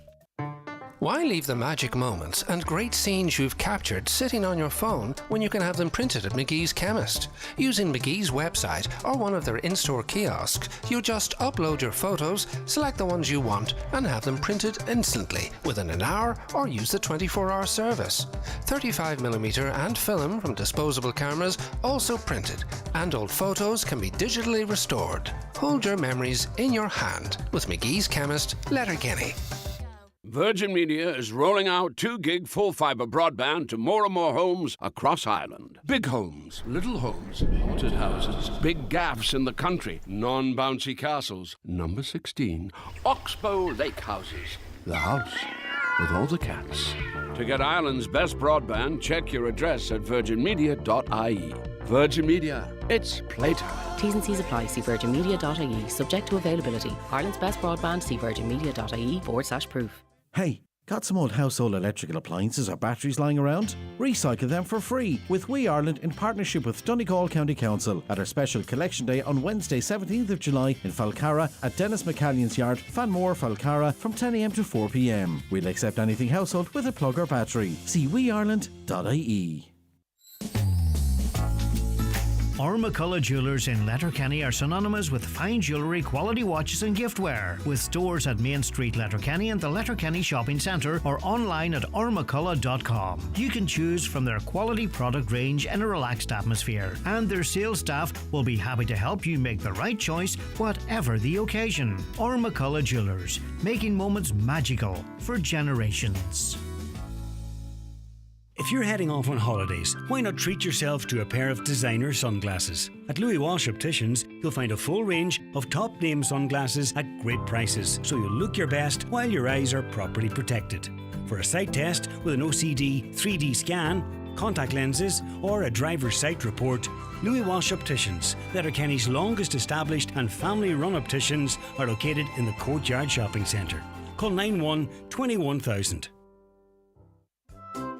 Why leave the magic moments and great scenes you've captured sitting on your phone when you can have them printed at McGee's Chemist? Using McGee's website or one of their in-store kiosks, you just upload your photos, select the ones you want and have them printed instantly within an hour, or use the 24-hour service. 35mm and film from disposable cameras also printed, and old photos can be digitally restored. Hold your memories in your hand with McGee's Chemist, Letterkenny. Virgin Media is rolling out 2 gig full fibre broadband to more and more homes across Ireland. Big homes, little homes, haunted houses, big gaffs in the country, non-bouncy castles. Number 16, Oxbow Lake Houses. The house with all the cats. To get Ireland's best broadband, check your address at virginmedia.ie. Virgin Media, it's playtime. T's and C's apply. See virginmedia.ie. Subject to availability. Ireland's best broadband. See virginmedia.ie/proof. Hey, got some old household electrical appliances or batteries lying around? Recycle them for free with We Ireland in partnership with Donegal County Council at our special collection day on Wednesday 17th of July in Falcarra at Dennis McCallion's yard, Fanmore, Falcarra from 10 a.m. to 4 p.m. We'll accept anything household with a plug or battery. See weeireland.ie. Our McCullough Jewellers in Letterkenny are synonymous with fine jewellery, quality watches and giftware. With stores at Main Street, Letterkenny and the Letterkenny Shopping Centre or online at ourmccullough.com. You can choose from their quality product range in a relaxed atmosphere, and their sales staff will be happy to help you make the right choice, whatever the occasion. Our McCullough Jewellers, making moments magical for generations. If you're heading off on holidays, why not treat yourself to a pair of designer sunglasses? At Louis Walsh Opticians, you'll find a full range of top-name sunglasses at great prices, so you'll look your best while your eyes are properly protected. For a sight test with an OCD 3D scan, contact lenses or a driver's sight report, Louis Walsh Opticians, Letterkenny's longest established and family-run opticians, are located in the Courtyard Shopping Centre. Call 91 21000.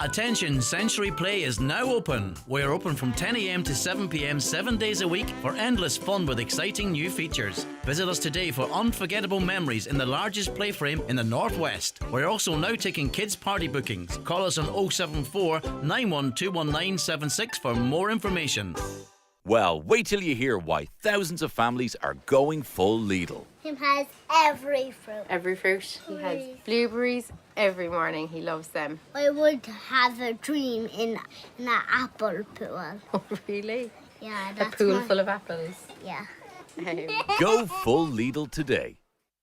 Attention, Century Play is now open. We're open from 10 a.m. to 7 p.m. 7 days a week for endless fun with exciting new features. Visit us today for unforgettable memories in the largest playframe in the Northwest. We're also now taking kids' party bookings. Call us on 074 9121976 for more information. Well, wait till you hear why thousands of families are going full Lidl. He has every fruit. Every fruit. He has blueberries every morning. He loves them. I would have a dream in an apple pool. Oh, really? Yeah, that's a pool full of apples. Yeah. Go full Lidl today.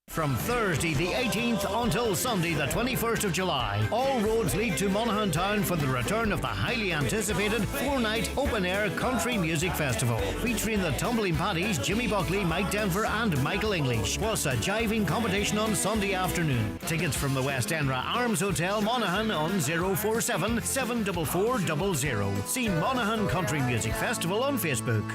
From Thursday the 18th until Sunday the 21st of July, all roads lead to Monaghan Town for the return of the highly anticipated 4-night open-air country music festival, featuring the Tumbling Paddies, Jimmy Buckley, Mike Denver and Michael English, plus a jiving competition on Sunday afternoon. Tickets from the West Enra Arms Hotel, Monaghan on 047 744 00. See Monaghan Country Music Festival on Facebook.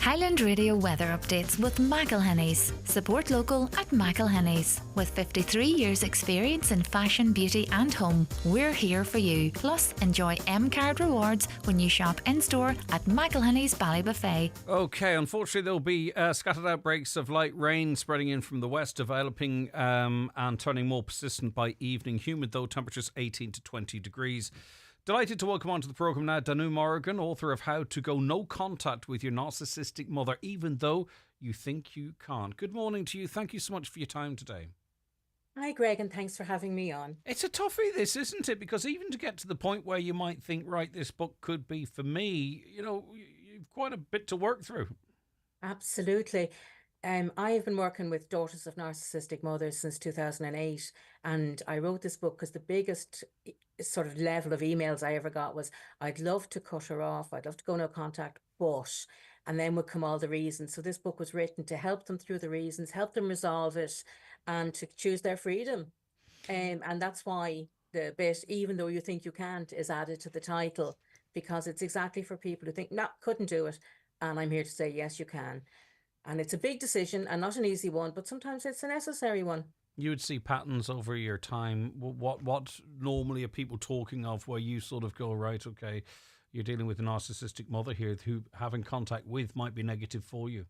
Highland Radio weather updates with McElhenny's. Support local at McElhenny's. With 53 years experience in fashion, beauty and home, we're here for you. Plus, enjoy M-Card rewards when you shop in-store at McElhenny's Ballybuffet. Okay, unfortunately there'll be scattered outbreaks of light rain spreading in from the west, developing and turning more persistent by evening. Humid though, temperatures 18 to 20 degrees. Delighted to welcome onto the programme now Danu Morrigan, author of How to Go No Contact with Your Narcissistic Mother, Even Though You Think You Can't. Good morning to you. Thank you so much for your time today. Hi, Greg, and thanks for having me on. It's a toughie, this, isn't it? Because even to get to the point where you might think, right, this book could be for me, you know, you've quite a bit to work through. Absolutely. I have been working with daughters of narcissistic mothers since 2008, and I wrote this book because the biggest sort of level of emails I ever got was, I'd love to cut her off, I'd love to go no contact, but, and then would come all the reasons. So this book was written to help them through the reasons, help them resolve it, and to choose their freedom. And that's why the bit, even though you think you can't, is added to the title, because it's exactly for people who think, no, couldn't do it. And I'm here to say, yes, you can. And it's a big decision and not an easy one, but sometimes it's a necessary one. You would see patterns over your time. What normally are people talking of where you sort of go, right, okay, you're dealing with a narcissistic mother here who having contact with might be negative for you?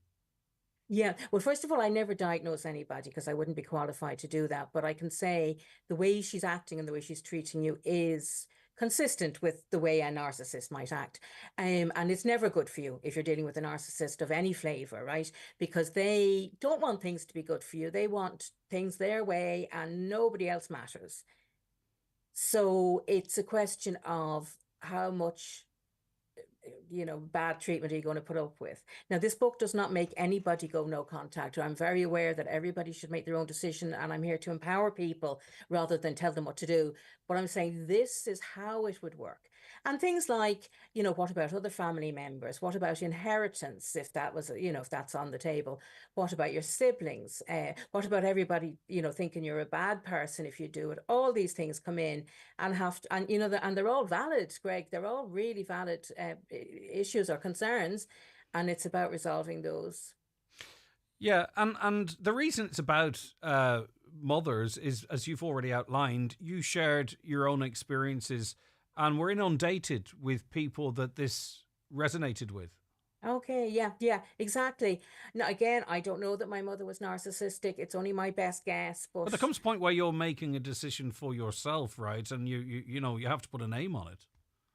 Yeah. Well, first of all, I never diagnose anybody because I wouldn't be qualified to do that. But I can say the way she's acting and the way she's treating you is consistent with the way a narcissist might act. And it's never good for you if you're dealing with a narcissist of any flavour, right? Because they don't want things to be good for you. They want things their way and nobody else matters. So it's a question of how much, bad treatment are you going to put up with? Now, this book does not make anybody go no contact. I'm very aware that everybody should make their own decision, and I'm here to empower people rather than tell them what to do. But I'm saying this is how it would work. And things like, what about other family members? What about inheritance, if that was, if that's on the table? What about your siblings? What about everybody, thinking you're a bad person if you do it? All these things come in and and they're all valid, Greg. They're all really valid issues or concerns, and it's about resolving those. Yeah, and the reason it's about mothers is, as you've already outlined, you shared your own experiences and we're inundated with people that this resonated with. Okay, yeah, exactly. Now, again, I don't know that my mother was narcissistic. It's only my best guess. But there comes a point where you're making a decision for yourself, right? And you have to put a name on it.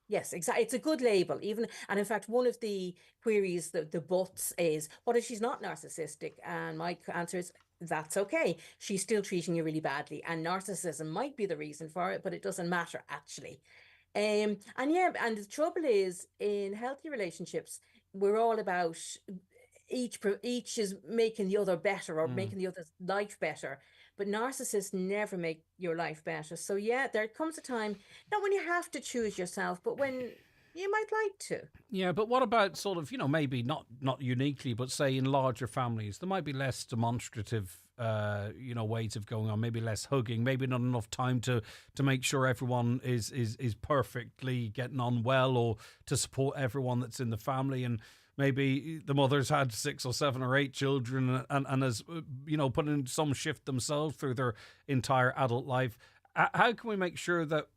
Yes, exactly. It's a good label, even, and in fact, one of the queries, the buts is, what if she's not narcissistic? And my answer is, that's okay. She's still treating you really badly, and narcissism might be the reason for it, but it doesn't matter actually. And yeah, and the trouble is, in healthy relationships, we're all about each is making the other better or Mm. making the other's life better. But narcissists never make your life better. So yeah, there comes a time, not when you have to choose yourself, but when you might like to. Yeah, but what about sort of, maybe not uniquely, but say in larger families, there might be less demonstrative, ways of going on, maybe less hugging, maybe not enough time to make sure everyone is perfectly getting on well, or to support everyone that's in the family. And maybe the mother's had 6 or 7 or 8 children and has, put in some shift themselves through their entire adult life. How can we make sure that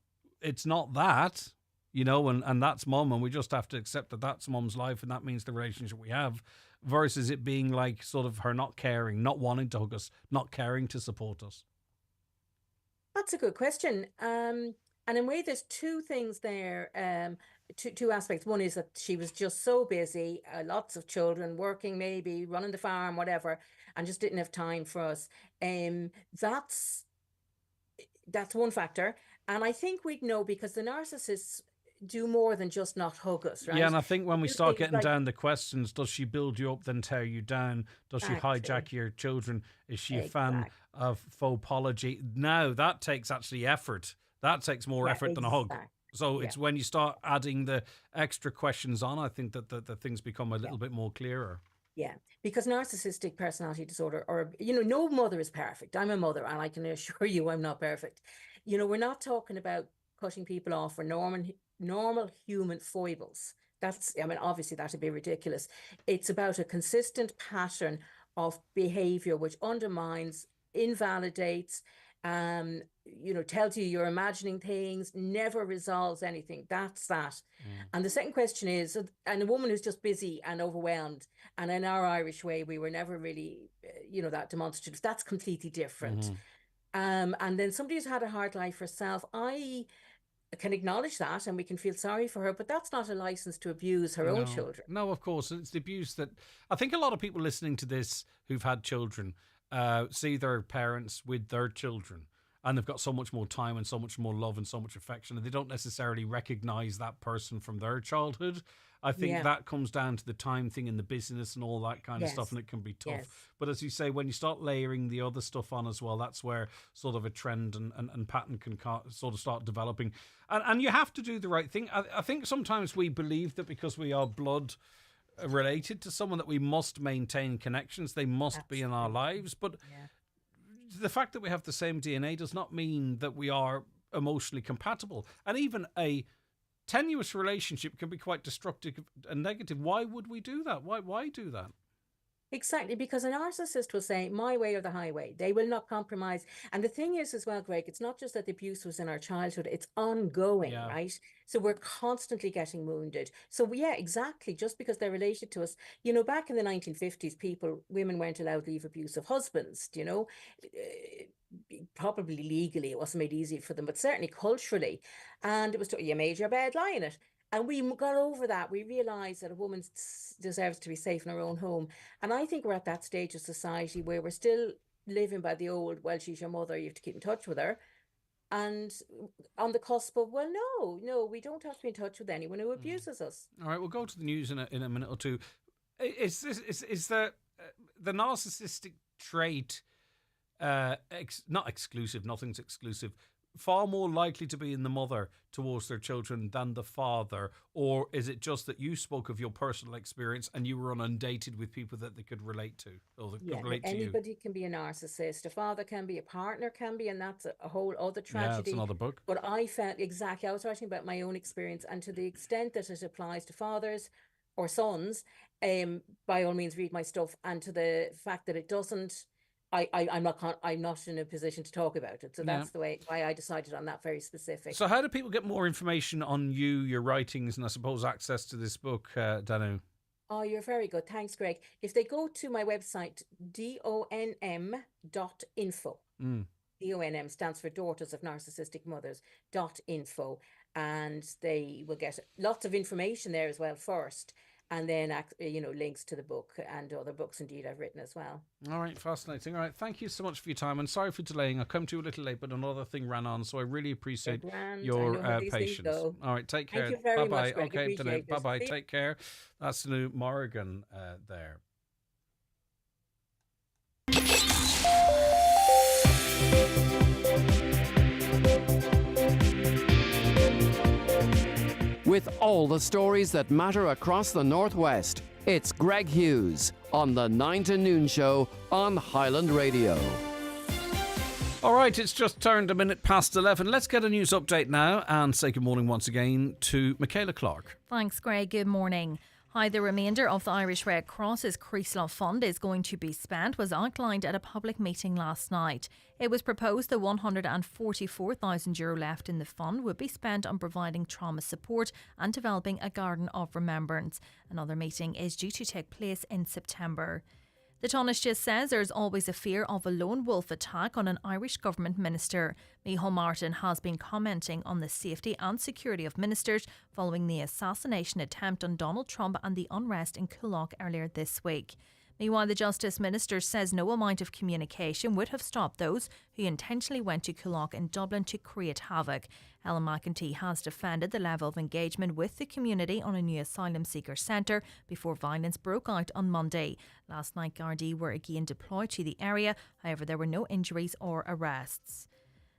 it's not that? And that's mum, and we just have to accept that that's mum's life, and that means the relationship we have, versus it being like sort of her not caring, not wanting to hug us, not caring to support us. That's a good question. And in a way, there's two things there, two aspects. One is that she was just so busy, lots of children, working, maybe running the farm, whatever, and just didn't have time for us. That's one factor. And I think we'd know, because the narcissists do more than just not hug us, right? Yeah, and I think when we Do start things getting like- down the questions, does she build you up then tear you down? Does she hijack your children? Is she a fan of faux apology? No, that takes actually effort. That takes more effort than a hug. So it's when you start adding the extra questions on, I think that the things become a little bit more clearer. Yeah, because narcissistic personality disorder, or, no mother is perfect. I'm a mother, and I can assure you I'm not perfect. We're not talking about cutting people off for normal human foibles. Obviously that'd be ridiculous. It's about a consistent pattern of behavior which undermines, invalidates, tells you you're imagining things, never resolves anything. That's that. And the second question is, and a woman who's just busy and overwhelmed, and in our Irish way, we were never really, that demonstrative. That's completely different. And then somebody who's had a hard life herself, I can acknowledge that, and we can feel sorry for her, but that's not a license to abuse her own children. No, of course. It's the abuse that I think a lot of people listening to this who've had children see their parents with their children, and they've got so much more time and so much more love and so much affection, and they don't necessarily recognize that person from their childhood. I think that comes down to the time thing in the business and all that kind of stuff, and it can be tough. But as you say, when you start layering the other stuff on as well, that's where sort of a trend and pattern can sort of start developing. And you have to do the right thing. I think sometimes we believe that because we are blood related to someone that we must maintain connections, they must be in our lives. But the fact that we have the same DNA does not mean that we are emotionally compatible. And even a tenuous relationship can be quite destructive and negative. Why would we do that? Why do that? Exactly, because a narcissist will say, my way or the highway. They will not compromise. And the thing is as well, Greg, it's not just that the abuse was in our childhood, it's ongoing, right? So we're constantly getting wounded. So yeah, exactly, just because they're related to us. Back in the 1950s, women weren't allowed to leave abusive husbands, probably legally, it wasn't made easy for them, but certainly culturally. And it was, you made your bed, lie in it. And we got over that. We realised that a woman deserves to be safe in her own home. And I think we're at that stage of society where we're still living by the old, well, she's your mother, you have to keep in touch with her. And on the cusp of, well, no, we don't have to be in touch with anyone who abuses us. All right, we'll go to the news in a minute or two. Is the narcissistic trait not exclusive, nothing's exclusive, far more likely to be in the mother towards their children than the father? Or is it just that you spoke of your personal experience and you were inundated with people that they could relate to, or that could relate to you? Anybody can be a narcissist. A father can be, a partner can be, and that's a whole other tragedy. Yeah, it's another book. But I felt I was writing about my own experience, and to the extent that it applies to fathers or sons, by all means read my stuff. And to the fact that it doesn't, I'm not in a position to talk about it. So that's why I decided on that very specific. So how do people get more information on you, your writings, and I suppose access to this book, Danu? Oh, you're very good. Thanks, Greg. If they go to my website, donm.info, DONM stands for Daughters of Narcissistic Mothers.info, and they will get lots of information there as well first, and then links to the book and other books indeed I've written as well. All right, fascinating. All right, thank you so much for your time, and sorry for delaying. I come to you a little late, but another thing ran on, so I really appreciate your patience. All right, take care. Thank you very Bye-bye. much, Greg. Okay, Appreciate it. bye-bye. See you. Take care. That's New Morrigan there. With all the stories that matter across the Northwest, it's Greg Hughes on the 9 to Noon Show on Highland Radio. All right, it's just turned 11:11. Let's get a news update now and say good morning once again to Michaela Clark. Thanks, Greg. Good morning. How the remainder of the Irish Red Cross's Creeslough Fund is going to be spent was outlined at a public meeting last night. It was proposed the €144,000 left in the fund would be spent on providing trauma support and developing a garden of remembrance. Another meeting is due to take place in September. The Taoiseach says there is always a fear of a lone wolf attack on an Irish government minister. Micheál Martin has been commenting on the safety and security of ministers following the assassination attempt on Donald Trump and the unrest in Coolock earlier this week. Meanwhile, the Justice Minister says no amount of communication would have stopped those who intentionally went to Coolock in Dublin to create havoc. Ellen McEntee has defended the level of engagement with the community on a new asylum seeker centre before violence broke out on Monday. Last night, Gardaí were again deployed to the area. However, there were no injuries or arrests.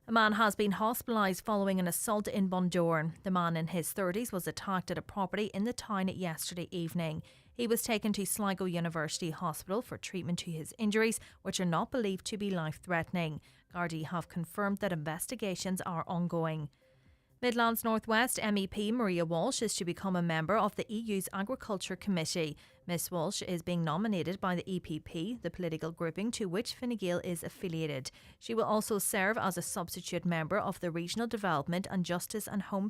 A man has been hospitalised following an assault in Bundoran. The man in his 30s was attacked at a property in the town yesterday evening. He was taken to Sligo University Hospital for treatment to his injuries, which are not believed to be life-threatening. Gardaí have confirmed that investigations are ongoing. Midlands North West MEP Maria Walsh is to become a member of the EU's Agriculture Committee. Miss Walsh is being nominated by the EPP, the political grouping to which Fine Gael is affiliated. She will also serve as a substitute member of the Regional Development and Justice and Home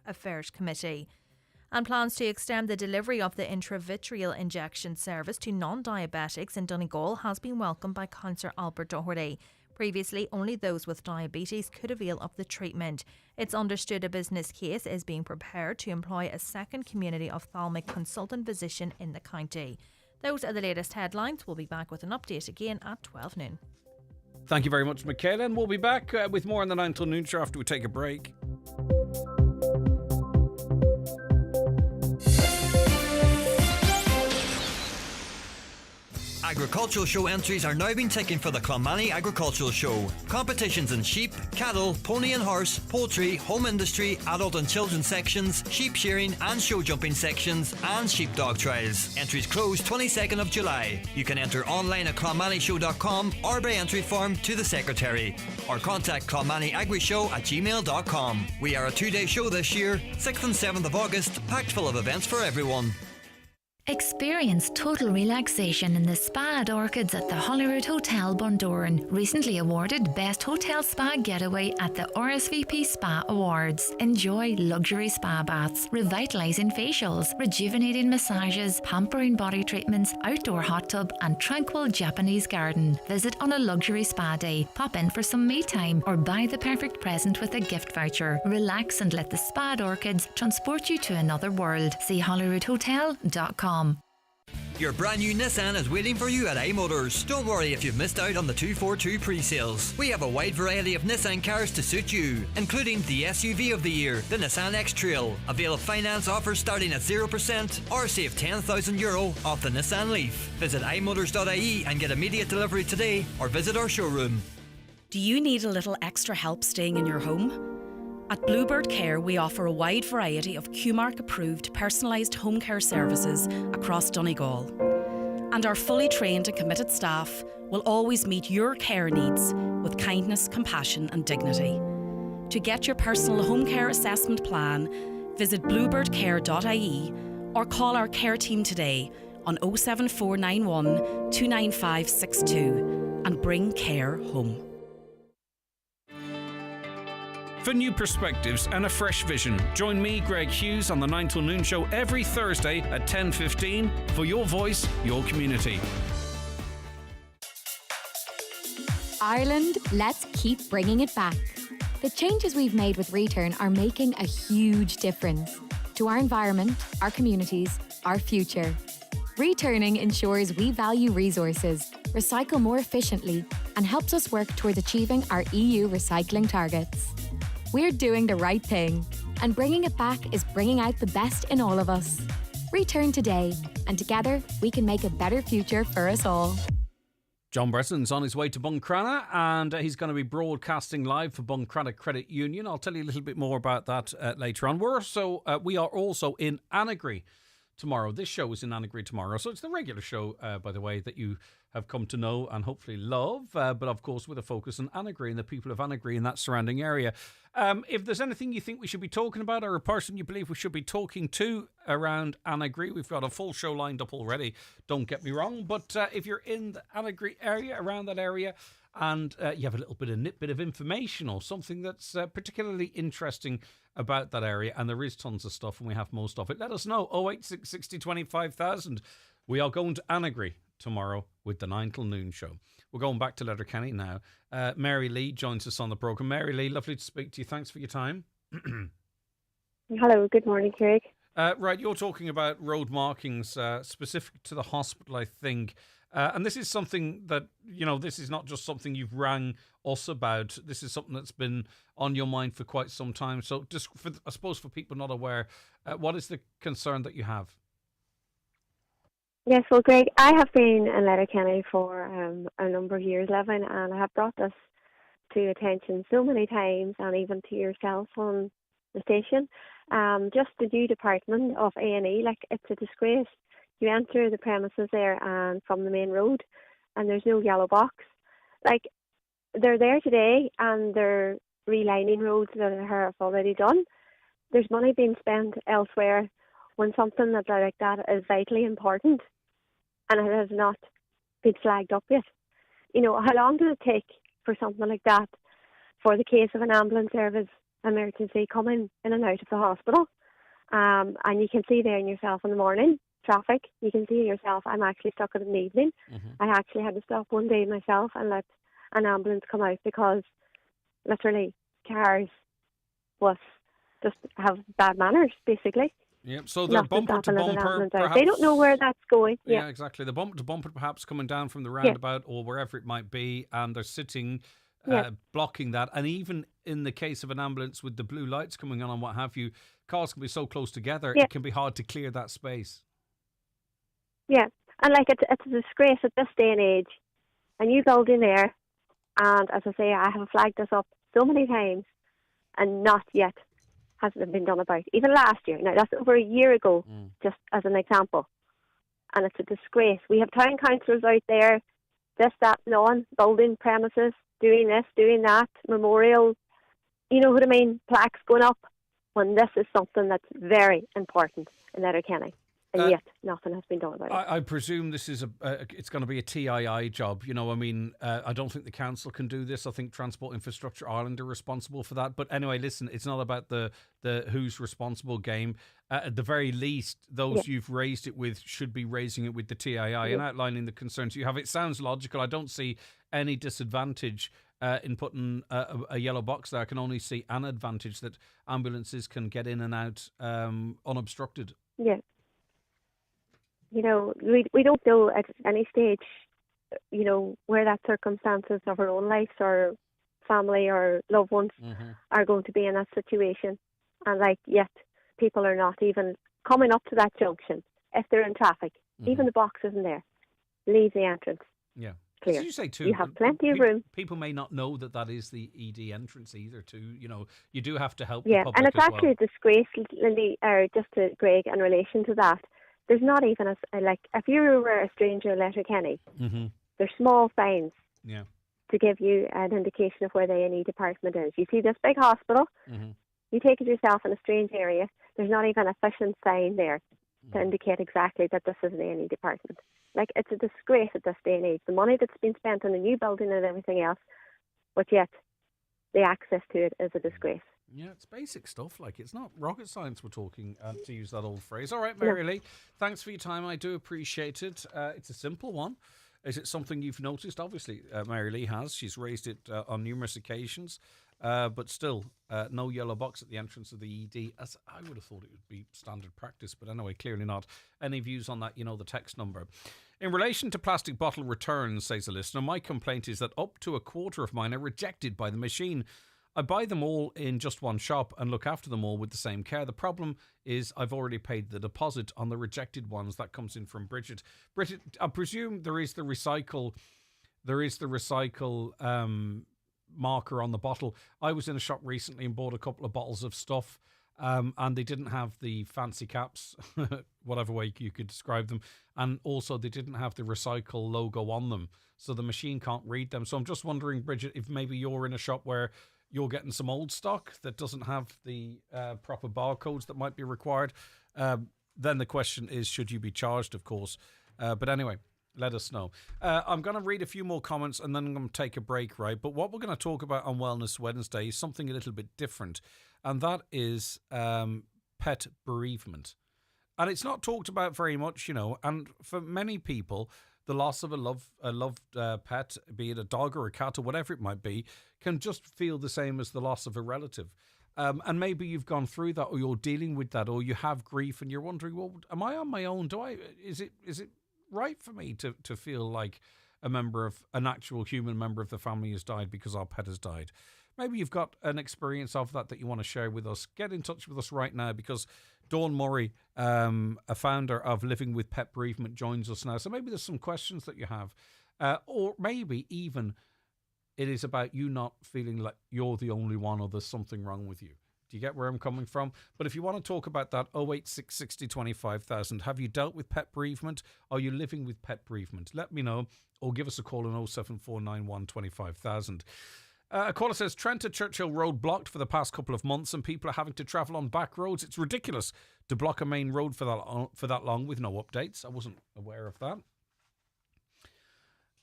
Affairs Committee. And plans to extend the delivery of the intravitreal injection service to non-diabetics in Donegal has been welcomed by Councillor Albert Doherty. Previously, only those with diabetes could avail of the treatment. It's understood a business case is being prepared to employ a second community ophthalmic consultant position in the county. Those are the latest headlines. We'll be back with an update again at 12 noon. Thank you very much, Michaela, and we'll be back with more on the 9 till noon show after we take a break. Agricultural show entries are now being taken for the Clonmany Agricultural Show. Competitions in sheep, cattle, pony and horse, poultry, home industry, adult and children's sections, sheep shearing and show jumping sections, and sheepdog trials. Entries close 22nd of July. You can enter online at clonmanyshow.com or by entry form to the secretary. Or contact clonmanyagrishow@gmail.com. We are a 2-day show this year, 6th and 7th of August, packed full of events for everyone. Experience total relaxation in the Spa at Orchids at the Holyrood Hotel, Bundoran. Recently awarded Best Hotel Spa Getaway at the RSVP Spa Awards. Enjoy luxury spa baths, revitalising facials, rejuvenating massages, pampering body treatments, outdoor hot tub and tranquil Japanese garden. Visit on a luxury spa day, pop in for some me time or buy the perfect present with a gift voucher. Relax and let the Spa at Orchids transport you to another world. See holyroodhotel.com. Your brand new Nissan is waiting for you at iMotors. Don't worry if you've missed out on the 242 pre-sales. We have a wide variety of Nissan cars to suit you, including the SUV of the year, the Nissan X-Trail. Avail of finance offers starting at 0% or save €10,000 off the Nissan Leaf. Visit imotors.ie and get immediate delivery today or visit our showroom. Do you need a little extra help staying in your home? At Bluebird Care, we offer a wide variety of QMark-approved personalised home care services across Donegal. And our fully trained and committed staff will always meet your care needs with kindness, compassion and dignity. To get your personal home care assessment plan, visit bluebirdcare.ie or call our care team today on 07491 29562 and bring care home. For new perspectives and a fresh vision, join me, Greg Hughes, on the 9 till noon show every Thursday at 10:15 for your voice, your community. Ireland, let's keep bringing it back. The changes we've made with Return are making a huge difference to our environment, our communities, our future. Returning ensures we value resources, recycle more efficiently, and helps us work towards achieving our EU recycling targets. We're doing the right thing, and bringing it back is bringing out the best in all of us. Return today, and together we can make a better future for us all. John Bresson's on his way to Buncrana, and he's going to be broadcasting live for Buncrana Credit Union. I'll tell you a little bit more about that later on. We are also in Annagry tomorrow. This show is in Annagry tomorrow, so it's the regular show, by the way, that you have come to know and hopefully love, but of course with a focus on Annagry and the people of Annagry and that surrounding area. If there's anything you think we should be talking about, or a person you believe we should be talking to around Annagry, we've got a full show lined up already, don't get me wrong, but if you're in the Annagry area, around that area, and you have a little bit of nitbit of information or something that's particularly interesting about that area, and there is tons of stuff and we have most of it, let us know. 086 60 25,000. We are going to Annagry tomorrow with the 9 till noon show. We're going back to Letterkenny now. Mary Lee joins us on the programme. Mary Lee, lovely to speak to you. Thanks for your time. Hello, good morning, Craig. Right, you're talking about road markings specific to the hospital, I think. And this is something that, this is not just something you've rang us about. This is something that's been on your mind for quite some time. So just, I suppose for people not aware, what is the concern that you have? Yes, well, Greg, I have been in Letterkenny for a number of years living, and I have brought this to attention so many times, and even to yourself on the station. Just the new department of A&E, it's a disgrace. You enter the premises there and from the main road, and there's no yellow box. They're there today, and they're relining roads that are already done. There's money being spent elsewhere when something like that is vitally important, and it has not been flagged up yet. How long does it take for something like that, for the case of an ambulance service emergency coming in and out of the hospital? And you can see there in yourself in the morning, traffic, you can see yourself, I'm actually stuck in the evening. I actually had to stop one day myself and let an ambulance come out because literally cars just have bad manners, basically. Yep, so they're bumper to bumper, perhaps. They don't know where that's going. Yeah, exactly. The bumper to bumper perhaps coming down from the roundabout or wherever it might be, and they're sitting, blocking that. And even in the case of an ambulance with the blue lights coming on and what have you, cars can be so close together, it can be hard to clear that space. Yeah, and it's a disgrace at this day and age. A new building there, and as I say, I have flagged this up so many times, and not yet has it been done about. Even last year, now that's over a year ago, just as an example. And it's a disgrace. We have town councillors out there, this, that, and on, building premises, doing this, doing that, memorial, you know what I mean, plaques going up, when this is something that's very important in Letterkenny. And yet, nothing has been done about it. I presume this is it's going to be a TII job. I don't think the council can do this. I think Transport Infrastructure Ireland are responsible for that. But anyway, listen, it's not about the who's responsible game. At the very least, those you've raised it with should be raising it with the TII and outlining the concerns you have. It sounds logical. I don't see any disadvantage in putting a yellow box there. I can only see an advantage, that ambulances can get in and out unobstructed. Yeah. We don't know at any stage, where that circumstances of our own lives or family or loved ones are going to be in that situation. And yet people are not even coming up to that junction. If they're in traffic, even the box isn't there. Leave the entrance. Yeah. Clear. As you say too, you have plenty of room. People may not know that is the ED entrance either too. You do have to help the public and it's as actually a disgrace, Lily, just to Greg, in relation to that. There's not even if you were a stranger in Letterkenny, there's small signs to give you an indication of where the A&E department is. You see this big hospital, you take it yourself in a strange area, there's not even a efficient sign there to indicate exactly that this is an A&E department. It's a disgrace at this day and age. The money that's been spent on the new building and everything else, but yet the access to it is a disgrace. Yeah, it's basic stuff. It's not rocket science we're talking, to use that old phrase. All right, Mary Lee, thanks for your time. I do appreciate it. It's a simple one. Is it something you've noticed? Obviously, Mary Lee has. She's raised it on numerous occasions. But still, no yellow box at the entrance of the ED, as I would have thought it would be standard practice. But anyway, clearly not. Any views on that, you know the text number. In relation to plastic bottle returns, says a listener, my complaint is that up to a quarter of mine are rejected by the machine. I buy them all in just one shop and look after them all with the same care. The problem is I've already paid the deposit on the rejected ones. That comes in from Bridget. Bridget, I presume there is the recycle marker on the bottle. I was in a shop recently and bought a couple of bottles of stuff, and they didn't have the fancy caps, whatever way you could describe them, and also they didn't have the recycle logo on them, so the machine can't read them. So I'm just wondering, Bridget, if maybe you're in a shop where you're getting some old stock that doesn't have the proper barcodes that might be required. Then the question is, should you be charged, of course? But anyway, let us know. I'm going to read a few more comments and then I'm going to take a break, right? But what we're going to talk about on Wellness Wednesday is something a little bit different, and that is pet bereavement. And it's not talked about very much, you know, and for many people, the loss of a loved pet, be it a dog or a cat or whatever it might be, can just feel the same as the loss of a relative. And maybe you've gone through that, or you're dealing with that, or you have grief and you're wondering, well, am I on my own? Is it right for me to feel like an actual human member of the family has died because our pet has died? Maybe you've got an experience of that you want to share with us. Get in touch with us right now, because Dawn Murray, a founder of Living with Pet Bereavement, joins us now. So maybe there's some questions that you have, or maybe even it is about you not feeling like you're the only one or there's something wrong with you. Do you get where I'm coming from? But if you want to talk about that, 086 60 25,000. Have you dealt with pet bereavement? Are you living with pet bereavement? Let me know, or give us a call on 07491 25,000. A caller says, Trent to Churchill Road blocked for the past couple of months and people are having to travel on back roads. It's ridiculous to block a main road for that long with no updates. I wasn't aware of that.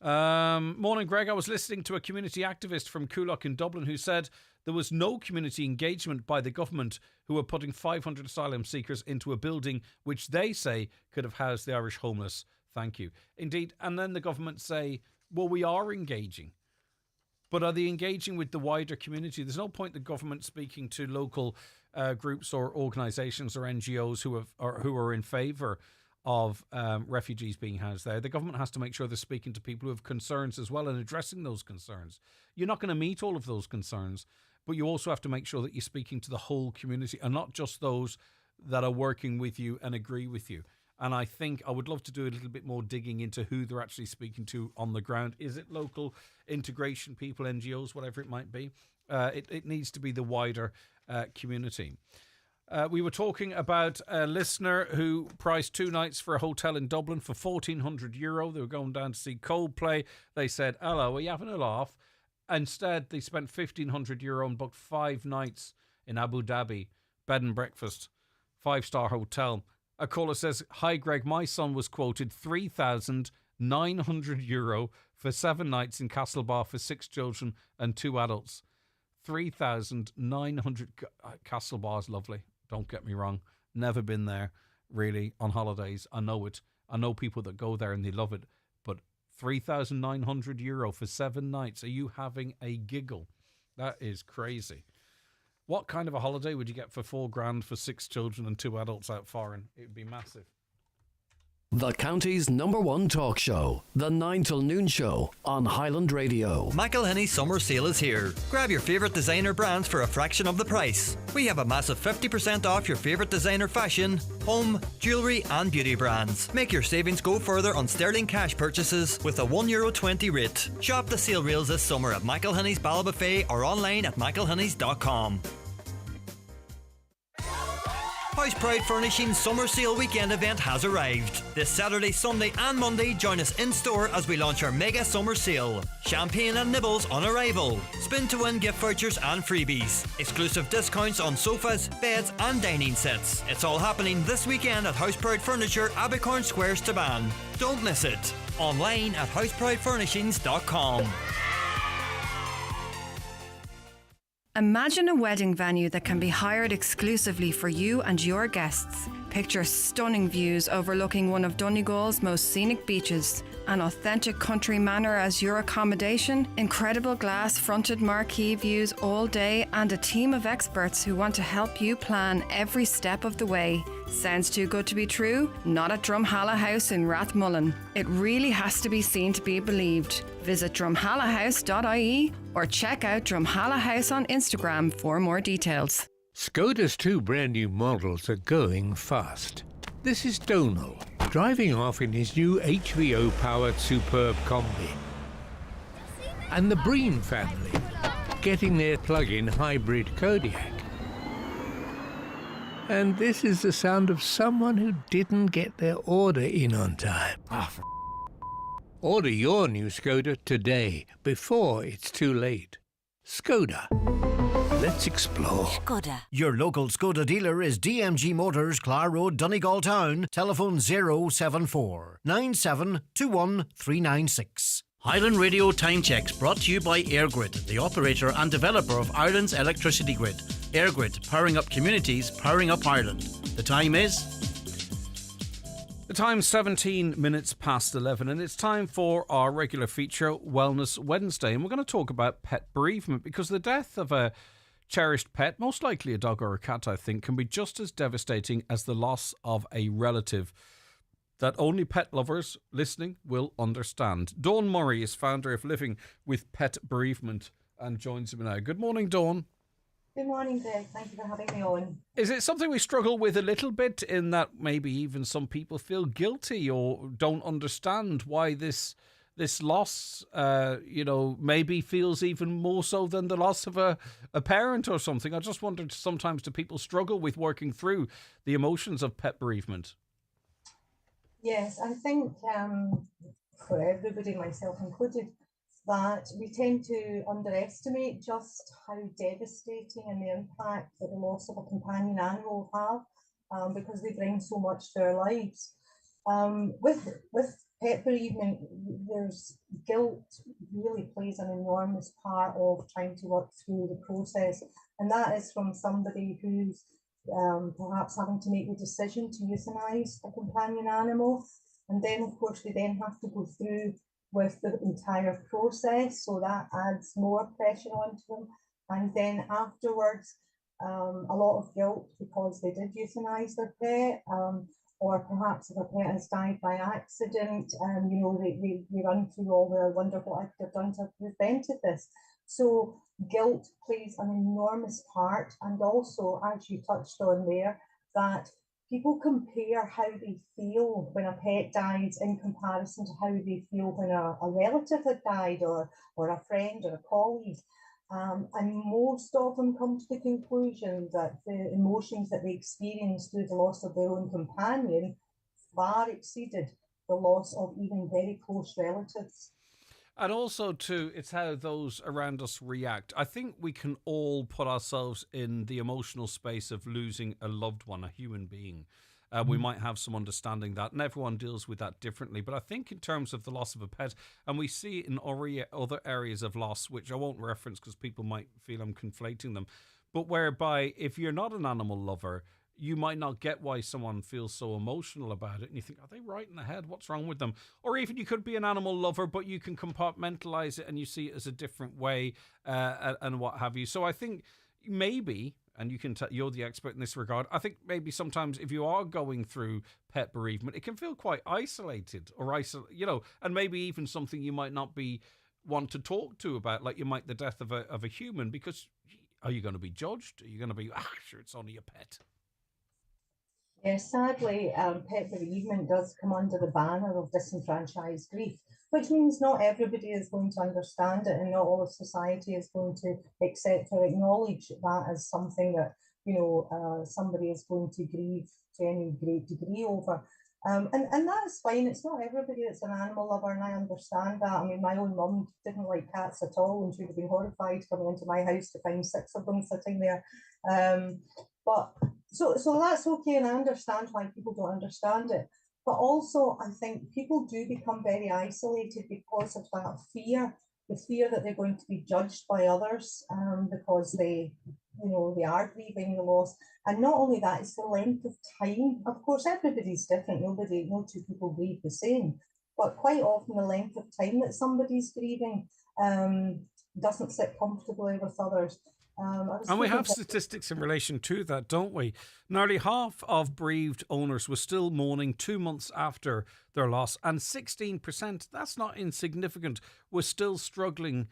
Morning, Greg. I was listening to a community activist from Coolock in Dublin who said there was no community engagement by the government, who were putting 500 asylum seekers into a building which they say could have housed the Irish homeless. Thank you. Indeed. And then the government say, well, we are engaging. But are they engaging with the wider community? There's no point the government speaking to local groups or organisations or NGOs who are in favour of refugees being housed there. The government has to make sure they're speaking to people who have concerns as well and addressing those concerns. You're not going to meet all of those concerns, but you also have to make sure that you're speaking to the whole community and not just those that are working with you and agree with you. And I think I would love to do a little bit more digging into who they're actually speaking to on the ground. Is it local integration people, NGOs, whatever it might be? It needs to be the wider community. We were talking about a listener who priced 2 nights for a hotel in Dublin for €1,400. They were going down to see Coldplay. They said, hello, are you having a laugh? Instead, they spent €1,500 and booked 5 nights in Abu Dhabi, bed and breakfast, 5-star hotel. A caller says, hi, Greg, my son was quoted €3,900 for 7 nights in Castlebar for 6 children and 2 adults. 3,900. Castlebar's lovely. Don't get me wrong. Never been there, really, on holidays. I know it. I know people that go there and they love it. But €3,900 for 7 nights. Are you having a giggle? That is crazy. What kind of a holiday would you get for $4,000 for 6 children and 2 adults out foreign? It would be massive. The county's #1 talk show, the 9 till noon show on Highland Radio. McElhinney's summer sale is here. Grab your favourite designer brands for a fraction of the price. We have a massive 50% off your favourite designer fashion, home, jewellery and beauty brands. Make your savings go further on sterling cash purchases with a €1.20 rate. Shop the sale rails this summer at McElhinney's Ballabafay or online at mcelhinneys.com. House Pride Furnishings Summer Sale Weekend event has arrived. This Saturday, Sunday and Monday, join us in store as we launch our mega summer sale. Champagne and nibbles on arrival. Spin to win gift vouchers and freebies. Exclusive discounts on sofas, beds and dining sets. It's all happening this weekend at House Pride Furniture, Abercorn Square, Staban. Don't miss it. Online at housepridefurnishings.com. Imagine a wedding venue that can be hired exclusively for you and your guests. Picture stunning views overlooking one of Donegal's most scenic beaches, an authentic country manor as your accommodation, incredible glass-fronted marquee views all day, and a team of experts who want to help you plan every step of the way. Sounds too good to be true? Not at Drumhalla House in Rathmullen. It really has to be seen to be believed. Visit drumhallahouse.ie or check out Drumhalla House on Instagram for more details. Skoda's 2 brand new models are going fast. This is Donal, driving off in his new HVO-powered Superb Combi. And the Breen family, getting their plug-in hybrid Kodiaq. And this is the sound of someone who didn't get their order in on time. Order your new Skoda today, before it's too late. Skoda. Let's explore. Skoda. Your local Skoda dealer is DMG Motors, Clar Road, Donegal Town. Telephone 074 9721 396. Highland Radio Time Checks brought to you by EirGrid, the operator and developer of Ireland's electricity grid. EirGrid, powering up communities, powering up Ireland. The time is... The time's 17 minutes past 11, and it's time for our regular feature, Wellness Wednesday. And we're going to talk about pet bereavement, because the death of a cherished pet, most likely a dog or a cat, I think, can be just as devastating as the loss of a relative that only pet lovers listening will understand. Dawn Murray is founder of Living with Pet Bereavement and joins me now. Good morning, Dawn. Good morning, Greg. Thank you for having me on. Is it something we struggle with a little bit, in that maybe even some people feel guilty or don't understand why this loss, maybe feels even more so than the loss of a parent or something? I just wondered, sometimes do people struggle with working through the emotions of pet bereavement? Yes, I think for everybody, myself included, that we tend to underestimate just how devastating and the impact that the loss of a companion animal have, because they bring so much to our lives. With pet bereavement, there's guilt really plays an enormous part of trying to work through the process, and that is from somebody who's perhaps having to make the decision to euthanize a companion animal, and then of course they then have to go through with the entire process, so that adds more pressure onto them. And then afterwards, a lot of guilt because they did euthanize their pet, or perhaps if a pet has died by accident, they run through all the wonderful I could have done to have prevented this. So guilt plays an enormous part, and also, as you touched on there, that people compare how they feel when a pet dies in comparison to how they feel when a relative had died, or a friend or a colleague. And most of them come to the conclusion that the emotions that they experience through the loss of their own companion far exceeded the loss of even very close relatives. And also, too, it's how those around us react. I think we can all put ourselves in the emotional space of losing a loved one, a human being. We might have some understanding that, and everyone deals with that differently. But I think in terms of the loss of a pet, and we see it in other areas of loss, which I won't reference because people might feel I'm conflating them, but whereby if you're not an animal lover, you might not get why someone feels so emotional about it, and you think, are they right in the head? What's wrong with them? Or even you could be an animal lover, but you can compartmentalize it and you see it as a different way, and what have you. So I think maybe, and you can you're the expert in this regard, I think maybe sometimes if you are going through pet bereavement, it can feel quite isolated, and maybe even something you might not be want to talk to about, like you might the death of a human, because are you going to be judged? Are you going to be, sure, it's only a pet? Yes, sadly, pet bereavement does come under the banner of disenfranchised grief, which means not everybody is going to understand it, and not all of society is going to accept or acknowledge that as something that somebody is going to grieve to any great degree over. And that is fine. It's not everybody that's an animal lover, and I understand that. I mean, my own mum didn't like cats at all, and she would have been horrified coming into my house to find 6 of them sitting there. But so that's okay, and I understand why people don't understand it. But also, I think people do become very isolated because of that fear the fear that they're going to be judged by others because they are grieving the loss. And not only that, it's the length of time. Of course, everybody's different. No two people grieve the same. But quite often the length of time that somebody's grieving doesn't sit comfortably with others. And we have statistics in relation to that, don't we? Nearly half of bereaved owners were still mourning 2 months after their loss, and 16%, that's not insignificant, were still struggling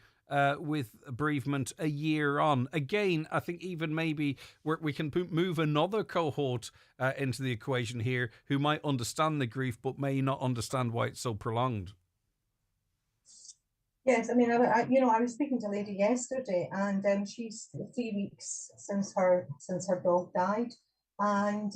with bereavement a year on. Again, I think even maybe we can move another cohort into the equation here who might understand the grief but may not understand why it's so prolonged. Yes, I mean, I was speaking to a lady yesterday, and she's 3 weeks since her dog died, and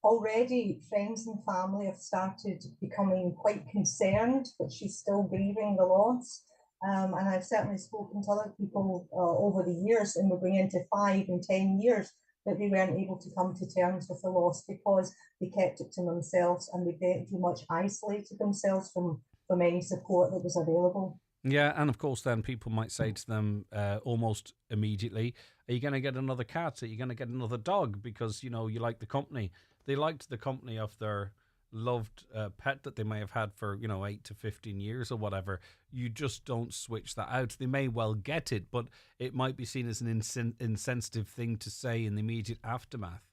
already friends and family have started becoming quite concerned, but she's still grieving the loss. And I've certainly spoken to other people over the years, and we're going into 5 and 10 years, that they weren't able to come to terms with the loss because they kept it to themselves, and they very much isolated themselves from any support that was available. Yeah, and of course then people might say to them almost immediately, are you going to get another cat? Are you going to get another dog? Because, you like the company. They liked the company of their loved pet that they may have had for 8 to 15 years or whatever. You just don't switch that out. They may well get it, but it might be seen as an insensitive thing to say in the immediate aftermath.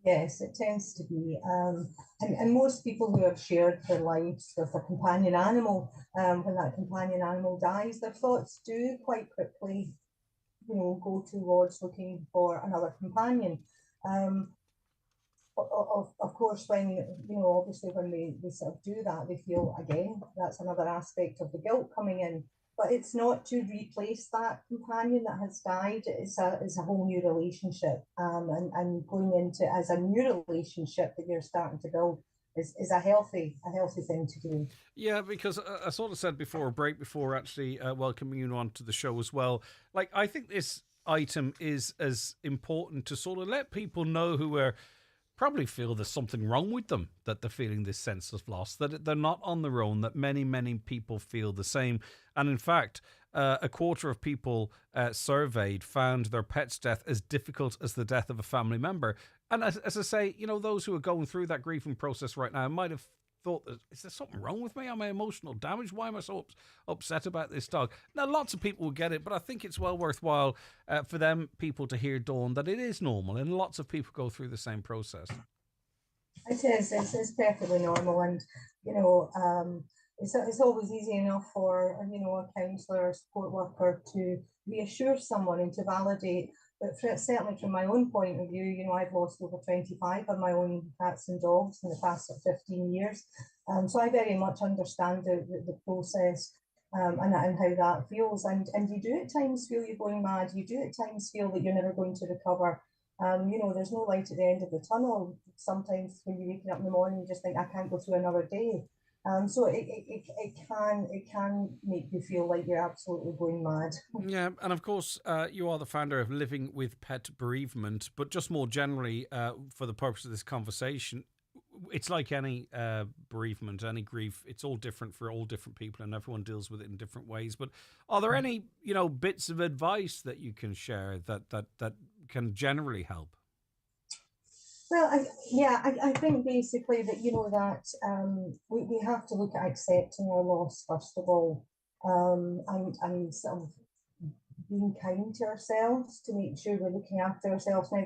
Yes, it tends to be. And most people who have shared their lives with a companion animal, when that companion animal dies, their thoughts do quite quickly, go towards looking for another companion. Of course, when, obviously when they sort of do that, they feel, again, that's another aspect of the guilt coming in. But it's not to replace that companion that has died. It's a whole new relationship, and going into as a new relationship that you're starting to build is a healthy thing to do. Yeah, because I sort of said before a break, before actually welcoming you on to the show as well. Like, I think this item is as important to sort of let people know who are probably feel there's something wrong with them, that they're feeling this sense of loss, that they're not on their own, that many people feel the same. And in fact, a quarter of people surveyed found their pet's death as difficult as the death of a family member. And as I say, those who are going through that grieving process right now might have thought, is there something wrong with me? Am I emotional damage? Why am I so upset about this dog? Now, lots of people will get it, but I think it's well worthwhile for people to hear, Dawn, that it is normal, and lots of people go through the same process. It is. It's perfectly normal, and it's always easy enough for a counsellor or support worker to reassure someone and to validate. But certainly from my own point of view, I've lost over 25 of my own cats and dogs in the past 15 years. So I very much understand the process and how that feels. And you do at times feel you're going mad. You do at times feel that you're never going to recover. There's no light at the end of the tunnel. Sometimes when you're waking up in the morning, you just think, I can't go through another day. So it can make you feel like you're absolutely going mad. Yeah, and of course, you are the founder of Living with Pet Bereavement, but just more generally, for the purpose of this conversation, it's like any bereavement, any grief. It's all different for all different people, and everyone deals with it in different ways. But are there any, bits of advice that you can share that can generally help? Well, I think basically that, that we have to look at accepting our loss, first of all, and sort of being kind to ourselves to make sure we're looking after ourselves. Now,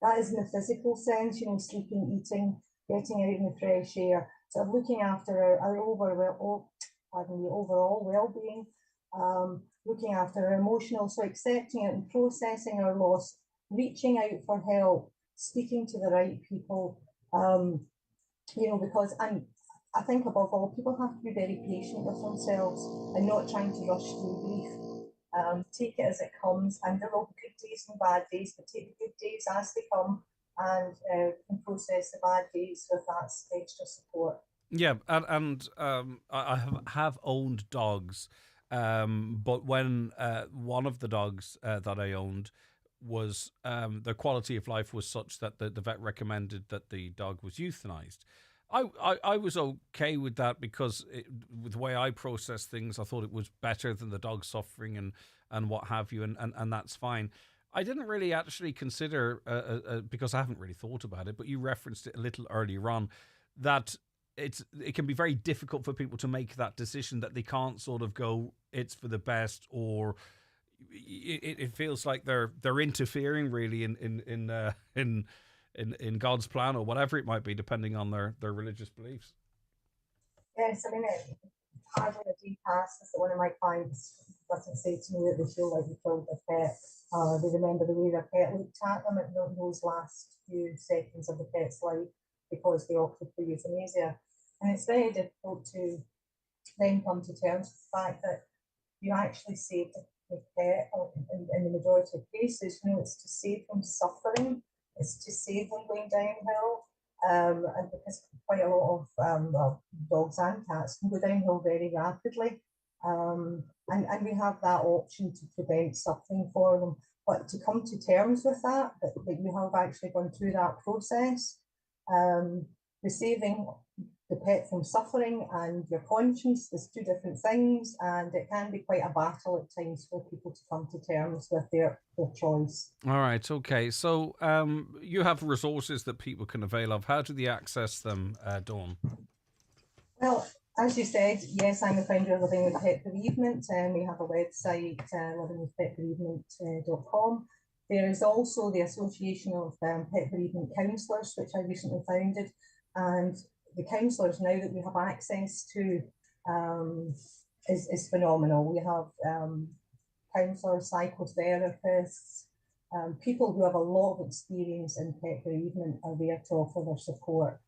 that is in the physical sense, sleeping, eating, getting out in the fresh air, sort of looking after our overall well-being, looking after our emotional, so accepting it and processing our loss, reaching out for help, speaking to the right people, because I think above all, people have to be very patient with themselves and not trying to rush through grief. Take it as it comes, and there will be good days and bad days, but take the good days as they come and process the bad days with that extra support. Yeah, and I have owned dogs, but when one of the dogs that I owned was the quality of life was such that the vet recommended that the dog was euthanized. I was okay with that because with the way I process things, I thought it was better than the dog suffering and what have you, and that's fine. I didn't really actually consider, because I haven't really thought about it, but you referenced it a little earlier on, that it can be very difficult for people to make that decision, that they can't sort of go, it's for the best, or it feels like they're interfering really in God's plan or whatever it might be, depending on their religious beliefs. Yes, I mean, having a day passes that one of my clients doesn't say to me that they feel like they killed their pet. They remember the way their pet looked at them in those last few seconds of the pet's life because they opted for euthanasia. And it's very difficult to then come to terms with the fact that you actually saved the pet in the majority of cases. It's to save them suffering, it's to save them going downhill. And because quite a lot of dogs and cats can go downhill very rapidly. And we have that option to prevent suffering for them. But to come to terms with that you have actually gone through that process, receiving the pet from suffering and your conscience is two different things, and it can be quite a battle at times for people to come to terms with their choice. All right, okay. So you have resources that people can avail of. How do they access them, Dawn? Well, as you said, yes, I'm the founder of Living with Pet Bereavement, and we have a website, livingwithpetbereavement.com. There is also the Association of Pet Bereavement Counsellors, which I recently founded, and the counsellors now that we have access to is phenomenal. We have counsellors, psychotherapists, people who have a lot of experience in pet bereavement are there to offer their support.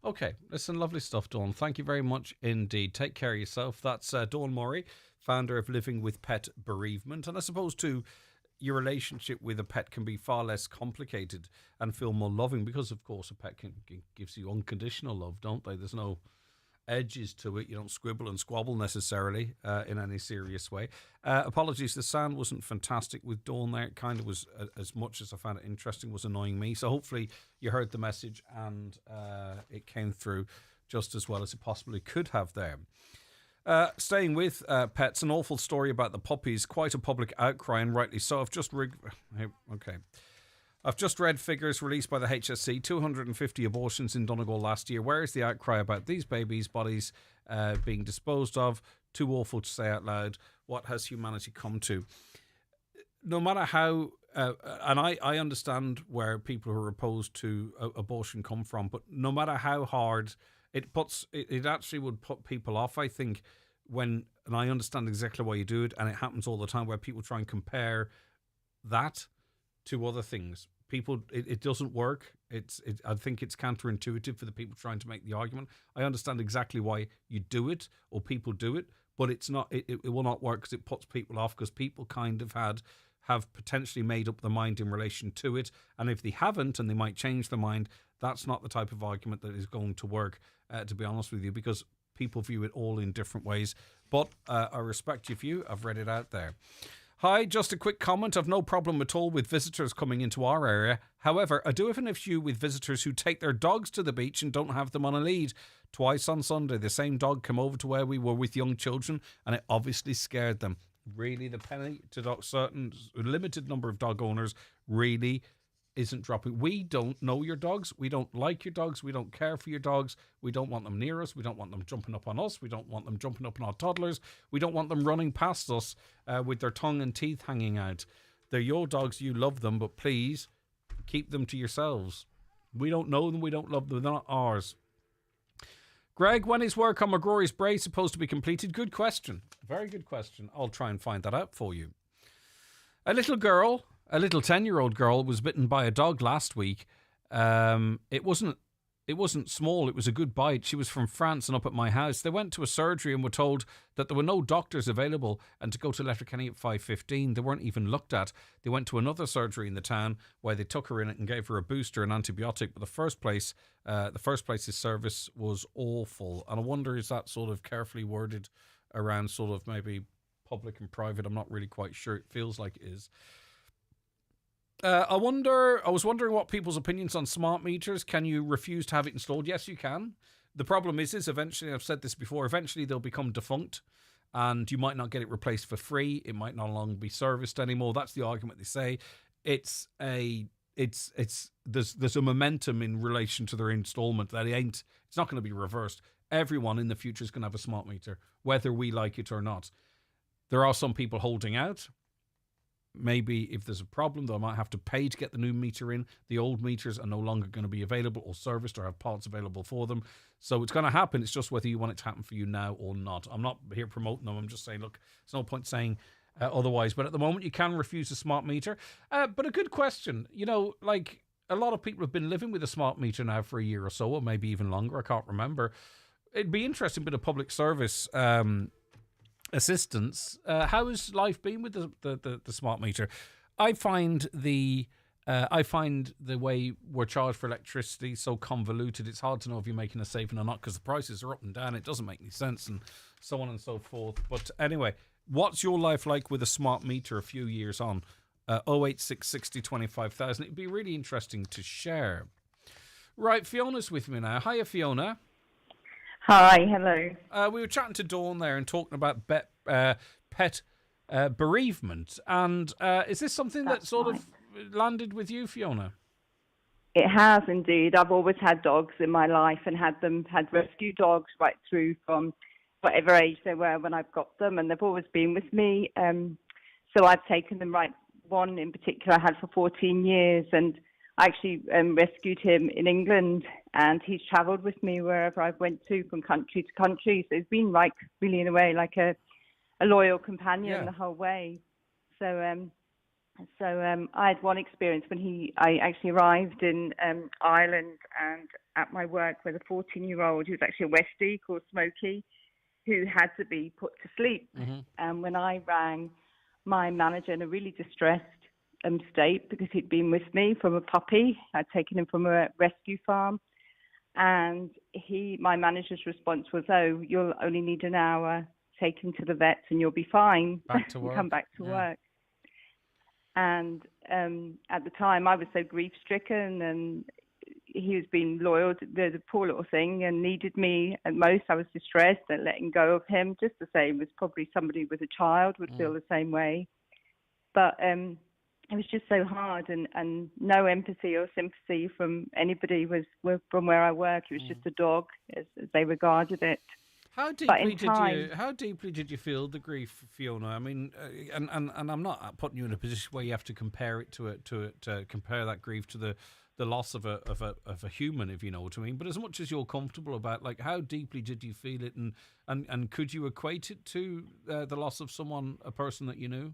Okay, listen, lovely stuff, Dawn. Thank you very much indeed. Take care of yourself. That's Dawn Murray, founder of Living with Pet Bereavement. And I suppose too, your relationship with a pet can be far less complicated and feel more loving because, of course, a pet gives you unconditional love, don't they? There's no edges to it. You don't squibble and squabble necessarily in any serious way. Apologies, the sound wasn't fantastic with Dawn there. It kind of was, as much as I found it interesting, was annoying me. So hopefully you heard the message and it came through just as well as it possibly could have there. Staying with pets, an awful story about the puppies. Quite a public outcry, and rightly so. I've just read figures released by the HSC. 250 abortions in Donegal last year. Where is the outcry about these babies' bodies being disposed of? Too awful to say out loud. What has humanity come to? No matter how, and I understand where people who are opposed to abortion come from, but no matter how hard it actually would put people off, I think, and I understand exactly why you do it, and it happens all the time where people try and compare that to other things. It doesn't work. I think it's counterintuitive for the people trying to make the argument. I understand exactly why you do it or people do it, but it's not. It will not work because it puts people off, because people kind of have potentially made up their mind in relation to it, and if they haven't and they might change their mind, that's not the type of argument that is going to work, to be honest with you, because people view it all in different ways. But I respect your view. I've read it out there. Hi, just a quick comment. I've no problem at all with visitors coming into our area. However, I do have an issue with visitors who take their dogs to the beach and don't have them on a lead. Twice on Sunday, the same dog came over to where we were with young children, and it obviously scared them. Really, the penny to certain limited number of dog owners really isn't dropping. We don't know your dogs. We don't like your dogs. We don't care for your dogs. We don't want them near us. We don't want them jumping up on us. We don't want them jumping up on our toddlers. We don't want them running past us with their tongue and teeth hanging out. They're your dogs. You love them, but please keep them to yourselves. We don't know them. We don't love them. They're not ours. Greg, when is work on McGrory's Brae supposed to be completed? Good question. Very good question. I'll try and find that out for you. A little 10-year-old girl was bitten by a dog last week. It wasn't small. It was a good bite. She was from France and up at my house. They went to a surgery and were told that there were no doctors available and to go to Letterkenny at 5:15. They weren't even looked at. They went to another surgery in the town where they took her in and gave her a booster and antibiotic. But the first place's service was awful. And I wonder, is that sort of carefully worded around sort of maybe public and private? I'm not really quite sure. It feels like it is. I was wondering what people's opinions on smart meters. Can you refuse to have it installed? Yes, you can. The problem is eventually, I've said this before, eventually they'll become defunct and you might not get it replaced for free. It might no longer be serviced anymore. That's the argument they say. There's a momentum in relation to their installment that it's not going to be reversed. Everyone in the future is going to have a smart meter, whether we like it or not. There are some people holding out. Maybe if there's a problem, they might have to pay to get the new meter in. The old meters are no longer going to be available or serviced or have parts available for them. So it's going to happen. It's just whether you want it to happen for you now or not. I'm not here promoting them. I'm just saying, look, there's no point saying otherwise. But at the moment, you can refuse a smart meter. But a good question. You know, like a lot of people have been living with a smart meter now for a year or so, or maybe even longer. I can't remember. It'd be interesting, bit of public service assistance. How has life been with the smart meter? I find the way we're charged for electricity so convoluted. It's hard to know if you're making a saving or not because the prices are up and down. It doesn't make any sense, and so on and so forth. But anyway, what's your life like with a smart meter a few years on? 086 60 25,000. It'd be really interesting to share. Right, Fiona's with me now. Hiya, Fiona. Hi, hello. We were chatting to Dawn there and talking about pet bereavement. And is this something that sort of landed with you, Fiona? It has indeed. I've always had dogs in my life and had rescue dogs right through from whatever age they were when I've got them, and they've always been with me. So I've taken them, right. One in particular I had for 14 years, and I actually rescued him in England, and he's travelled with me wherever I've went to, from country to country. So he's been like really in a way like a loyal companion the whole way. So I had one experience when I actually arrived in Ireland, and at my work with a 14-year-old who was actually a Westie called Smokey, who had to be put to sleep. Mm-hmm. And when I rang my manager in a really distressed state, because he'd been with me from a puppy, I'd taken him from a rescue farm, and my manager's response was, "Oh, you'll only need an hour. Take him to the vet, and you'll be fine. Back to work. Come back to work." And at the time, I was so grief-stricken, and he was being loyal to the poor little thing, and needed me at most. I was distressed at letting go of him, just the same as probably somebody with a child would feel the same way. But it was just so hard, and no empathy or sympathy from anybody was from where I work. It was just a dog, as they regarded it. How deeply did you feel the grief, Fiona? I mean, and I'm not putting you in a position where you have to compare it to compare that grief to the loss of a human, if you know what I mean. But as much as you're comfortable about, like, how deeply did you feel it, and could you equate it to the loss of a person that you knew?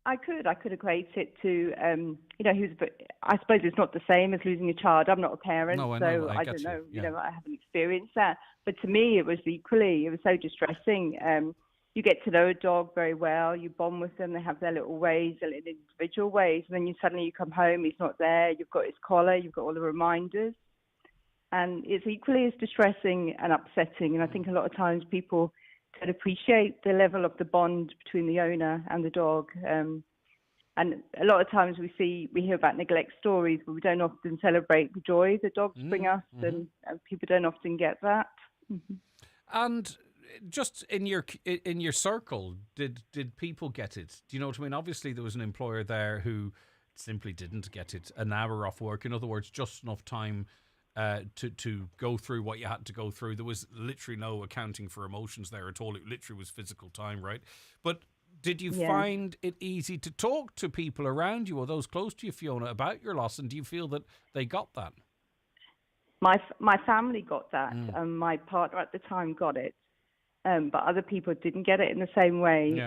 I could equate it to, I suppose it's not the same as losing a child. I'm not a parent, no, I so know. I don't know. You know, I haven't experienced that. But to me, it was so distressing. You get to know a dog very well. You bond with them. They have their little ways, their little individual ways. And then you come home, he's not there. You've got his collar. You've got all the reminders. And it's equally as distressing and upsetting. And I think a lot of times people don't appreciate the level of the bond between the owner and the dog. And a lot of times we hear about neglect stories, but we don't often celebrate the joy the dogs bring us, and people don't often get that. Mm-hmm. And just in your circle, did people get it? Do you know what I mean? Obviously, there was an employer there who simply didn't get it. An hour off work, in other words, just enough time to go through what you had to go through. There was literally no accounting for emotions there at all. It literally was physical time, right? But did you find it easy to talk to people around you or those close to you, Fiona, about your loss? And do you feel that they got that? My family got that. My partner at the time got it. But other people didn't get it in the same way.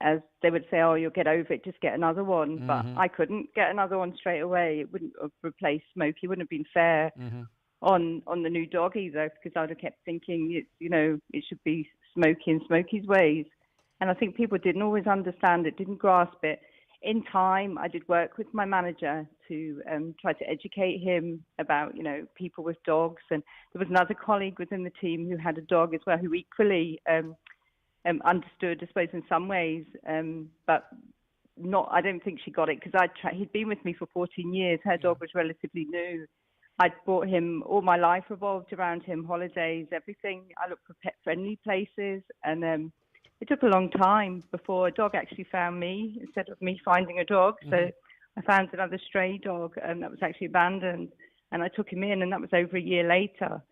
As they would say, "Oh, you'll get over it, just get another one." Mm-hmm. But I couldn't get another one straight away. It wouldn't have replaced Smokey. It wouldn't have been fair on the new dog either, because I would have kept thinking, it should be Smokey and Smokey's ways. And I think people didn't always understand it, didn't grasp it. In time, I did work with my manager to try to educate him about, people with dogs. And there was another colleague within the team who had a dog as well, who equally understood, I suppose, in some ways. But I don't think she got it because he'd been with me for 14 years. Her dog was relatively new. I'd bought him, all my life revolved around him, holidays, everything. I looked for pet-friendly places, and it took a long time before a dog actually found me instead of me finding a dog. So I found another stray dog that was actually abandoned, and I took him in, and that was over a year later.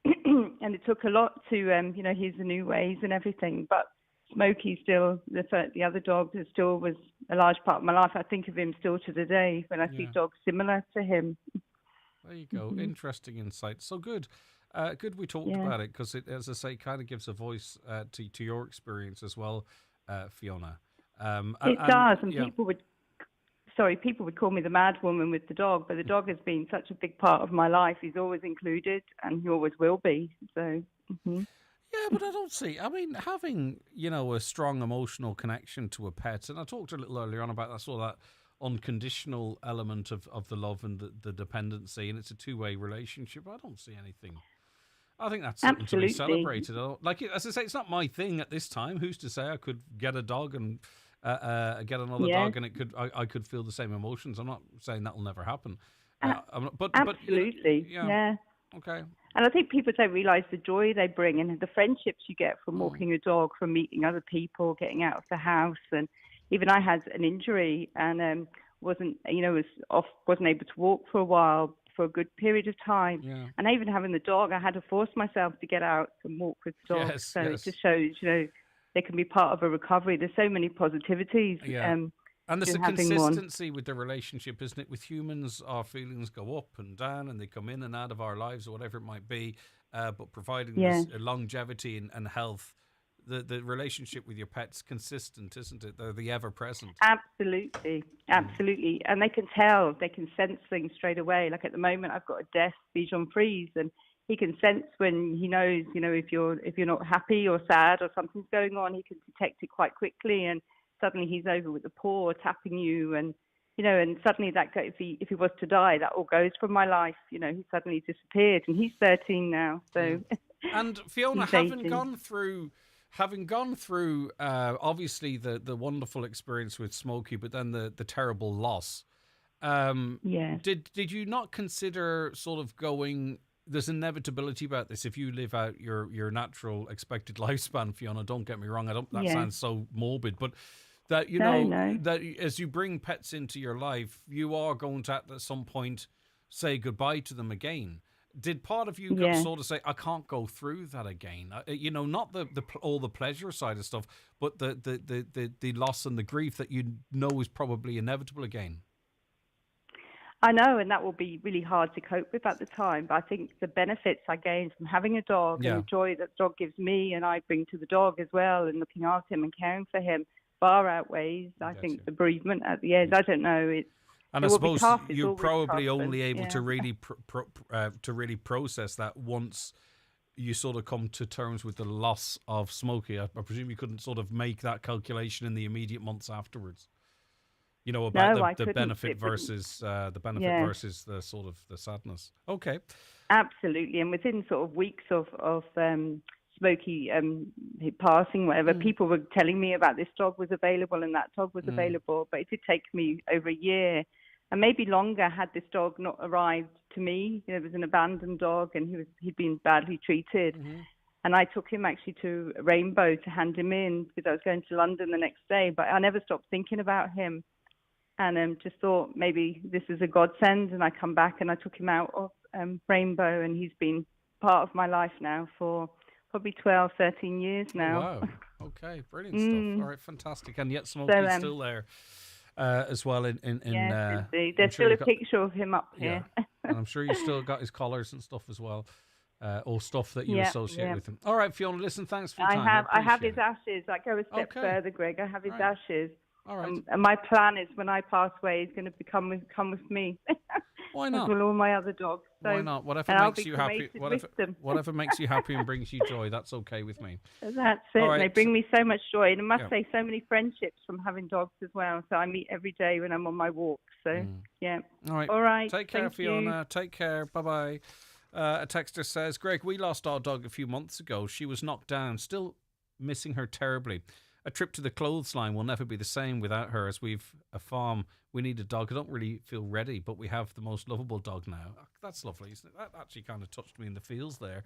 And it took a lot to, here's the new ways and everything. But Smokey still, the other dog, still was a large part of my life. I think of him still to the day when I see dogs similar to him. There you go. Interesting insight. So good. Good we talked about it because it, as I say, kind of gives a voice to your experience as well, Fiona. It does. And people would call me the mad woman with the dog, but the dog has been such a big part of my life. He's always included and he always will be. So, Yeah, but I don't see. I mean, having, a strong emotional connection to a pet, and I talked a little earlier on about that sort of that unconditional element of the love and the dependency, and it's a two-way relationship. I don't see anything. I think that's something to be celebrated. Like, as I say, it's not my thing at this time. Who's to say I could get a dog and get another dog, and I could feel the same emotions. I'm not saying that will never happen. Absolutely, yeah. Okay. And I think people don't realise the joy they bring and the friendships you get from walking a dog, from meeting other people, getting out of the house. And even I had an injury and wasn't able to walk for a while, for a good period of time. Yeah. And even having the dog, I had to force myself to get out and walk with the dog. It just shows, they can be part of a recovery. There's so many positivities. Yeah. And there's a consistency with the relationship, isn't it? With humans, our feelings go up and down and they come in and out of our lives or whatever it might be. But providing this longevity and health, the relationship with your pet's consistent, isn't it? They're the ever-present. Absolutely. And they can tell, they can sense things straight away. Like at the moment, I've got a deaf Bichon Frise, and he can sense when he knows, if you're not happy or sad or something's going on, he can detect it quite quickly. And suddenly he's over with the paw, tapping you, and and suddenly that if he was to die, that all goes from my life. He suddenly disappeared, and he's 13 now. So, and Fiona, having gone through obviously the wonderful experience with Smokey, but then the terrible loss. Did you not consider sort of going? There's inevitability about this. If you live out your natural expected lifespan, Fiona, don't get me wrong. That sounds so morbid, but that that as you bring pets into your life, you are going to at some point say goodbye to them again. Did part of you sort of say, I can't go through that again? Not all the pleasure side of stuff, but the loss and the grief that is probably inevitable again. I know, and that will be really hard to cope with at the time. But I think the benefits I gain from having a dog and the joy that the dog gives me and I bring to the dog as well, and looking after him and caring for him, far outweighs, I think, the bereavement at the end. I don't know. And I suppose you're probably only able to really process that once you sort of come to terms with the loss of Smokey. I presume you couldn't sort of make that calculation in the immediate months afterwards. About the benefit versus versus the sort of the sadness. Okay. Absolutely, and within sort of weeks of Smokey passing, whatever, people were telling me about this dog was available and that dog was available, but it did take me over a year and maybe longer had this dog not arrived to me. It was an abandoned dog and he'd been badly treated. And I took him actually to Rainbow to hand him in because I was going to London the next day, but I never stopped thinking about him and just thought maybe this is a godsend. And I come back and I took him out of Rainbow, and he's been part of my life now for probably 12, 13 years now. Wow. Okay, brilliant stuff. All right, fantastic. And yet Smokey's still there as well. Yes, indeed. There's still a picture of him up here. And I'm sure you still got his collars and stuff as well, or stuff that you associate with him. All right, Fiona, listen, thanks for your time. I have his ashes. I go a step further, Greg. I have his ashes. All right. And my plan is when I pass away, he's going to come with me. Why not? As will all my other dogs. So, why not? Whatever makes you happy. Whatever makes you happy and brings you joy, that's okay with me. That's it. Right. They bring me so much joy, and I must say, so many friendships from having dogs as well. So I meet every day when I'm on my walk. So All right. Take care, Fiona. Take care. Bye bye. A texter says, Greg, we lost our dog a few months ago. She was knocked down, still missing her terribly. A trip to the clothes line will never be the same without her. As we've a farm, we need a dog. I don't really feel ready, but we have the most lovable dog now. That's lovely, isn't it? That actually kind of touched me in the feels there.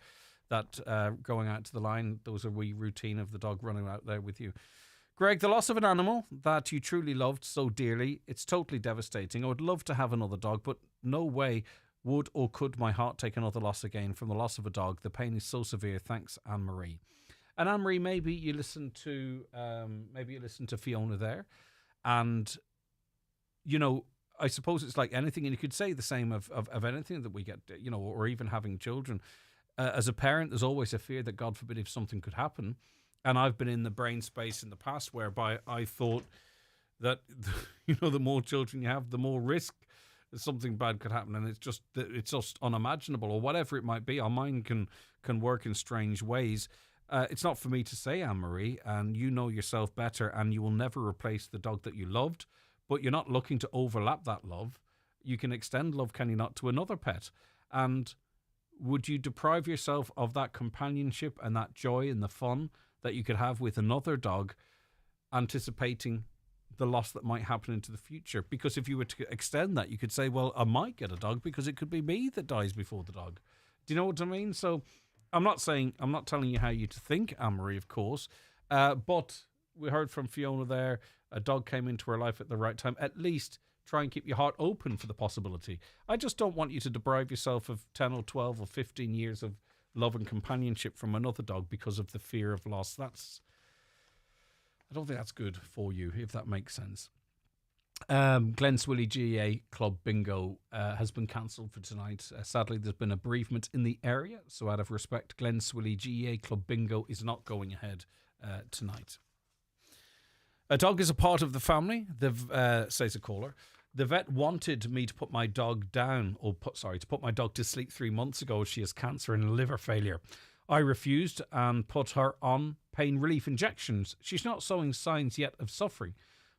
That going out to the line, there was a wee routine of the dog running out there with you. Greg, the loss of an animal that you truly loved so dearly, it's totally devastating. I would love to have another dog, but no way would or could my heart take another loss again from the loss of a dog. The pain is so severe. Thanks, Anne-Marie. And Anne-Marie, maybe you listen to Fiona there, and you know, I suppose it's like anything, and you could say the same of anything that we get, you know, or even having children. As a parent, there's always a fear that, God forbid, if something could happen. And I've been in the brain space in the past whereby I thought that, you know, the more children you have, the more risk that something bad could happen, and it's just unimaginable, or whatever it might be. Our mind can work in strange ways. It's not for me to say, Anne-Marie, and you know yourself better, and you will never replace the dog that you loved, but you're not looking to overlap that love. You can extend love, can you not, to another pet? And would you deprive yourself of that companionship and that joy and the fun that you could have with another dog, anticipating the loss that might happen into the future? Because if you were to extend that, you could say, well, I might get a dog because it could be me that dies before the dog. Do you know what I mean? So I'm not telling you how you to think, Anne-Marie, of course, but we heard from Fiona there, a dog came into her life at the right time. At least try and keep your heart open for the possibility. I just don't want you to deprive yourself of 10 or 12 or 15 years of love and companionship from another dog because of the fear of loss. I don't think that's good for you, if that makes sense. Glen Swilly GA Club Bingo has been cancelled for tonight. Sadly, there's been a bereavement in the area, so out of respect, Glen Swilly GA Club Bingo is not going ahead tonight. A dog is a part of the family, says a caller. The vet wanted me to put my dog down, to put my dog to sleep 3 months ago. She has cancer and liver failure. I refused and put her on pain relief injections. She's not showing signs yet of suffering,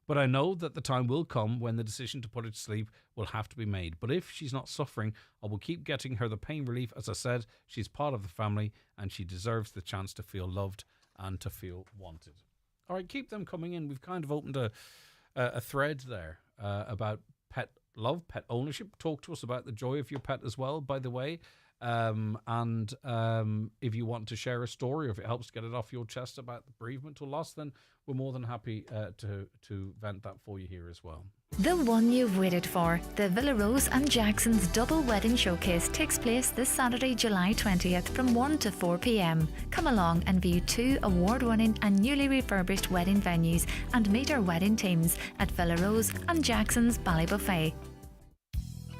but I know that the time will come when the decision to put her to sleep will have to be made. But if she's not suffering, I will keep getting her the pain relief. As I said, she's part of the family and she deserves the chance to feel loved and to feel wanted. All right, keep them coming in. We've kind of opened a thread there about pet love, pet ownership. Talk to us about the joy of your pet as well, by the way. And if you want to share a story, or if it helps get it off your chest about the bereavement or loss, then we're more than happy to vent that for you here as well. The one you've waited for, the Villa Rose and Jackson's Double Wedding Showcase takes place this Saturday, July 20th from 1 to 4 p.m. Come along and view 2 award-winning and newly refurbished wedding venues and meet our wedding teams at Villa Rose and Jackson's Ballybuffet.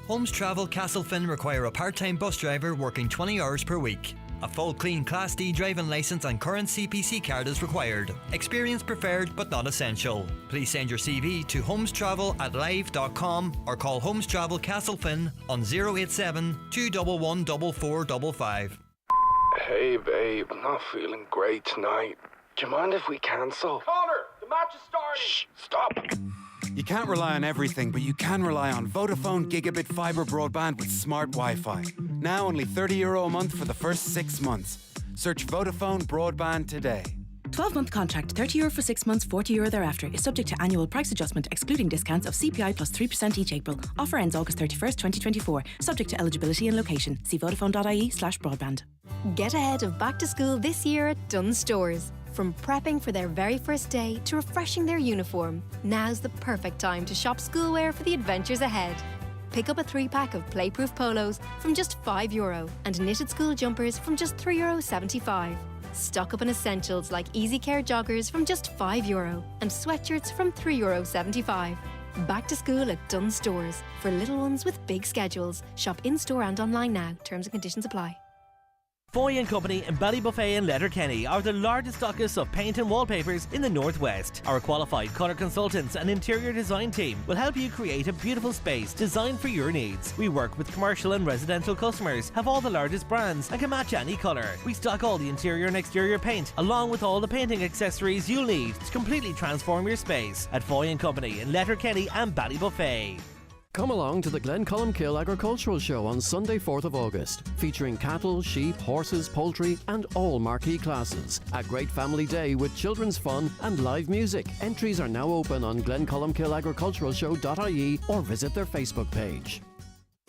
Holmes Travel Castlefin require a part-time bus driver working 20 hours per week. A full clean Class D driving licence and current CPC card is required. Experience preferred but not essential. Please send your CV to homestravel@live.com or call Holmes Travel Castlefin on 087 211 4455. Hey babe, I'm not feeling great tonight. Do you mind if we cancel? Connor, the match is starting! Shh, stop! You can't rely on everything, but you can rely on Vodafone Gigabit Fibre Broadband with smart Wi-Fi. Now only €30 a month for the first 6 months. Search Vodafone Broadband today. 12-month contract, €30 for 6 months, €40 thereafter. Is subject to annual price adjustment, excluding discounts of CPI plus 3% each April. Offer ends August 31st, 2024. Subject to eligibility and location. See vodafone.ie/broadband. Get ahead of back to school this year at Dunnes Stores. From prepping for their very first day to refreshing their uniform, now's the perfect time to shop schoolwear for the adventures ahead. Pick up a 3-pack of playproof polos from just €5 and knitted school jumpers from just €3.75. Stock up on essentials like Easy Care joggers from just €5 and sweatshirts from €3.75. Back to school at Dunnes Stores for little ones with big schedules. Shop in-store and online now. Terms and conditions apply. Foy & Company in Ballybuffet and Letterkenny are the largest stockists of paint and wallpapers in the Northwest. Our qualified colour consultants and interior design team will help you create a beautiful space designed for your needs. We work with commercial and residential customers, have all the largest brands and can match any colour. We stock all the interior and exterior paint along with all the painting accessories you'll need to completely transform your space at Foy & Company in Letterkenny and Ballybuffet. Come along to the Glencolumkill Agricultural Show on Sunday 4th of August, featuring cattle, sheep, horses, poultry and all marquee classes. A great family day with children's fun and live music. Entries are now open on glencolumkillagriculturalshow.ie or visit their Facebook page.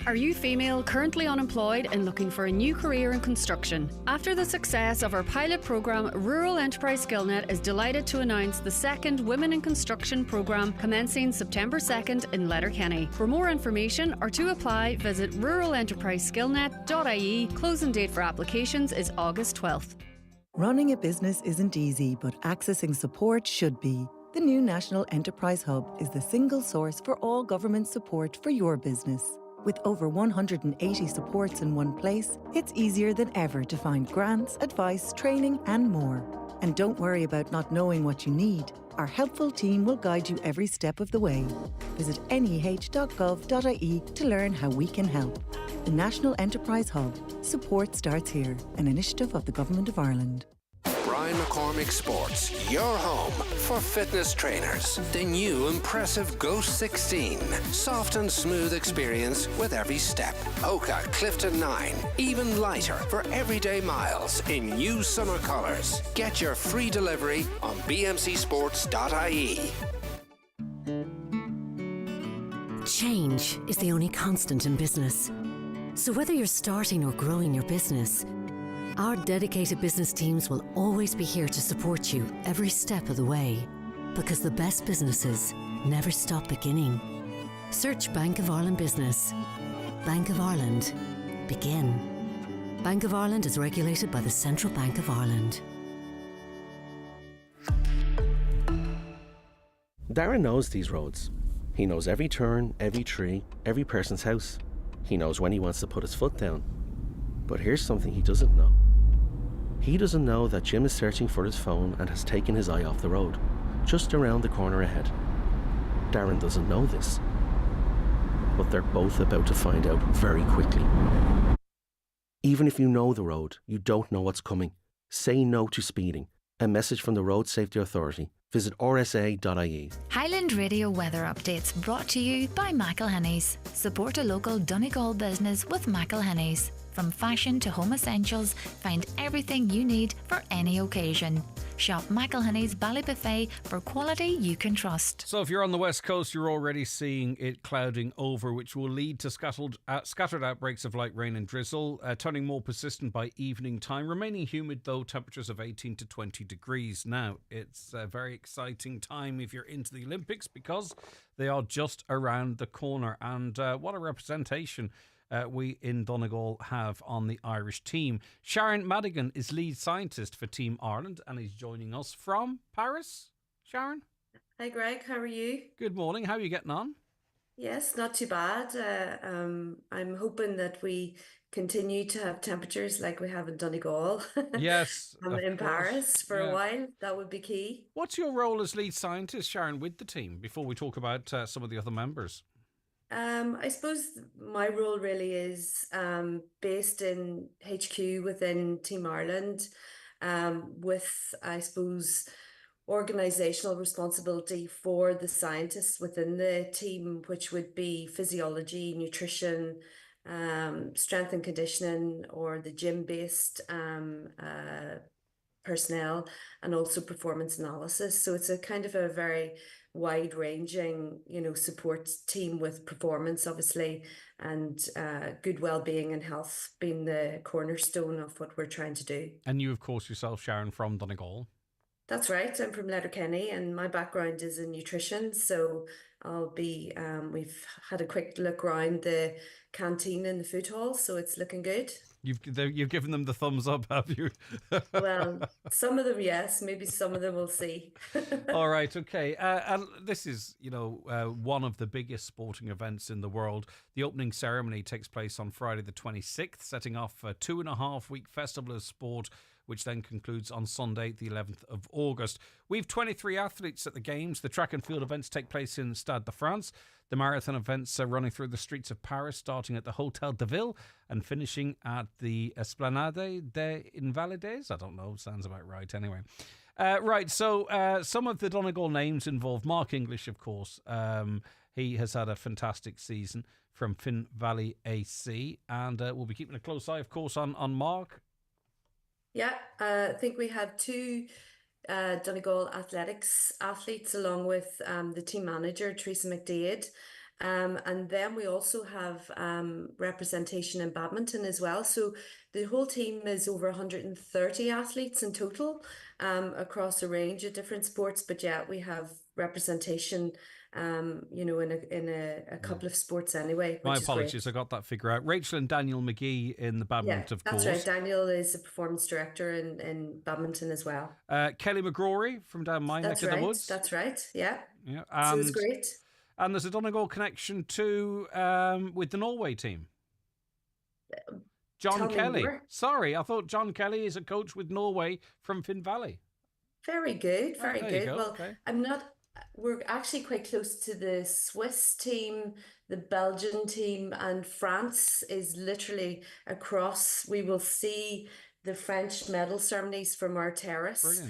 Are you female, currently unemployed and looking for a new career in construction? After the success of our pilot programme, Rural Enterprise SkillNet is delighted to announce the second Women in Construction programme commencing September 2nd in Letterkenny. For more information or to apply, visit ruralenterpriseskillnet.ie. Closing date for applications is August 12th. Running a business isn't easy, but accessing support should be. The new National Enterprise Hub is the single source for all government support for your business. With over 180 supports in one place, it's easier than ever to find grants, advice, training and more. And don't worry about not knowing what you need. Our helpful team will guide you every step of the way. Visit neh.gov.ie to learn how we can help. The National Enterprise Hub. Support starts here, an initiative of the Government of Ireland. Brian McCormick Sports, your home for fitness trainers. The new impressive Ghost 16. Soft and smooth experience with every step. Oka Clifton 9. Even lighter for everyday miles in new summer colours. Get your free delivery on bmcsports.ie. Change is the only constant in business. So whether you're starting or growing your business, our dedicated business teams will always be here to support you every step of the way, because the best businesses never stop beginning. Search Bank of Ireland Business. Bank of Ireland. Begin. Bank of Ireland is regulated by the Central Bank of Ireland. Darren knows these roads. He knows every turn, every tree, every person's house. He knows when he wants to put his foot down. But here's something he doesn't know. He doesn't know that Jim is searching for his phone and has taken his eye off the road, just around the corner ahead. Darren doesn't know this, but they're both about to find out very quickly. Even if you know the road, you don't know what's coming. Say no to speeding. A message from the Road Safety Authority. Visit rsa.ie. Highland Radio weather updates brought to you by McElhenney's. Support a local Donegal business with McElhenney's. From fashion to home essentials, find everything you need for any occasion. Shop McElhenney's Ballybuffet for quality you can trust. So if you're on the west coast, you're already seeing it clouding over, which will lead to scattered outbreaks of light rain and drizzle, turning more persistent by evening time. Remaining humid though, temperatures of 18 to 20 degrees. Now, it's a very exciting time if you're into the Olympics, because they are just around the corner. And what a representation we in Donegal have on the Irish team. Sharon Madigan is lead scientist for Team Ireland and is joining us from Paris. Sharon? Hi Greg, how are you? Good morning. How are you getting on? Yes, not too bad. I'm hoping that we continue to have temperatures like we have in Donegal. Yes. In Paris for a while. That would be key. What's your role as lead scientist, Sharon, with the team, before we talk about some of the other members? I suppose my role really is based in HQ within Team Ireland, with, I suppose, organisational responsibility for the scientists within the team, which would be physiology, nutrition, strength and conditioning, or the gym-based personnel, and also performance analysis. So it's a kind of a very wide-ranging, support team with performance, obviously, and good well-being and health being the cornerstone of what we're trying to do. And you, of course, yourself, Sharon, from Donegal. That's right. I'm from Letterkenny, and my background is in nutrition. So I'll be. We've had a quick look around the canteen in the food hall, so it's looking good. You've given them the thumbs up, have you? Well, some of them, yes. Maybe some of them we'll see. All right, okay. And this is, one of the biggest sporting events in the world. The opening ceremony takes place on Friday the 26th, setting off a 2.5-week festival of sport, which then concludes on Sunday, the 11th of August. We've 23 athletes at the Games. The track and field events take place in Stade de France. The marathon events are running through the streets of Paris, starting at the Hôtel de Ville and finishing at the Esplanade des Invalides. I don't know, sounds about right anyway. Right, so some of the Donegal names involved Mark English, of course. He has had a fantastic season from Finn Valley AC, and we'll be keeping a close eye, of course, on Mark. Yeah, I think we have two Donegal Athletics athletes along with the team manager, Teresa McDade. And then we also have representation in badminton as well. So the whole team is over 130 athletes in total across a range of different sports. But yeah, we have representation, in a couple of sports anyway. My apologies, I got that figure out. Rachel and Daniel McGee in the badminton, of course. That's right. Daniel is a performance director in badminton as well. Kelly McGrory from down my neck of the woods. That's right. Yeah. So it's great. And there's a Donegal connection too with the Norway team. John Kelly. Sorry, I thought John Kelly is a coach with Norway from Finn Valley. Very good. Very good. Go. Well, okay. We're actually quite close to the Swiss team, the Belgian team, and France is literally across. We will see the French medal ceremonies from our terrace,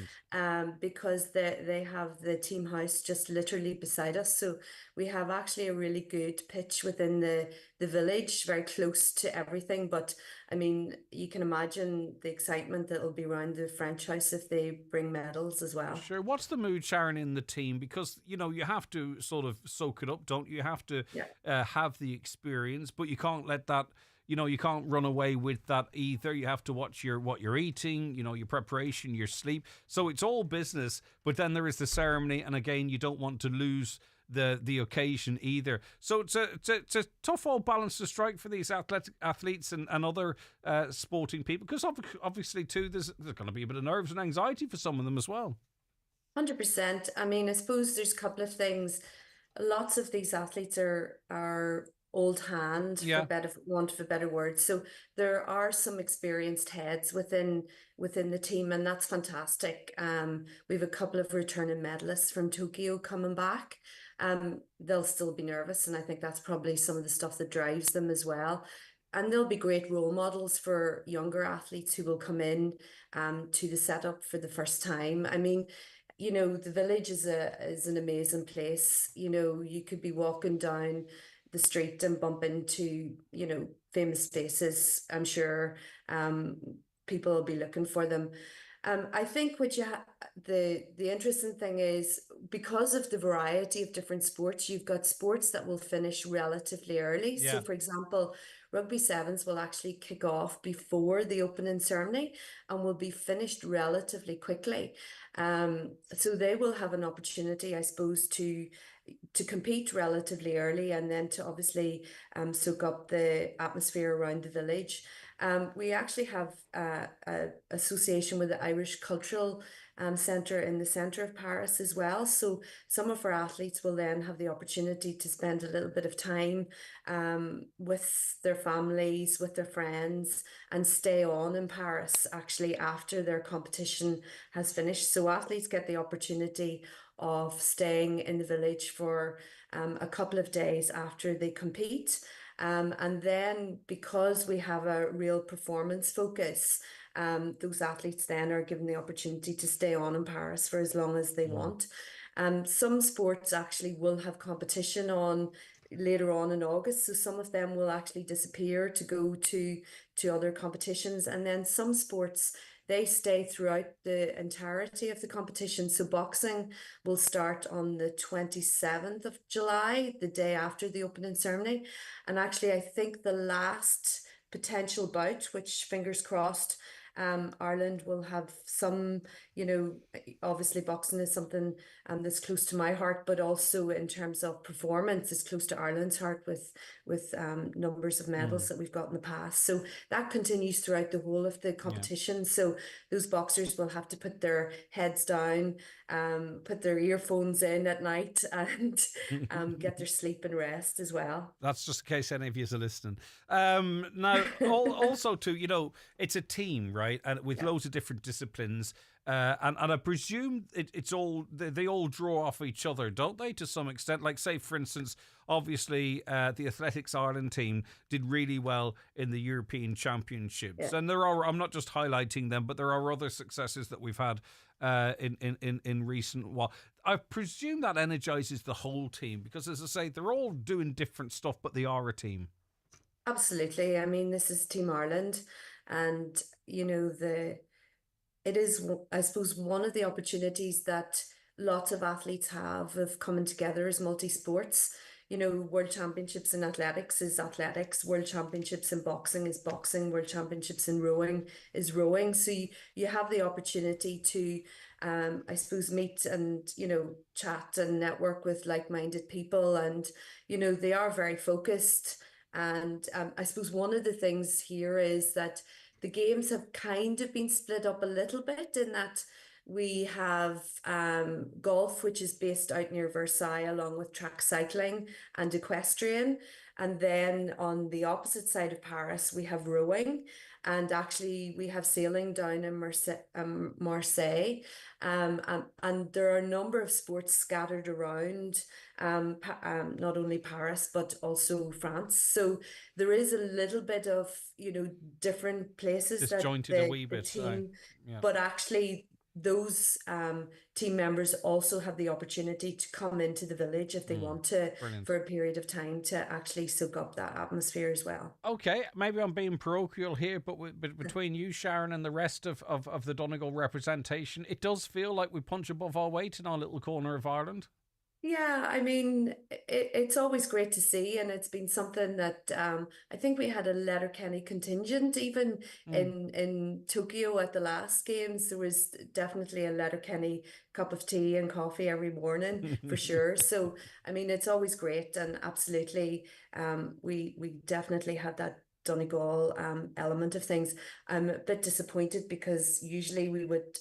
because they have the team house just literally beside us. So we have actually a really good pitch within the village, very close to everything. But I mean, you can imagine the excitement that will be around the French house if they bring medals as well. Sure. What's the mood, Sharon, in the team? Because, you have to sort of soak it up, don't you? You have to have the experience, but you can't let that... you can't run away with that either. You have to watch what you're eating, your preparation, your sleep. So it's all business, but then there is the ceremony, and again, you don't want to lose the occasion either. So it's a tough old balance to strike for these athletes and other sporting people, because obviously too, there's going to be a bit of nerves and anxiety for some of them as well. 100%. I mean, I suppose there's a couple of things. Lots of these athletes are old hand, for want of a better word. So there are some experienced heads within the team, and that's fantastic. We have a couple of returning medalists from Tokyo coming back. They'll still be nervous, and I think that's probably some of the stuff that drives them as well. And they'll be great role models for younger athletes who will come in to the setup for the first time. I mean, the village is an amazing place. You could be walking down the street and bump into, famous faces. I'm sure people will be looking for them. I think the interesting thing is, because of the variety of different sports, you've got sports that will finish relatively early. Yeah. So, for example, rugby sevens will actually kick off before the opening ceremony and will be finished relatively quickly. So they will have an opportunity, I suppose, to compete relatively early, and then to obviously soak up the atmosphere around the village. We actually have an association with the Irish Cultural Centre in the centre of Paris as well. So some of our athletes will then have the opportunity to spend a little bit of time with their families, with their friends, and stay on in Paris actually after their competition has finished. So athletes get the opportunity of staying in the village for a couple of days after they compete. And then, because we have a real performance focus, those athletes then are given the opportunity to stay on in Paris for as long as they want. Some sports actually will have competition on later on in August, so some of them will actually disappear to go to other competitions, and then some sports, they stay throughout the entirety of the competition. So boxing will start on the 27th of July, the day after the opening ceremony. And actually, I think the last potential bout, which fingers crossed, Ireland will have some, obviously boxing is something that's close to my heart, but also in terms of performance is close to Ireland's heart with numbers of medals that we've got in the past. So that continues throughout the whole of the competition. So those boxers will have to put their heads down, put their earphones in at night, and get their sleep and rest as well. That's just in case any of you are listening. Now, also too, it's a team, right? And with loads of different disciplines. And I presume it's all they all draw off each other, don't they, to some extent? Like, say, for instance, obviously the Athletics Ireland team did really well in the European Championships. Yeah. And I'm not just highlighting them, but there are other successes that we've had in recent while. I presume that energises the whole team because, as I say, they're all doing different stuff, but they are a team. Absolutely. I mean, this is Team Ireland, and it is, I suppose, one of the opportunities that lots of athletes have of coming together as multi-sports. World Championships in athletics is athletics, World Championships in boxing is boxing, World Championships in rowing is rowing. So you have the opportunity to, I suppose, meet and, chat and network with like-minded people. And, they are very focused. And I suppose one of the things here is that the games have kind of been split up a little bit in that we have golf, which is based out near Versailles, along with track cycling and equestrian. And then on the opposite side of Paris, we have rowing. And actually, we have sailing down in Marseille. And there are a number of sports scattered around, not only Paris, but also France. So there is a little bit of, different places disjointed that a wee bit, team, yeah. But actually those team members also have the opportunity to come into the village if they want to. Brilliant. For a period of time to actually soak up that atmosphere as well. Okay, maybe I'm being parochial here, but between you, Sharon, and the rest of the Donegal representation, it does feel like we punch above our weight in our little corner of Ireland. Yeah, I mean, it's always great to see, and it's been something that I think we had a Letterkenny contingent even in Tokyo at the last games. There was definitely a Letterkenny cup of tea and coffee every morning for sure. So, I mean, it's always great, and absolutely, we definitely had that Donegal element of things. I'm a bit disappointed because usually we would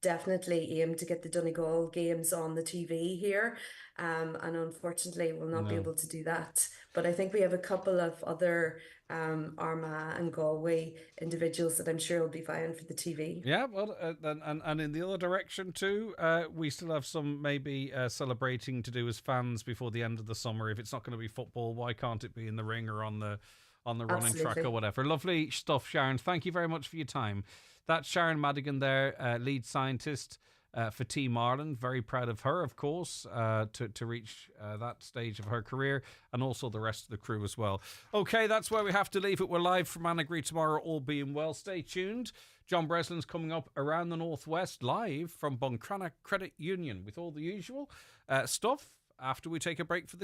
definitely aim to get the Donegal games on the TV here, and unfortunately we'll not be able to do that. But I think we have a couple of other Armagh and Galway individuals that I'm sure will be vying for the TV. Yeah, well, and in the other direction too, we still have some maybe celebrating to do as fans before the end of the summer. If it's not going to be football, why can't it be in the ring or on the running Absolutely. track or whatever? Lovely stuff, Sharon. Thank you very much for your time. That's Sharon Madigan there, lead scientist for Team Ireland. Very proud of her, of course, to reach that stage of her career, and also the rest of the crew as well. Okay, that's where we have to leave it. We're live from Annagry tomorrow, all being well. Stay tuned. John Breslin's coming up around the Northwest, live from Buncrana Credit Union with all the usual stuff after we take a break for the